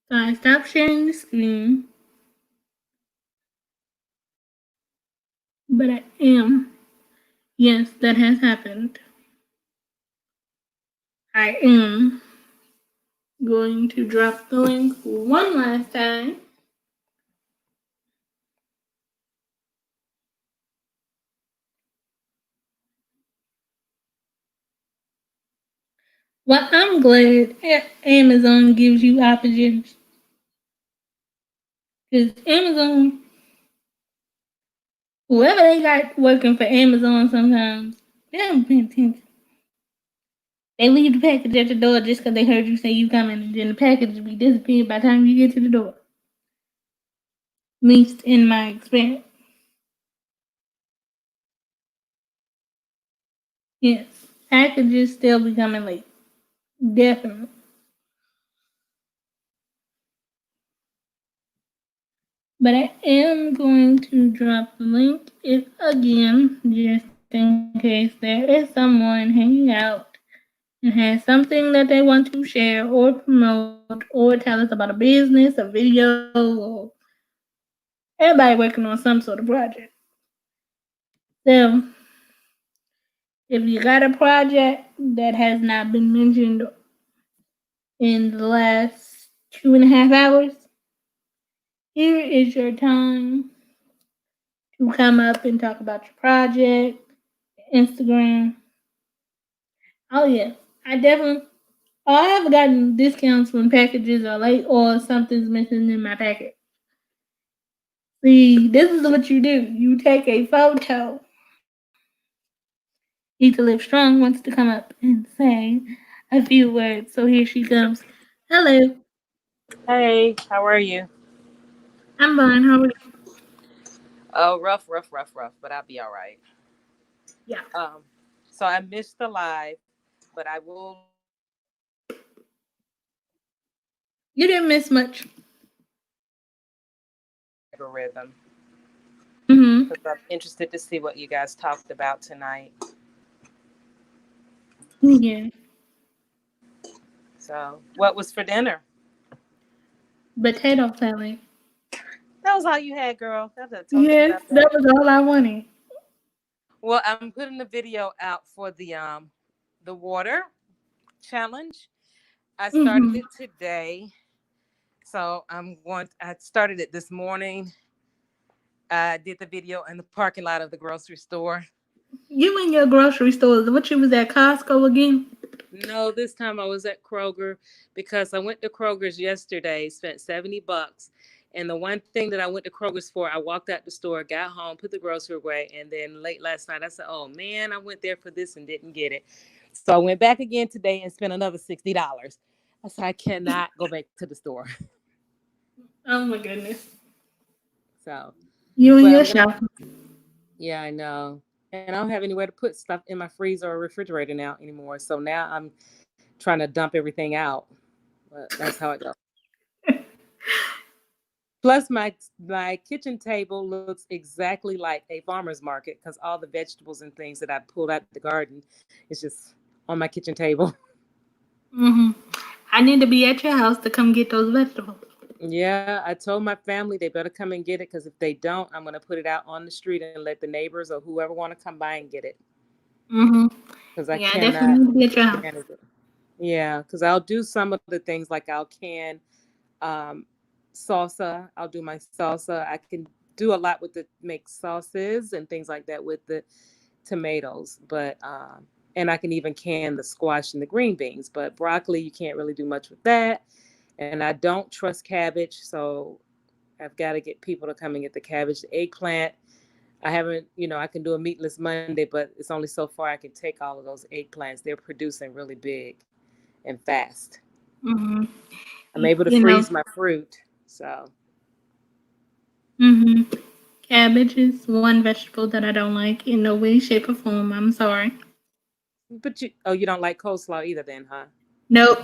So I stopped sharing the screen, but I am. Yes, that has happened. I am going to drop the link one last time. Well, I'm glad Amazon gives you options. Because Amazon, whoever they got working for Amazon sometimes, they don't pay attention. They leave the package at the door just because they heard you say you coming, and then the package will be disappeared by the time you get to the door. At least in my experience. Yes, packages still be coming late. Definitely. But I am going to drop the link again, just in case there is someone hanging out and has something that they want to share or promote or tell us about a business, a video, or everybody working on some sort of project. So, if you got a project that has not been mentioned in the last 2.5 hours, here is your time to come up and talk about your project, Instagram. Oh yeah, I definitely I have gotten discounts when packages are late or something's missing in my package. See, this is what you do. You take a photo. Need to Live Strong wants to come up and say a few words. So here she comes. Hello. Hey, how are you? I'm fine. How are you? Oh, rough, but I'll be all right. Yeah. Um, so I missed the live, but I will You didn't miss much. algorithm Mm-hmm. because I'm interested to see what you guys talked about tonight. Yeah. So, what was for dinner? Potato salad. That was all you had, girl. That's I told you Yes, about that that. was all I wanted. Well, I'm putting the video out for the water challenge. I started Mm-hmm. it today, so I started it this morning. I did the video in the parking lot of the grocery store. You in your grocery store. What you was at Costco again? No, this time I was at Kroger because I went to Kroger's yesterday, spent $70. And the one thing that I went to Kroger's for, I walked out the store, got home, put the grocery away, and then late last night I said, "Oh man, I went there for this and didn't get it." So I went back again today and spent another $60. I said I cannot go back to the store. Oh my goodness. So, You and but your I'm gonna, shopping. yeah, I know. And I don't have anywhere to put stuff in my freezer or refrigerator now anymore. So now I'm trying to dump everything out. But that's how it goes. Plus, my kitchen table looks exactly like a farmer's market because all the vegetables and things that I pulled out the garden is just on my kitchen table. Mm-hmm. I need to be at your house to come get those vegetables. Yeah, I told my family they better come and get it because if they don't, I'm gonna put it out on the street and let the neighbors or whoever want to come by and get it Mm-hmm. because I Yeah, I cannot definitely need to be at your house. manage it. Yeah, because I'll do some of the things like I'll can um, salsa. I'll do my salsa. I can do a lot with the make sauces and things like that with the tomatoes, but and I can even can the squash and the green beans. But broccoli, you can't really do much with that. And I don't trust cabbage, so I've got to get people to come and get the cabbage, the eggplant. I haven't, I can do a meatless Monday, but it's only so far I can take all of those eggplants. They're producing really big and fast. Mm-hmm. I'm able to You know, freeze my fruit, so. mm-hmm. Cabbage is one vegetable that I don't like in no way, shape, or form. I'm sorry. But you don't like coleslaw either, then, huh? Nope.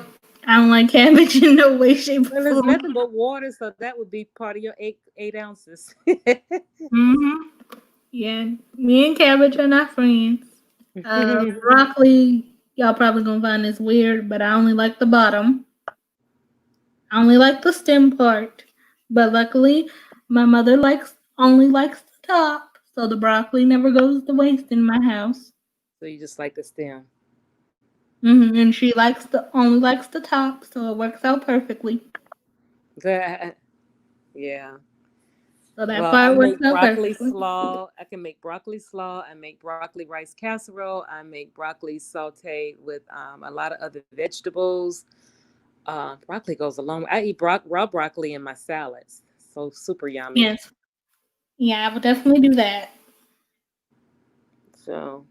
I don't like cabbage in no way, shape, or Well, there's form. nothing but water, so that would be part of your eight ounces. Mm-hmm. Yeah, me and cabbage are not friends. Broccoli, y'all probably gonna find this weird, but I only like the bottom. I only like the stem part. But luckily, my mother only likes the top, so the broccoli never goes to waste in my house. So you just like the stem. And she only likes the top, so it works out perfectly. That, yeah. So that Well, I part works make out broccoli perfectly. slaw. I can make broccoli slaw. I make broccoli rice casserole. I make broccoli sauteed with a lot of other vegetables. Broccoli goes a long way. I eat raw broccoli in my salads. So super yummy. Yes. Yeah, I would definitely do that. So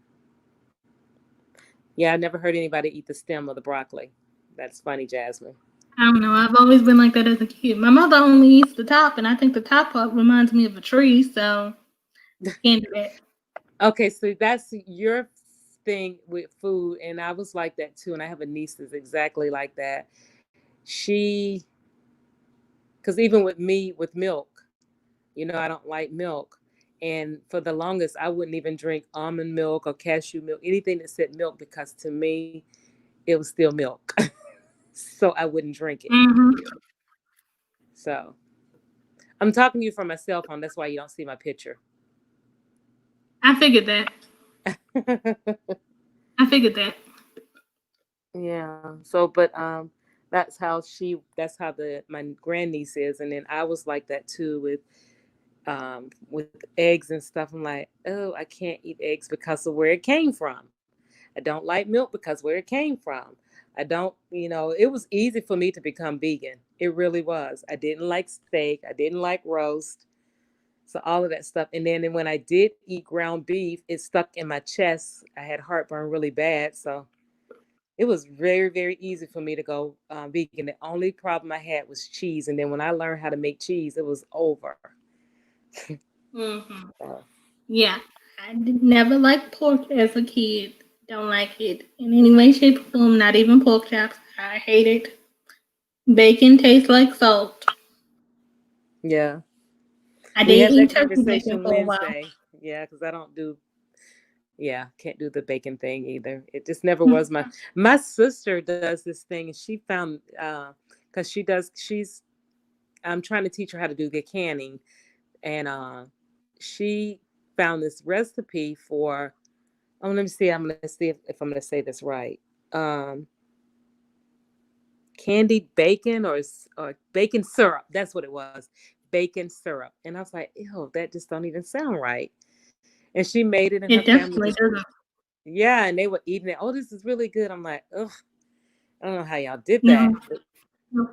yeah, I never heard anybody eat the stem of the broccoli. That's funny, Jasmine. I don't know. I've always been like that as a kid. My mother only eats the top, and I think the top part reminds me of a tree, so can't do that. Okay, so that's your thing with food, and I was like that too. And I have a niece that's exactly like that. She, because even with me with milk, I don't like milk, and for the longest, I wouldn't even drink almond milk or cashew milk, anything that said milk, because to me, it was still milk, so I wouldn't drink it. Mm-hmm. So I'm talking to you from my cell phone. That's why you don't see my picture. I figured that. I figured that. Yeah. So, but that's how the my grandniece is, and then I was like that too with eggs and stuff. I'm like, oh, I can't eat eggs because of where it came from. I don't like milk because where it came from. I don't, it was easy for me to become vegan. It really was. I didn't like steak. I didn't like roast. So all of that stuff. And then when I did eat ground beef, it stuck in my chest. I had heartburn really bad. So it was very, very easy for me to go vegan. The only problem I had was cheese. And then when I learned how to make cheese, it was over. Mm-hmm. So, Yeah, I never liked pork as a kid. Don't like it in any way, shape, or form. Not even pork chops. I hate it. Bacon tastes like salt. yeah. I We did had eat that turkey bacon conversation for a while. Wednesday. Yeah, because I don't do, yeah, can't do the bacon thing either. It just never was my sister does this thing, and she found, because I'm trying to teach her how to do the canning, and she found this recipe for, oh, let me see, I'm going to see if I'm going to say this right. Um, Candied bacon or bacon syrup. That's what it was. Bacon syrup. And I was like, ew, that just don't even sound right. And she made it, and her It family definitely just, doesn't. yeah, and they were eating it. Oh, this is really good. I'm like, ugh, I don't know how y'all did that. No. No.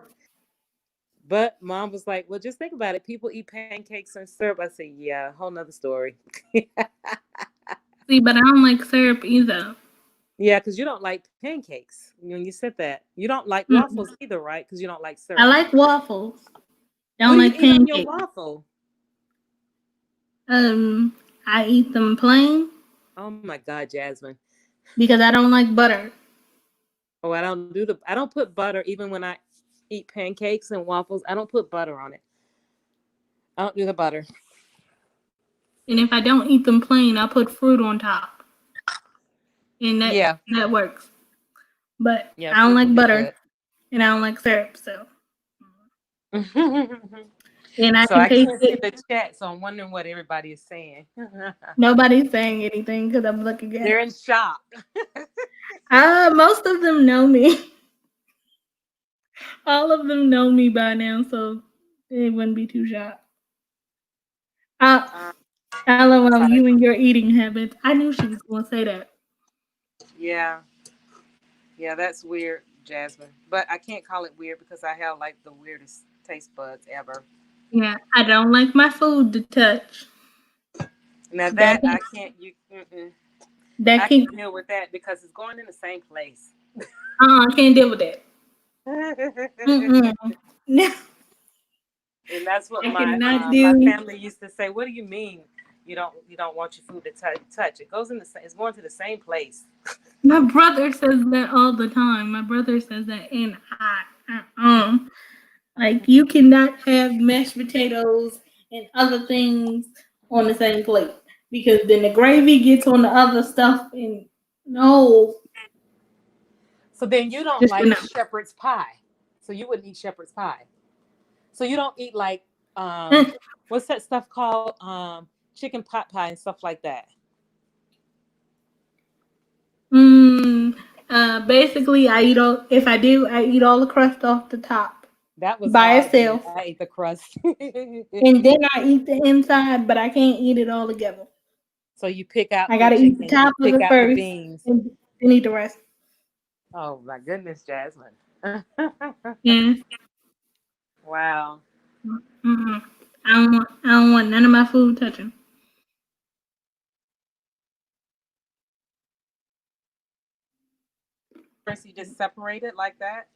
But mom was like, well, just think about it. People eat pancakes and syrup. I said, yeah, whole nother story. See, but I don't like syrup either. Yeah, because you don't like pancakes. When you said that, you don't like Mm-mm. waffles either, right? Because you don't like I syrup. like waffles. What Don't do you like eat on your pancakes. waffle? I eat them plain Oh my God, Jasmine. because I don't like butter. Oh, I don't put butter even when I eat pancakes and waffles. I don't put butter on it. I don't do the butter. And if I don't eat them plain, I put fruit on top. And Yeah, that works. But yeah, I don't fruit like would be butter good. and I don't like syrup, so and I So can I taste can't see it. the chat, so I'm wondering what everybody is saying. Nobody's saying anything because I'm looking at They're it. in shock. Most of them know me. All of them know me by now, so they wouldn't be too shocked. Uh, Um, LOL, sorry. you and your eating habits. I knew she was going to say that. Yeah, yeah, that's weird, Jasmine. But I can't call it weird because I have like the weirdest taste buds ever. Yeah, I don't like my food to touch. Now That that can, I can't, that I can, can deal with that because it's going in the same place. I can't deal with that. Mm-mm. No, And that's what I my cannot my do. family used to say. What do you mean you don't want your food to touch? It goes in the same. It's going to the same place. My brother says that all the time. My brother says that, and like you cannot have mashed potatoes and other things on the same plate because then the gravy gets on the other stuff, and no, So then you don't just like no. shepherd's pie. So you wouldn't eat shepherd's pie. So you don't eat like what's that stuff called? Chicken pot pie and stuff like that. Mm, basically, I eat all. If I do, I eat all the crust off the top That was by how I did. itself, I ate the crust. and then I eat the inside, but I can't eat it all together. So you pick out I the gotta eat the chicken, you top of pick it out the first, beans. and then eat the rest. Oh my goodness, Jasmine. Yeah. Wow. Mm-mm. I don't want none of my food touching. First you just separate it like that.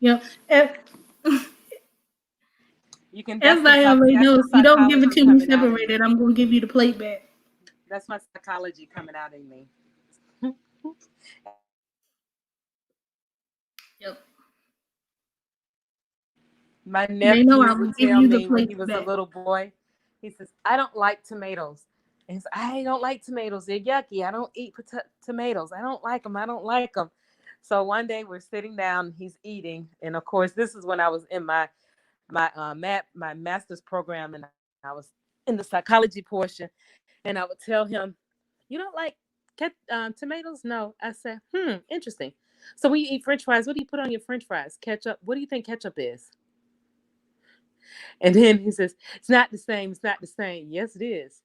Yep. You can Everybody already that's knows. the If you don't give it psychology to me coming out in me. separated, I'm gonna give you the plate back. That's my psychology coming out in me. Yep. My They know I nephew will would give tell you the me when plate he was a back. little boy, he says, I don't like tomatoes. And he says, I don't like tomatoes. They're yucky. I don't eat tomatoes. I don't like them. I don't like them. So one day we're sitting down, he's eating. And of course, this is when I was in my master's program, and I was in the psychology portion. And I would tell him, you don't like tomatoes? No. I said, interesting. So when you eat French fries, what do you put on your French fries? Ketchup. What do you think ketchup is? And then he says, it's not the same. It's not the same. Yes, it is.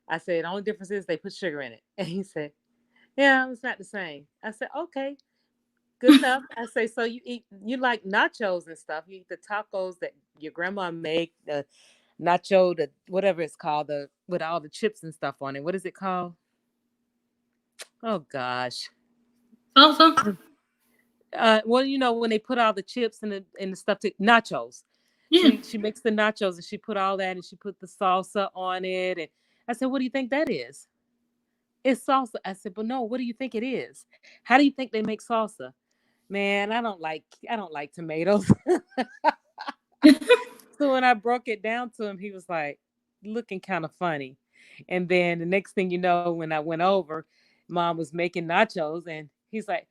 I said, the only difference is they put sugar in it. And he said, yeah, it's not the same. I said, okay. Good enough. I say, so you like nachos and stuff. You eat the tacos that your grandma make, the nacho, the whatever it's called, the with all the chips and stuff on it. What is it called? Oh gosh. Salsa? Well, when they put all the chips and the stuff to nachos. Yeah. She makes the nachos and she put all that and she put the salsa on it. And I said, what do you think that is? It's salsa. I said, but no, what do you think it is? How do you think they make salsa? Man, I don't like tomatoes. So when I broke it down to him, he was like looking kind of funny. And then the next thing you know, when I went over, mom was making nachos and he's like,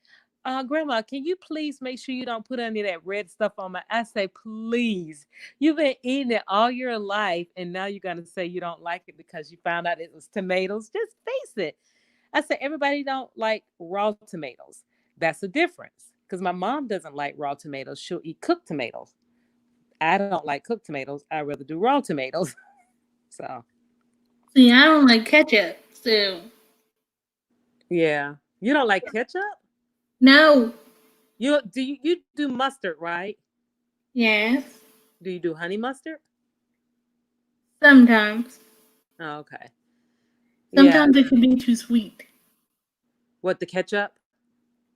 Grandma, can you please make sure you don't put any of that red stuff on my? I say, please. You've been eating it all your life, and now you're gonna say you don't like it because you found out it was tomatoes. Just face it. I said, everybody don't like raw tomatoes. That's the difference. Because my mom doesn't like raw tomatoes. She'll eat cooked tomatoes. I don't like cooked tomatoes. I'd rather do raw tomatoes. So See, I don't like ketchup, so yeah. You don't like ketchup? no. You do mustard, right? Yes. Do you do honey mustard? Sometimes. Oh, okay. Yeah. Sometimes it can be too sweet. What, the ketchup?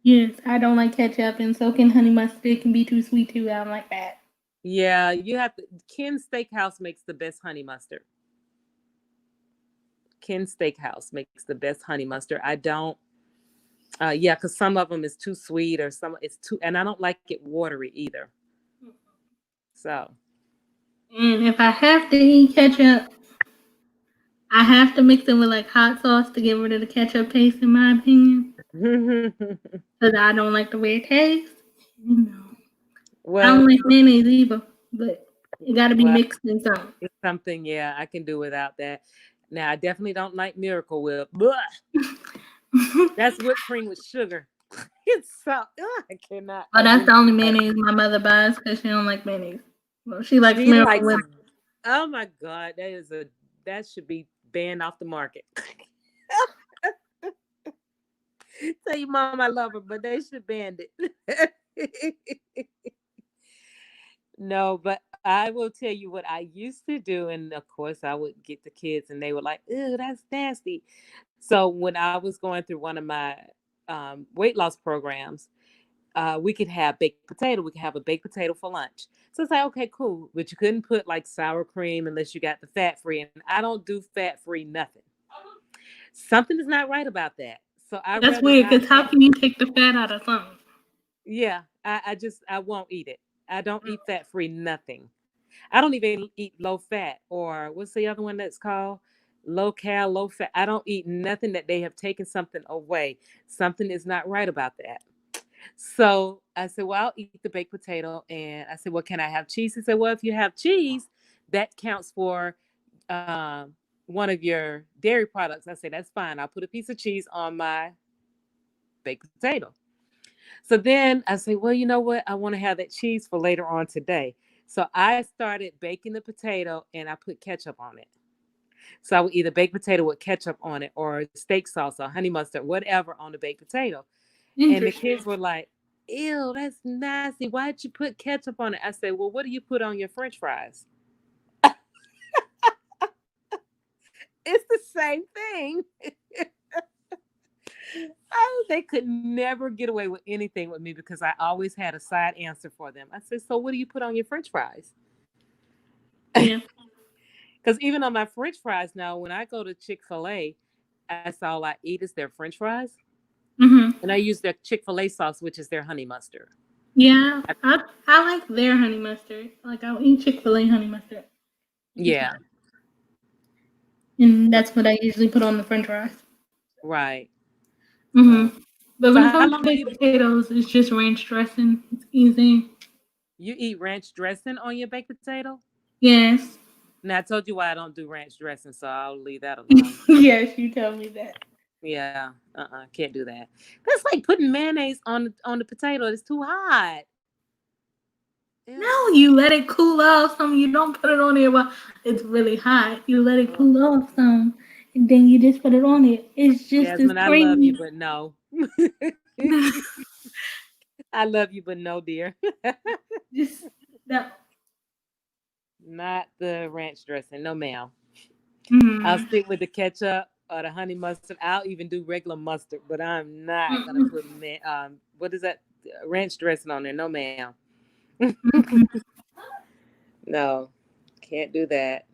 Yes, I don't like ketchup, and so can honey mustard. Can be too sweet too. I don't like that. Yeah, you have to. Ken's Steakhouse makes the best honey mustard. Ken's Steakhouse makes the best honey mustard. I don't. Yeah, because some of them is too sweet or some it's too, and I don't like it watery either. So And if I have to eat ketchup, I have to mix it with like hot sauce to get rid of the ketchup taste, in my opinion. Because I don't like the way it tastes. I don't like mayonnaise either, but it got to be mixed in something. It's something, yeah, I can do without that. Now, I definitely don't like Miracle Whip. That's whipped cream with sugar. It's so, I cannot. But that's the only mayonnaise my mother buys because she don't like mayonnaise. Well, she likes Miracle Whip. Oh my God, that should be banned off the market. Tell your mom I love her, but they should ban it. No, but I will tell you what I used to do. And of course, I would get the kids and they were like, ew, that's nasty. So when I was going through one of my weight loss programs, we could have baked potato. We could have a baked potato for lunch. So it's like, okay, cool. But you couldn't put like sour cream unless you got the fat free. And I don't do fat free nothing. Something is not right about that. So that's weird because how can you take the fat out of something? Yeah, I won't eat it. I don't eat fat free nothing. I don't even eat low fat or what's the other one that's called? Low cal, low fat. I don't eat nothing that they have taken something away. Something is not right about that. So I said, well, I'll eat the baked potato. And I said, well, can I have cheese? He said, well, if you have cheese, that counts for one of your dairy products. I said, that's fine. I'll put a piece of cheese on my baked potato. So then I say, well, you know what? I want to have that cheese for later on today. So I started baking the potato and I put ketchup on it. So I would either bake potato with ketchup on it or steak sauce or honey mustard, whatever on the baked potato. And the kids were like, ew, that's nasty. Why'd you put ketchup on it? I said, well, what do you put on your French fries? It's the same thing. They could never get away with anything with me because I always had a side answer for them. I said, so what do you put on your French fries? Yeah. Because even on my French fries now, when I go to Chick-fil-A, that's all I eat is their French fries. Mm-hmm. And I use their Chick-fil-A sauce, which is their honey mustard. Yeah, I like their honey mustard. Like, I'll eat Chick-fil-A honey mustard. Yeah. And that's what I usually put on the French fries. Right. Mm-hmm. But when it comes to baked potatoes, it's just ranch dressing. It's easy. You eat ranch dressing on your baked potato? Yes. Now, I told you why I don't do ranch dressing, so I'll leave that alone. Yes, you told me that. Yeah. Can't do that. That's like putting mayonnaise on the potato. It's too hot. No, you let it cool off some. You don't put it on there while it's really hot. You let it cool off some, and then you just put it on it. It's just Jasmine, I love you, but no. I love you, but no, dear. Just no. Not the ranch dressing. No, ma'am. I'll Mm, stick with the ketchup or the honey mustard. I'll even do regular mustard, but I'm not gonna mm, put what is that ranch dressing on there? No, ma'am. mm. No, can't do that.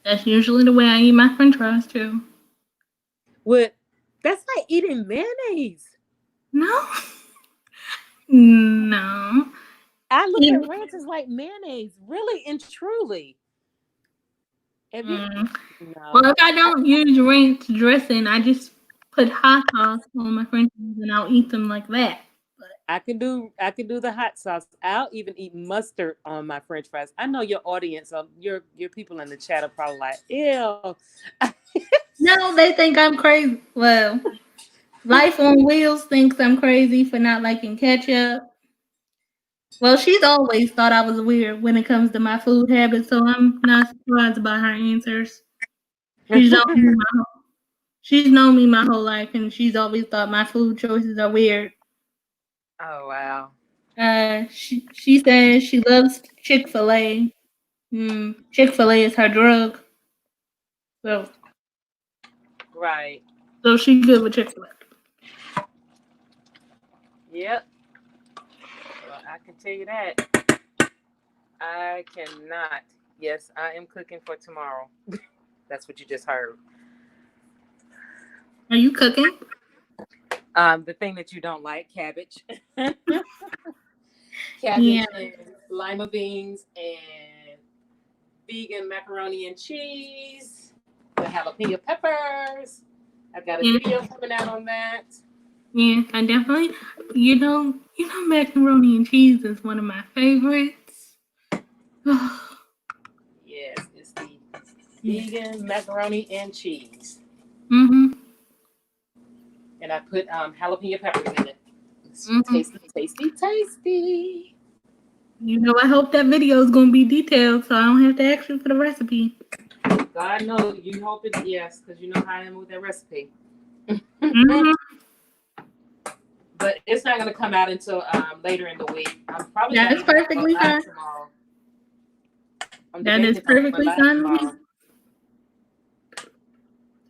That's usually the way I eat my French fries too. What? That's like eating mayonnaise. No, no. I look at Eat- ranch as like mayonnaise, really and truly. Have you? mm. Well, No. if I don't use ranch dressing, I just put hot sauce on my French fries and I'll eat them like that. I can do the hot sauce. I'll even eat mustard on my French fries. I know your audience, your people in the chat are probably like, ew. No, they think I'm crazy. Well, Life on Wheels thinks I'm crazy for not liking ketchup. Well, she's always thought I was weird when it comes to my food habits, so I'm not surprised by her answers. She's known me my whole, she's known me my whole life, and she's always thought my food choices are weird. Oh wow. She says she loves Chick-fil-A. Chick-fil-A is her drug, so Right. she's good with Chick-fil-A. Yep. Well, I can tell you that. I cannot. Yes, I am cooking for tomorrow. That's what you just heard. Are you cooking? The thing that you don't like, cabbage. Yeah. Cabbage and lima beans and vegan macaroni and cheese. The jalapeno peppers. I've got a Yeah. video coming out on that. Yeah, I definitely, macaroni and cheese is one of my favorites. Yes, it's the vegan macaroni and cheese. Mm-hmm. And I put jalapeno peppers in it. It's Mm-hmm. tasty, tasty, tasty. I hope that video is going to be detailed so I don't have to ask you for the recipe. God knows you hope it, yes, because you know how I am with that recipe. Mm-hmm. But it's not going to come out until later in the week. I'm probably That is perfectly fine. tomorrow. That is perfectly fine with me.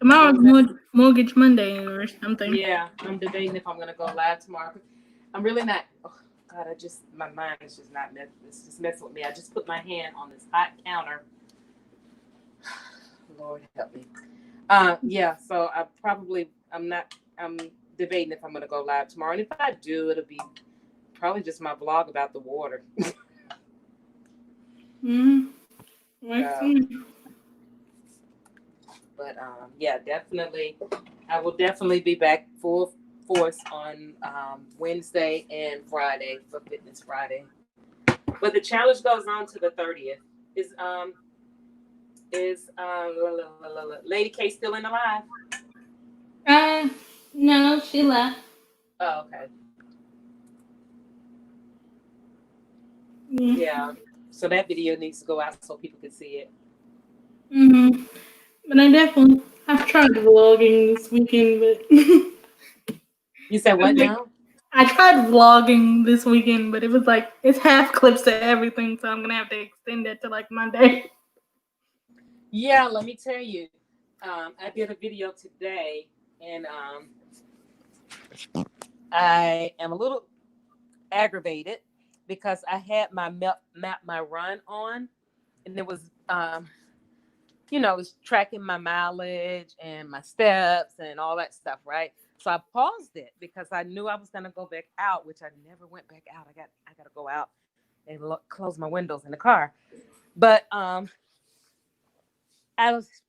Tomorrow's Mortgage Monday or something. Yeah, I'm debating if I'm going to go live tomorrow. I'm really not. Oh, God, my mind is just not it's just messing with me. I just put my hand on this hot counter. Lord help me. Yeah, so I'm debating if I'm going to go live tomorrow. And if I do, it'll be probably just my blog about the water. Mm-hmm. But yeah, definitely. I will definitely be back full force on Wednesday and Friday for Fitness Friday. But the challenge goes on to the 30th. Is Lady K still in the live? No, she left. Oh, okay. Yeah. So that video needs to go out so people can see it. Mm-hmm. But I've tried vlogging this weekend, but You said what now? I tried vlogging this weekend, but it was like it's half clips of everything, so I'm gonna have to extend it to like Monday. Yeah, let me tell you. I did a video today, and I am a little aggravated because I had my map my run on, and it was it was tracking my mileage and my steps and all that stuff, right? So I paused it because I knew I was gonna go back out, which I never went back out. I gotta go out and close my windows in the car. But I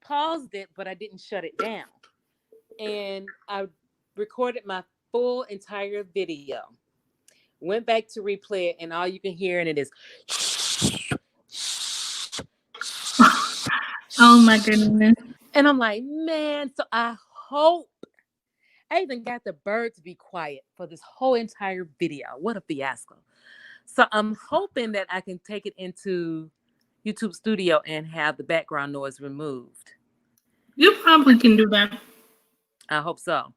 paused it, but I didn't shut it down. And I recorded my full entire video. Went back to replay it, and all you can hear in it is. Oh my goodness. And I'm like, man, so I hope I even got the bird to be quiet for this whole entire video. What a fiasco. So I'm hoping that I can take it into YouTube Studio and have the background noise removed. You probably can do that. I hope so.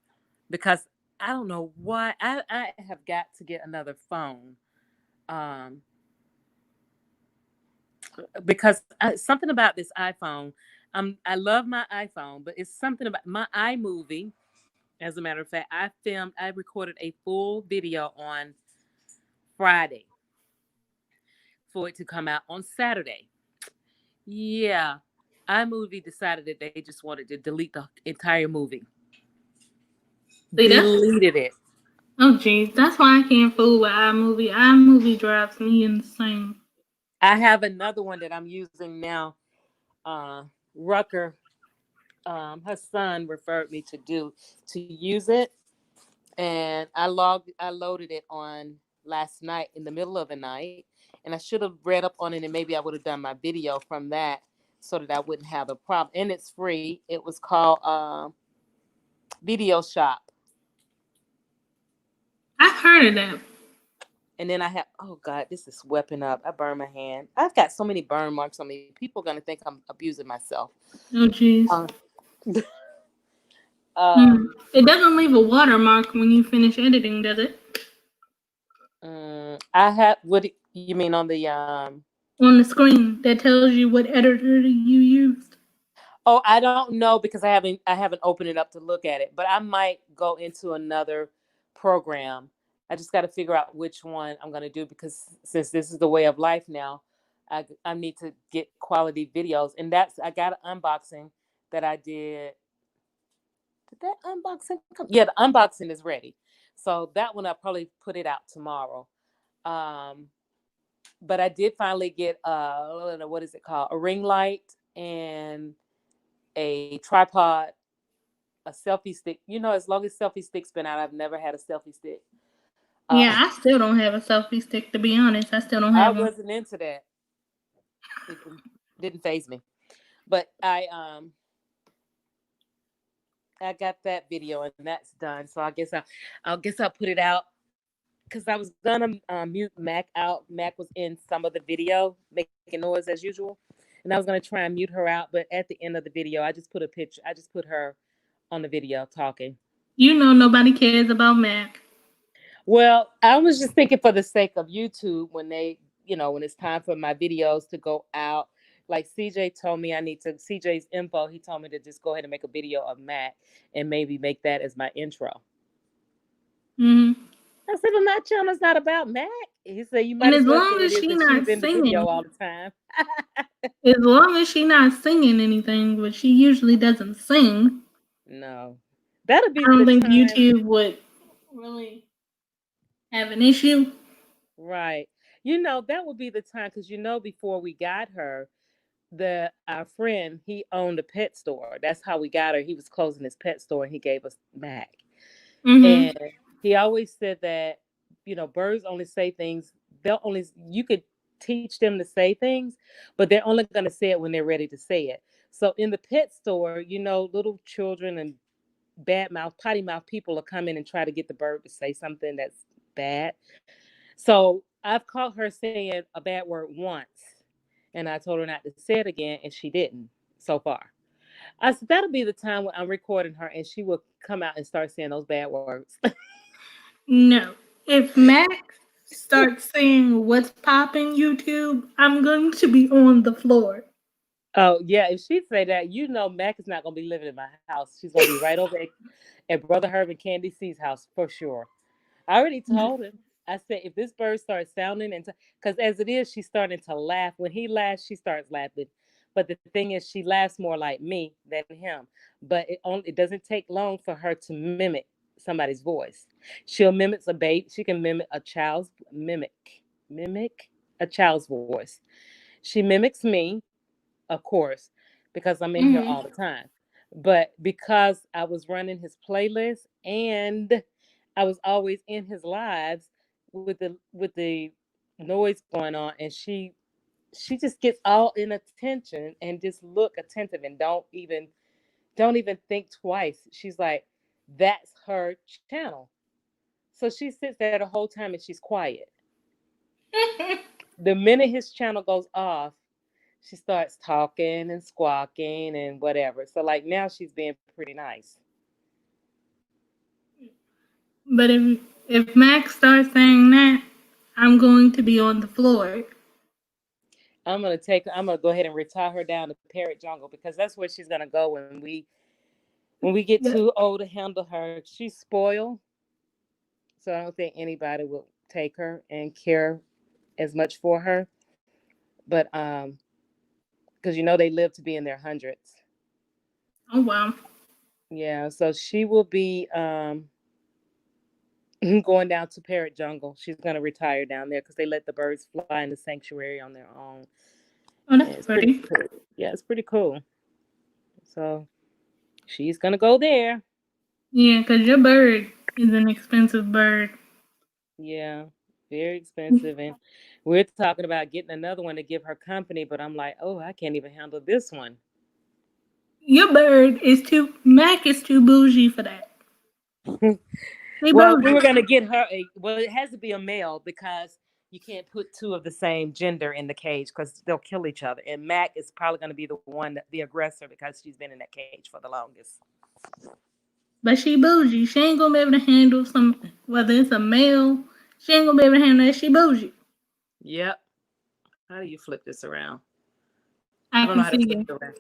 Because I don't know why I have got to get another phone. Um, because something about this iPhone. I love my iPhone, but it's something about my iMovie. As a matter of fact, I recorded a full video on Friday for it to come out on Saturday. Yeah, iMovie decided that they just wanted to delete the entire movie. See, Deleted it. oh geez, that's why I can't fool with iMovie. iMovie drives me insane. I have another one that I'm using now. Rucker, her son referred me to use it, and I loaded it on last night in the middle of the night, and I should have read up on it, and maybe I would have done my video from that so that I wouldn't have a problem. And it's free. It was called Video Shop. I've heard of that. And then I have, oh God, this is sweeping up. I burned my hand. I've got so many burn marks on me. People are gonna think I'm abusing myself. Oh geez. Uh, It doesn't leave a watermark when you finish editing, does it? I have. What do you mean on the On the screen that tells you what editor you used. Oh, I don't know because I haven't opened it up to look at it, but I might go into another program. I just got to figure out which one I'm going to do because since this is the way of life now, I need to get quality videos. And I got an unboxing that I did. Did that unboxing come? Yeah, the unboxing is ready. So that one I'll probably put it out tomorrow. Um, but I did finally get what is it called? A ring light and a tripod, a selfie stick. As long as selfie sticks been out, I've never had a selfie stick. Yeah, I still don't have a selfie stick, to be honest. I still don't I have one. wasn't into that. It didn't faze me. But I got that video and that's done. So I'll put it out because I was gonna mute Mac out. Mac was in some of the video making noise as usual, and I was gonna try and mute her out. But at the end of the video, I just put a picture. I just put her on the video talking. You know nobody cares about Mac. Well, I was just thinking for the sake of YouTube when when it's time for my videos to go out. Like CJ told me CJ's info, he told me to just go ahead and make a video of Matt and maybe make that as my intro. hmm I said, but my channel's not about Mac. He said, you And might as as well long say it as is she that not she's in the singing, video all the time. as long as she not singing anything, but she usually doesn't sing, No. That'll be I don't the think time. YouTube would really have an issue. Right. That would be the time because before we got her, our friend, he owned a pet store. That's how we got her. He was closing his pet store and he gave us Mac. hmm And he always said that, birds only say things. You could teach them to say things, but they're only going to say it when they're ready to say it. So in the pet store, little children and potty mouth people will come in and try to get the bird to say something that's bad. So I've caught her saying a bad word once, and I told her not to say it again, and she didn't so far. I said that'll be the time when I'm recording her, and she will come out and start saying those bad words. No. If Mac starts saying what's popping YouTube, I'm going to be on the floor. Oh yeah, if she say that, Mac is not gonna be living in my house. She's gonna be right over at Brother Herb and Candy C's house for sure. I already told him. I said if this bird starts sounding because as it is, she's starting to laugh. When he laughs, she starts laughing. But the thing is, she laughs more like me than him. But it doesn't take long for her to mimic somebody's voice. She'll mimic a baby. She can mimic a child's voice. She mimics me, of course, because I'm in here hmm all the time. But because I was running his playlist and I was always in his lives with the noise going on, and she just gets all in attention and just look attentive and don't even think twice. She's like, that's her channel. So she sits there the whole time and she's quiet. The minute his channel goes off, she starts talking and squawking and whatever. So like now she's being pretty nice. But if Max starts saying that, I'm going to be on the floor. I'm gonna go ahead and retire her down to Parrot Jungle because that's where she's gonna go when we get Yep. too old to handle her. She's spoiled, so I don't think anybody will take her and care as much for her. But because they live to be in their hundreds. Oh wow. Yeah, so she will be going down to Parrot Jungle. She's gonna retire down there because they let the birds fly in the sanctuary on their own. Oh, And that's it's pretty pretty. cool. Yeah, it's pretty cool. So she's gonna go there. Yeah, because your bird is an expensive bird. Yeah, very expensive. And we're talking about getting another one to give her company, but I'm like, oh, I can't even handle this one. Your bird is too. Mac is too bougie for that. They Well, we bougie. were gonna get her it has to be a male because you can't put two of the same gender in the cage because they'll kill each other. And Mac is probably gonna be the one, the aggressor, because she's been in that cage for the longest. But she bougie. She ain't gonna be able to handle some. Whether it's a male, she ain't gonna be able to handle that. She bougie. Yep. How do you flip this around? I I don't know can how to see flip you. it around.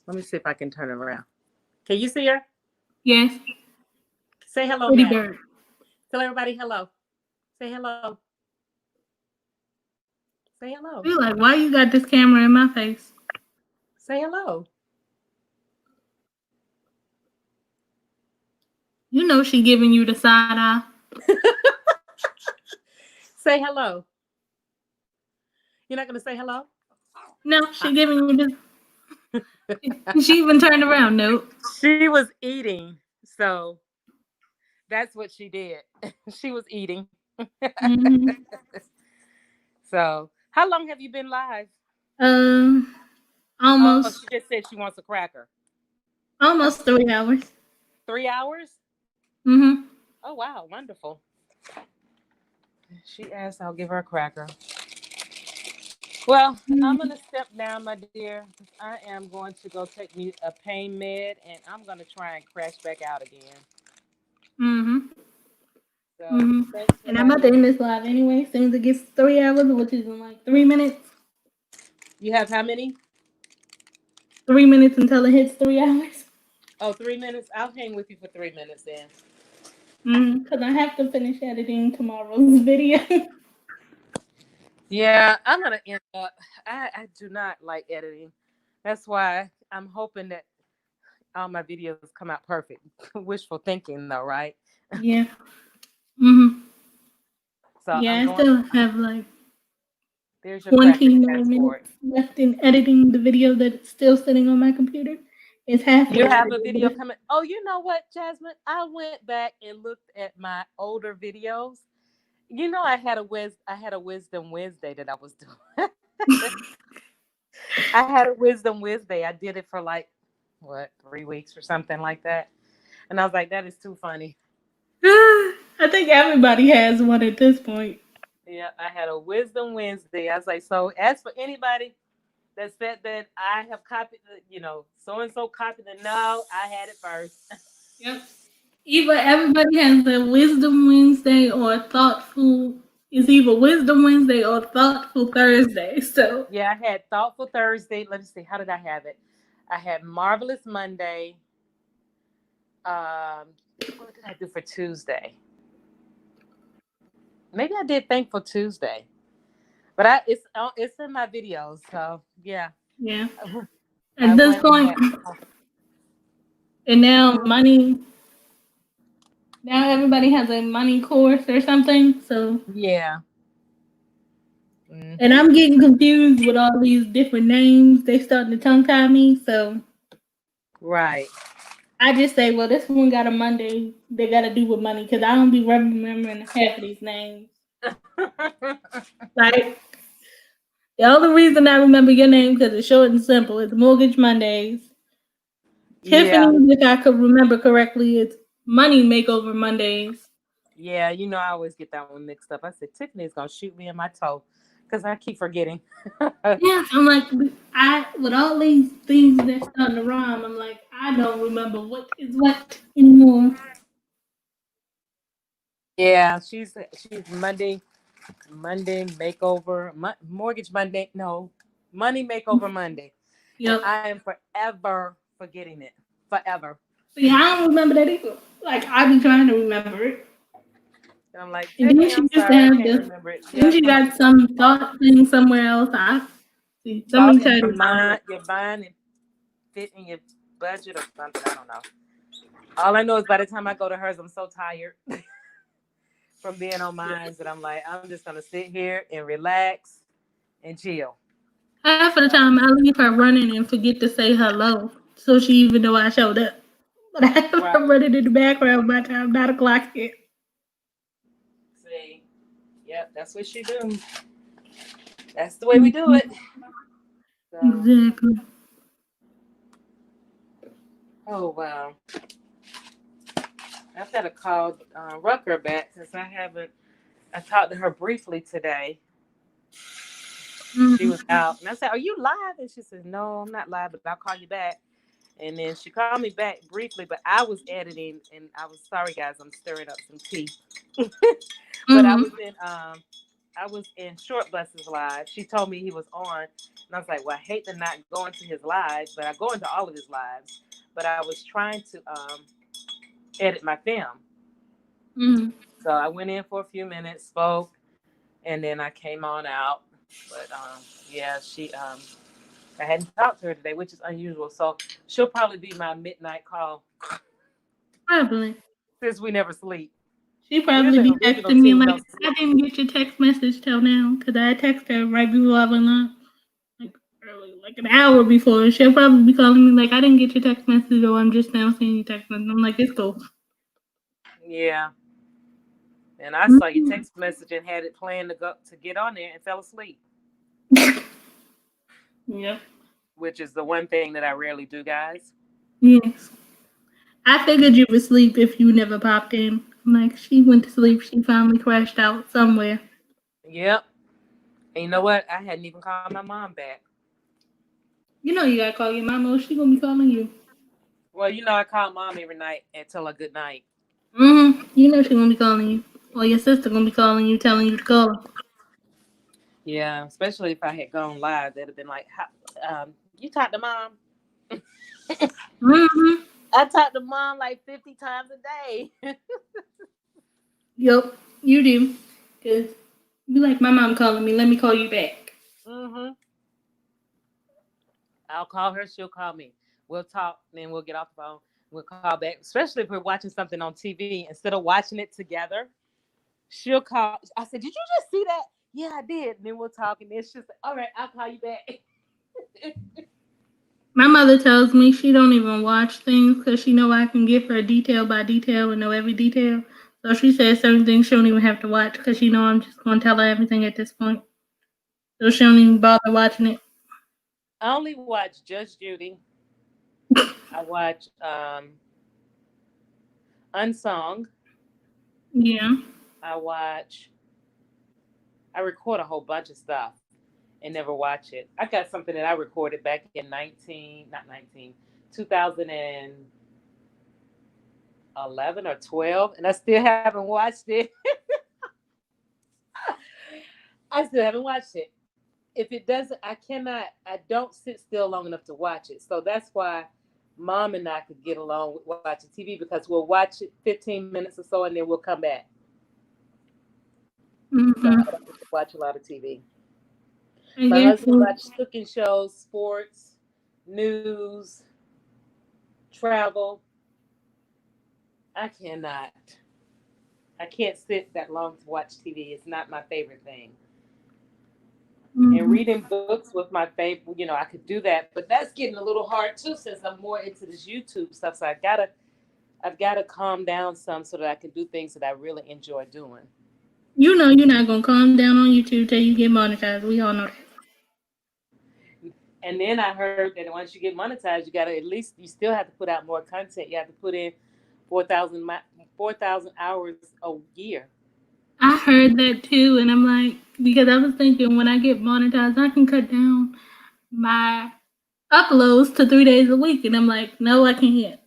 Let me see if I can turn it around. Can you see her? Yes, Say hello, pretty Mac. bird. Tell everybody hello. Say hello. Say hello. You like, why you got this camera in my face? Say hello. You know she giving you the side eye. Say hello. You're not gonna say hello? No, she giving you this. She even turned around. Nope. She was eating, so that's what she did. She was eating. Mm-hmm. So, how long have you been live? Um, Oh, she almost, just said she wants a cracker. almost 3 hours. 3 hours? Mm-hmm. Oh, wow, wonderful. She asked I'll give her a cracker. Well, I'm gonna step down, my dear. I am going to go take me a pain med, and I'm gonna try and crash back out again. Mm-hmm. So, Mm-hmm. thanks for And I'm about to having me. end this live anyway. As soon as it gets 3 hours, which is in like 3 minutes. You have how many? 3 minutes until it hits 3 hours. Oh, 3 minutes. I'll hang with you for 3 minutes then. Because I have to finish editing tomorrow's video. Yeah, I'm gonna end up. I do not like editing. That's why I'm hoping that all my videos come out perfect. Wishful thinking, though, right? Yeah. Mm-hmm. So Yeah, I'm I going. still have like There's your cracker 20 more minutes passport. left in editing the video that's still sitting on my computer. It's You halfway have a edited. video coming. Oh, you know what, Jasmine? I went back and looked at my older videos. I had a Wisdom Wednesday that I was doing. I had a Wisdom Wednesday. I did it for like 3 weeks or something like that. And I was like, that is too funny. I think everybody has one at this point. Yeah, I had a Wisdom Wednesday. I was like, so as for anybody that said that I have copied, so and so copied it, no, I had it first. Yep. Either everybody has a Wisdom Wednesday or a thoughtful. It's either Wisdom Wednesday or Thoughtful Thursday. So Yeah, I had Thoughtful Thursday. Let me see, how did I have it? I had Marvelous Monday. What did I do for Tuesday? Maybe I did Thankful Tuesday, but it's in my videos. So yeah, yeah, I at this went point, back. and now money. Now everybody has a money course or something. So Yeah. and Mm-hmm. I'm getting confused with all these different names. They starting to tongue tie me. So Right. I just say, well, this one got a Monday. They got to do with money because I don't be remembering half of these names. Like the only reason I remember your name because it's short and simple. It's Mortgage Mondays. Yeah. Tiffany, if I could remember correctly, it's Money Makeover Mondays. Yeah, I always get that one mixed up. I said Tiffany's gonna shoot me in my toe because I keep forgetting. Yeah, I'm like, I with all these things that starting to rhyme, I'm like, I don't remember what is what anymore. Yeah, she's Monday makeover, mortgage Monday, no, money makeover Monday, and Yep. I am forever forgetting it, forever. Yeah, I don't remember that either. Like I be trying to remember it. And I'm like, And then JK, she I'm used to sorry, I have can't the. remember it. Then Yep, she when got some thought thing somewhere else. I see. Somebody thought in tell your you. mind, your mind, and fit in your budget or something. I don't know. All I know is by the time I go to hers, I'm so tired from being on mine that I'm like, I'm just gonna sit here and relax and chill. Half of the So time, I leave her running and forget to say hello, so she even know I showed up. But I have right, her running in the background by the time 9 o'clock hit. see, yep, that's what she do. That's the way we do it. So, Exactly. oh wow, I've got to call Rucker back since I haven't. I talked to her briefly today. She Mm-hmm. was out, and I said, "Are you live?" And she said, "No, I'm not live, but I'll call you back." And then she called me back briefly, but I was editing, and I was sorry, guys. I'm stirring up some tea, but Mm-hmm. I was in Short Bus's live. She told me he was on, and I was like, "Well, I hate to not go into his lives, but I go into all of his lives." But I was trying to edit my film, Mm-hmm. so I went in for a few minutes, spoke, and then I came on out. But yeah, I hadn't talked to her today, which is unusual. So she'll probably be my midnight call Probably. since we never sleep. She We're probably be the original texting me team, like, don't I sleep. didn't get your text message till now, because I texted her right before I went on. Like early, like an hour before. She'll probably be calling me like, I didn't get your text message, or I'm just now seeing your text message. I'm like, it's cool. Yeah. And I saw your Mhm. text message and had it planned to get on there and fell asleep, Yep. which is the one thing that I rarely do, guys. Yes. I figured you would sleep if you never popped in. I'm like, she went to sleep. She finally crashed out somewhere. Yep. And you know what? I hadn't even called my mom back. You know you gotta call your mama or she gonna be calling you. Well, you know I call mom every night and tell her good night. You know she gonna be calling you. Or your sister gonna be calling you, telling you to call her. Yeah, especially if I had gone live, they'd have been like, "You talked to mom." Mm-hmm. I talk to mom like 50 times a day. Yup, you do. Cause you like my mom calling me, let me call you back. hmm I'll call her, she'll call me. We'll talk, then we'll get off the phone. We'll call back, especially if we're watching something on TV. Instead of watching it together, she'll call. I said, "Did you just see that?" "Yeah, I did." And then we'll talk, and then she'll say, "All right, I'll call you back." My mother tells me she don't even watch things because she know I can give her detail by detail and know every detail. So she says certain things she don't even have to watch because she know I'm just gonna tell her everything at this point. So she don't even bother watching it. I only watch Judge Judy. I watch Unsung. Yeah. I watch. I record a whole bunch of stuff and never watch it. I got something that I recorded back in 2011 or 12, and I still haven't watched it. I still haven't watched it. If it doesn't, I don't sit still long enough to watch it. So that's why mom and I could get along with watching TV because we'll watch it 15 minutes or so and then we'll come back. So I Mm-hmm. don't get to watch a lot of TV. I My guess husband watches cooking shows, sports, news, travel. I cannot. I can't sit that long to watch TV. It's not my favorite thing. And mm-hmm. reading books with my favorite, I could do that, but that's getting a little hard too since I'm more into this YouTube stuff. So I've gotta calm down some so that I can do things that I really enjoy doing. You know you're not gonna calm down on YouTube till you get monetized. We all know that. And then I heard that once you get monetized, you still have to put out more content. You have to put in 4,000 hours a year. I heard that too, and I'm like, because I was thinking when I get monetized, I can cut down my uploads to 3 days a week, and I'm like, no, I can't,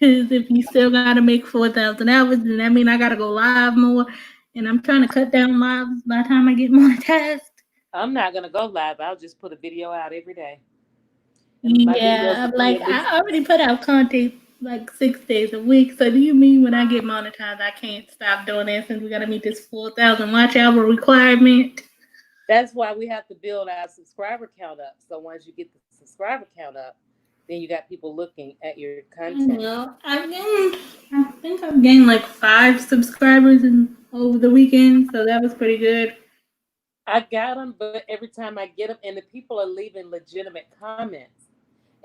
Because if you still gotta make 4,000 hours, then that means I gotta go live more. And I'm trying to cut down lives by the time I get monetized. I'm not gonna go live. I'll just put a video out every day. And my videos Yeah, will be like at least I already put out content like 6 days a week. So do you mean when I get monetized, I can't stop doing that since we gotta meet this 4,000 watch hour requirement? that's why we have to build our subscriber count up. So once you get the subscriber count up, then you got people looking at your content. Well, I think I've gained like 5 subscribers over the weekend, so that was pretty good. I got them, but every time I get them, and the people are leaving legitimate comments,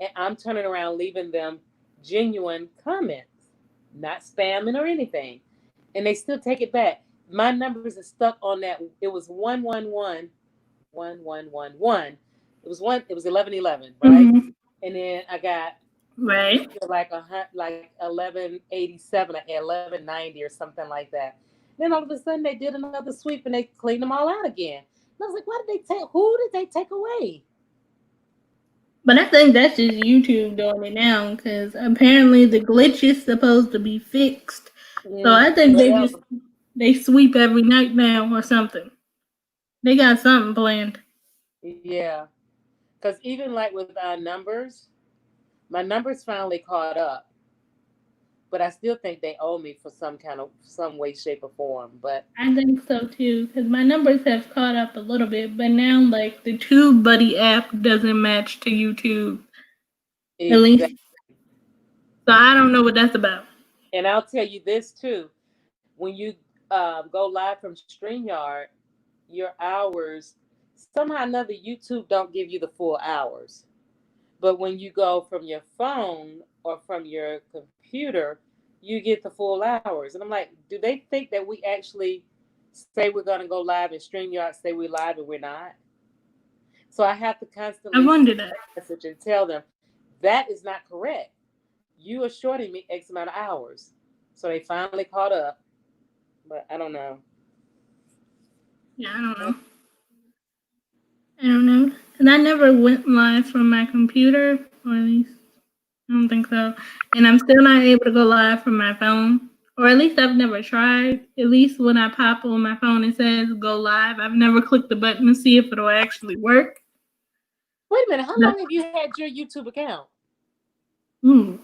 and I'm turning around leaving them genuine comments, not spamming or anything, and they still take it back. My numbers are stuck on that. It was 111 1111. It was 1111, right? Mm-hmm. And then I got Right. like 1187. I had 1190 or something like that. Then all of a sudden they did another sweep and they cleaned them all out again. And I was like, what did they take? Who did they take away? But I think that's just YouTube doing it now because apparently the glitch is supposed to be fixed. So I think Whatever. they sweep every night now or something. They got something planned. Yeah, because even like with our numbers, my numbers finally caught up, but I still think they owe me for some way, shape, or form. But I think so too because my numbers have caught up a little bit, but now like the TubeBuddy app doesn't match to YouTube at least. exactly, So I don't know what that's about. and I'll tell you this too: when you go live from StreamYard, your hours somehow or another YouTube don't give you the full hours. But when you go from your phone or from your computer, you get the full hours. And I'm like, do they think that we actually say we're going to go live and StreamYard say we're live and we're not? So I have to I constantly wonder send that. a message and tell them that is not correct. You are shorting me X amount of hours. So they finally caught up, but I don't know. Yeah, I don't know. I don't know. And I never went live from my computer, or at least I don't think so. And I'm still not able to go live from my phone. Or at least I've never tried. At least when I pop on my phone it says go live. I've never clicked the button to see if it'll actually work. Wait a minute. How But, long have you had your YouTube account? we're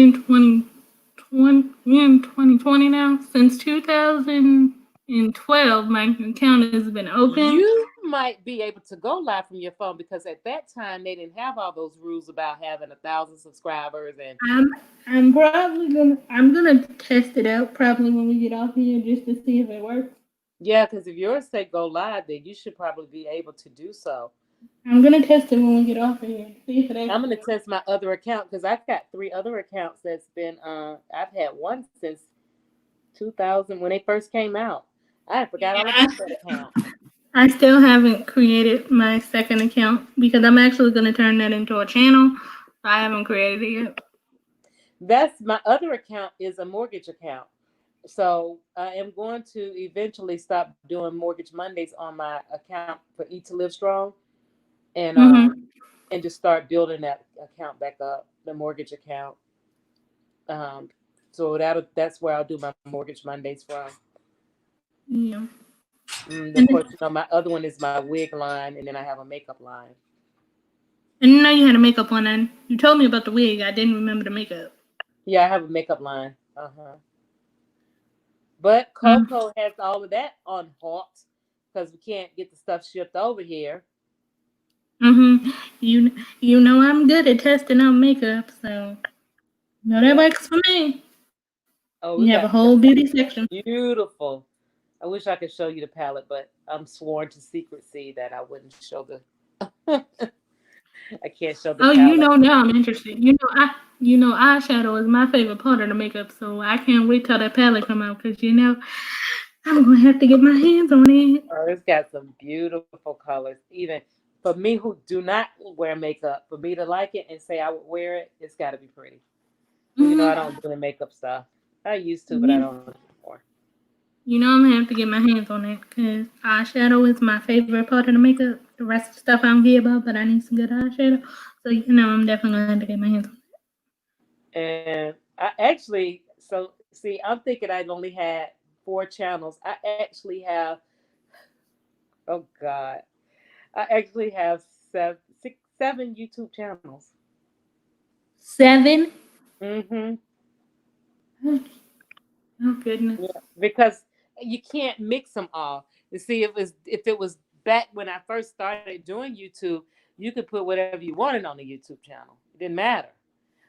in 2020 now. Since 2012, my account has been open. You might be able to go live from your phone because at that time they didn't have all those rules about having 1,000 subscribers and I'm gonna test it out probably when we get off here just to see if it works. yeah, because if yours say go live, then you should probably be able to do so. I'm gonna test it when we get off of here. See if it actually I'm gonna works. test my other account because I've got 3 other accounts that's been I've had one since 2000 when they first came out. I forgot all about that account. I still haven't created my second account because I'm actually gonna turn that into a channel. I haven't created it yet. That's my other account is a mortgage account. So I am going to eventually stop doing Mortgage Mondays on my account for Eat to Live Strong, and just start building that account back up, the mortgage account. So that's where I'll do my Mortgage Mondays from. Yeah. Of course, my other one is my wig line, and then I have a makeup line. And you know you had a makeup one, and you told me about the wig. I didn't remember the makeup. Yeah, I have a makeup line. But Coco has all of that on halt because we can't get the stuff shipped over here. You know I'm good at testing out makeup, so that works for me. Oh, You have a whole beauty section. Beautiful. I wish I could show you the palette, but I'm sworn to secrecy that I wouldn't show the. I can't show the. Oh, palette. now I'm interested. Eyeshadow is my favorite part of the makeup, so I can't wait till that palette come out because I'm gonna have to get my hands on it. Oh, it's got some beautiful colors. Even for me who do not wear makeup, for me to like it and say I would wear it, it's got to be pretty. I don't do the makeup stuff. I used to, but I don't anymore. I'm gonna have to get my hands on it because eyeshadow is my favorite part of the makeup. The rest of the stuff I don't care about, but I need some good eyeshadow. So I'm definitely gonna have to get my hands on it. And I actually, so see, I'm thinking I'd only had 4 channels. I actually have, oh God, I actually have 7 YouTube channels. 7? Mm-hmm. Oh goodness. Yeah, because you can't mix them all. You see, if it was back when I first started doing YouTube, you could put whatever you wanted on the YouTube channel. It didn't matter.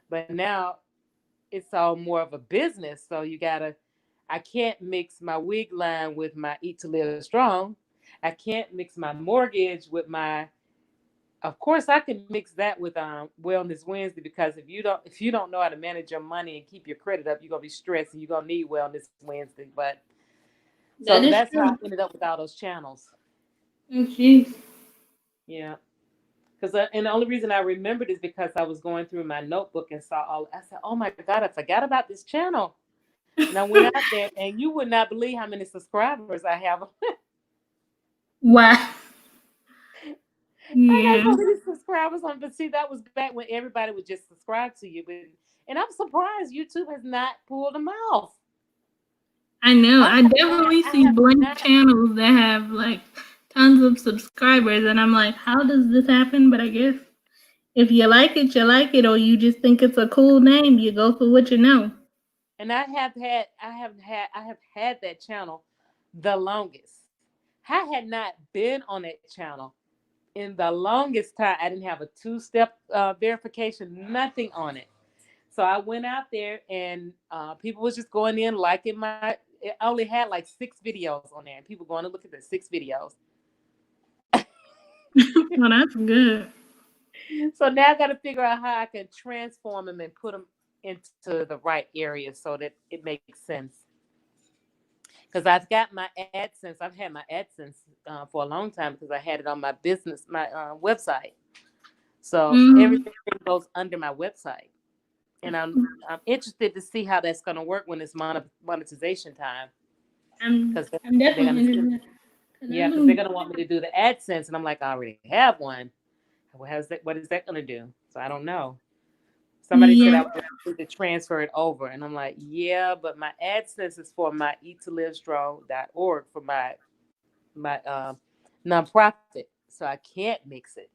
But now it's all more of a business. So I can't mix my wig line with my Eat to Live Strong. I can't mix my mortgage with my, of course I can mix that with Wellness Wednesday, because if you don't know how to manage your money and keep your credit up, you're gonna be stressed and you're gonna need Wellness Wednesday. But That so is that's how I true. ended up with all those channels. Oh jeez. Yeah. Because and the only reason I remembered is because I was going through my notebook and saw all. I said, "Oh my God, I forgot about this channel." And I went out there, and you would not believe how many subscribers I have. Wow. I Yeah. got so many subscribers on. But see, that was back when everybody would just subscribe to you. And I'm surprised YouTube has not pulled them off. I know. I'm I surprised definitely I see have blank not. channels that have like tons of subscribers, and I'm like, how does this happen? But I guess if you like it, or you just think it's a cool name, you go for what you know. And I have had that channel the longest. I had not been on that channel in the longest time. I didn't have a two-step verification, nothing on it. So I went out there, and people was just going in liking my. It only had like 6 videos on there, and people going to look at the 6 videos. Well, that's good. So now I got to figure out how I can transform them and put them into the right area so that it makes sense. Because I've got my AdSense. I've had my AdSense for a long time because I had it on my business, my website. So Mm, everything goes under my website, and I'm interested to see how that's going to work when it's monetization time. Because I'm they're definitely gonna, interested because yeah, because they're gonna want me to do the AdSense, and I'm like, I already have one. What is that gonna do? So I don't know. Somebody said yeah. I would need to transfer it over, and I'm like, yeah, but my AdSense is for my eattolivestrong.org for my nonprofit, so I can't mix it.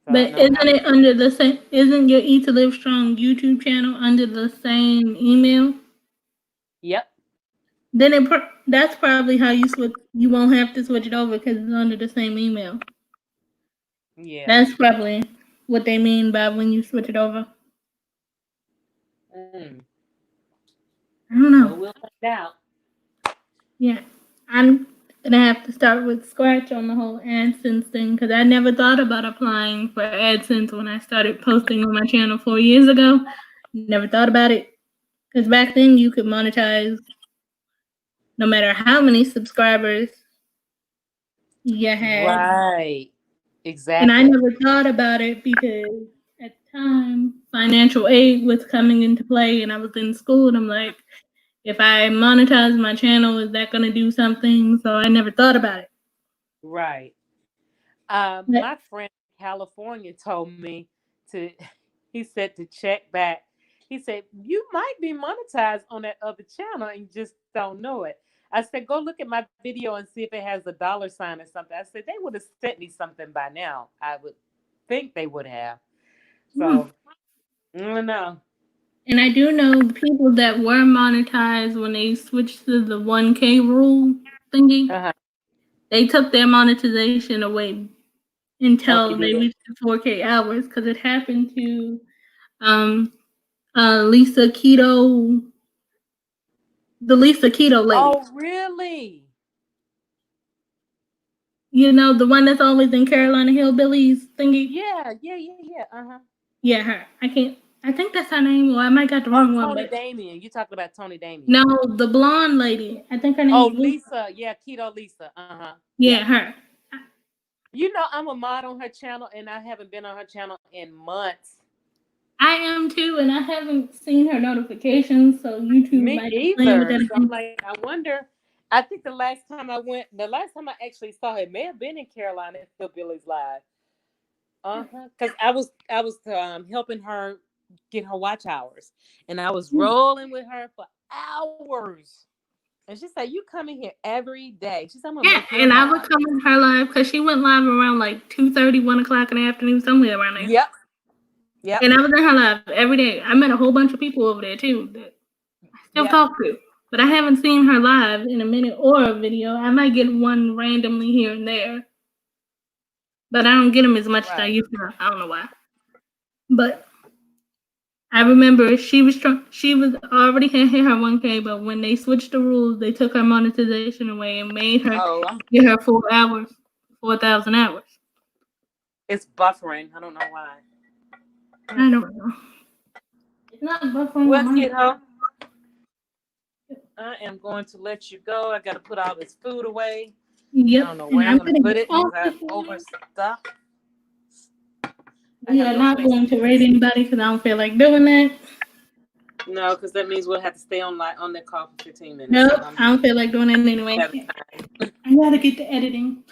So I don't But know how. isn't it under the same? Isn't your Eat to Live Strong YouTube channel under the same email? Yep. Then that's probably how you switch. You won't have to switch it over because it's under the same email. Yeah. That's probably what they mean by when you switch it over. Mm. I don't Well, know. we'll find out. Yeah, I'm gonna have to start with scratch on the whole AdSense thing because I never thought about applying for AdSense when I started posting on my channel 4 years ago. Never thought about it because back then you could monetize no matter how many subscribers you had. Right. And I Exactly. never thought about it because at the time financial aid was coming into play and I was in school and I'm like, if I monetize my channel, is that gonna do something? So I never thought about it. Right. But My friend in California told me to, he said to check back. He said, you might be monetized on that other channel and you just don't know it. I said, go look at my video and see if it has a $sign or something. I said, they would have sent me something by now. I would think they would have. hmm. So, I don't know. And I do know people that were monetized when they switched to the 1K rule thingy. Uh-huh. They took their monetization away Oh, they until they did. reached the 4K hours because it happened to um Lisa Keto, the Lisa Keto lady. Oh, really? You know, the one that's always in Carolina Hillbillies thingy. Yeah, yeah, yeah, yeah. Uh-huh. Yeah, her. I can't. I think that's her name, or I might got the Oh, wrong one. Tony But Damien. You talking about Tony Damien. no, the blonde lady. I think her Oh, name's Lisa. Lisa. Yeah, Keto Lisa. Uh-huh. Yep. Yeah, her. You know, I'm a mod on her channel, and I haven't been on her channel in months. I am too, and I haven't seen her notifications, so YouTube Me might be playing with either. that So I'm again. like, I wonder. I think the last time I actually saw her, it may have been in Carolina Hillbillies Live. Uh-huh. Because I was helping her get her watch hours. And I was rolling with her for hours. And she said, "You come in here every day." She said, "I'm gonna Yeah, make you and I would live." come in her live because she went live around like 2:30, 1 o'clock in the afternoon, somewhere around there. Yep. Yep. And I was in her live every day. I met a whole bunch of people over there too that I still talk to. But I haven't seen her live in a minute or a video. I might get one randomly here and there. But I don't get them as much as I used to. I don't know why. But I remember she was already had hit her 1K, but when they switched the rules, they took her monetization away and made her get her 4,000 hours. It's buffering. I don't know why. I don't know. It's not buffering. What, kiddo? I am going to let you go. I got to put all this food away. Yep. I don't know where I'm going to put it because I overstuffed. We are not going to rate anybody because I don't feel like doing that. No, because that means we'll have to stay on the call for 15 minutes. Nope, I don't feel like doing it anyway. I gotta get to editing.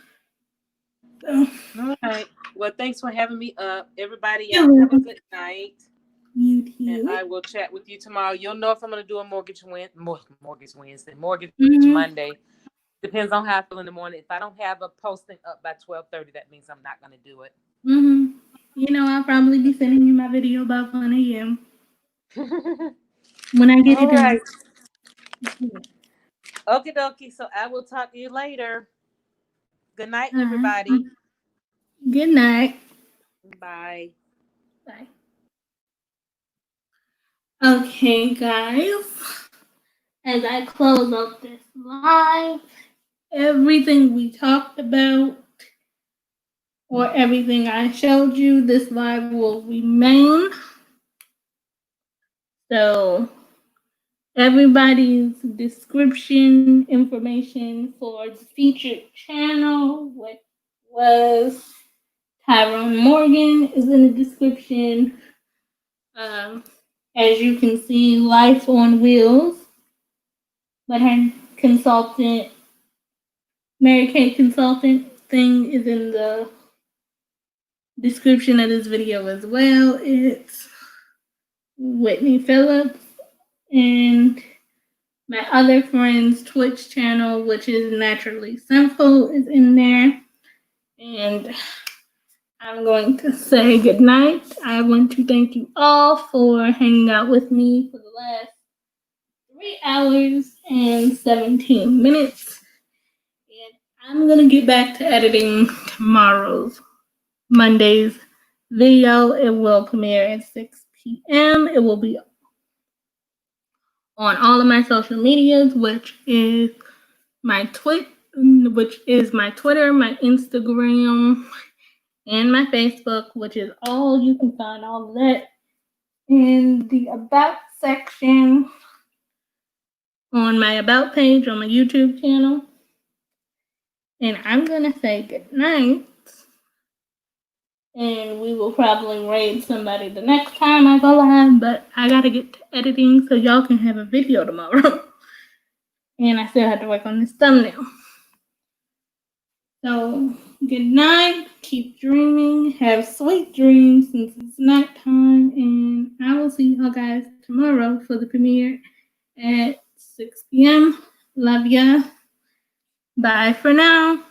So. All right. Well, thanks for having me up. Everybody else, have a good night. You too. And I will chat with you tomorrow. You'll know if I'm going to do a mortgage Monday. Depends on how I feel in the morning. If I don't have a posting up by 12:30, that means I'm not going to do it. Mm-hmm. You know, I'll probably be sending you my video about 1 a.m. when I get it done. Okie dokie. So I will talk to you later. Good night, everybody. Good night. Bye. Bye. Okay, guys. As I close out this live, everything we talked about or everything I showed you, this live will remain. So everybody's description information for the featured channel, which was Tyrone Morgan, is in the description. As you can see, Life on Wheels, but her consultant, Mary Kay consultant thing is in the description of this video as well. It's Whitney Phillips, and my other friend's Twitch channel, which is Naturally Simple, is in there. And I'm going to say good night. I want to thank you all for hanging out with me for the last 3 hours and 17 minutes. And I'm going to get back to editing Monday's video. It will premiere at 6 p.m. It will be on all of my social medias, which is my Twitter, my Instagram, and my Facebook, which is all you can find all of that in the About section on my About page on my YouTube channel. And I'm going to say good night. And we will probably raid somebody the next time I go live, but I got to get to editing so y'all can have a video tomorrow. And I still have to work on this thumbnail. So, good night. Keep dreaming. Have sweet dreams since it's nighttime. And I will see y'all guys tomorrow for the premiere at 6 p.m. Love ya. Bye for now.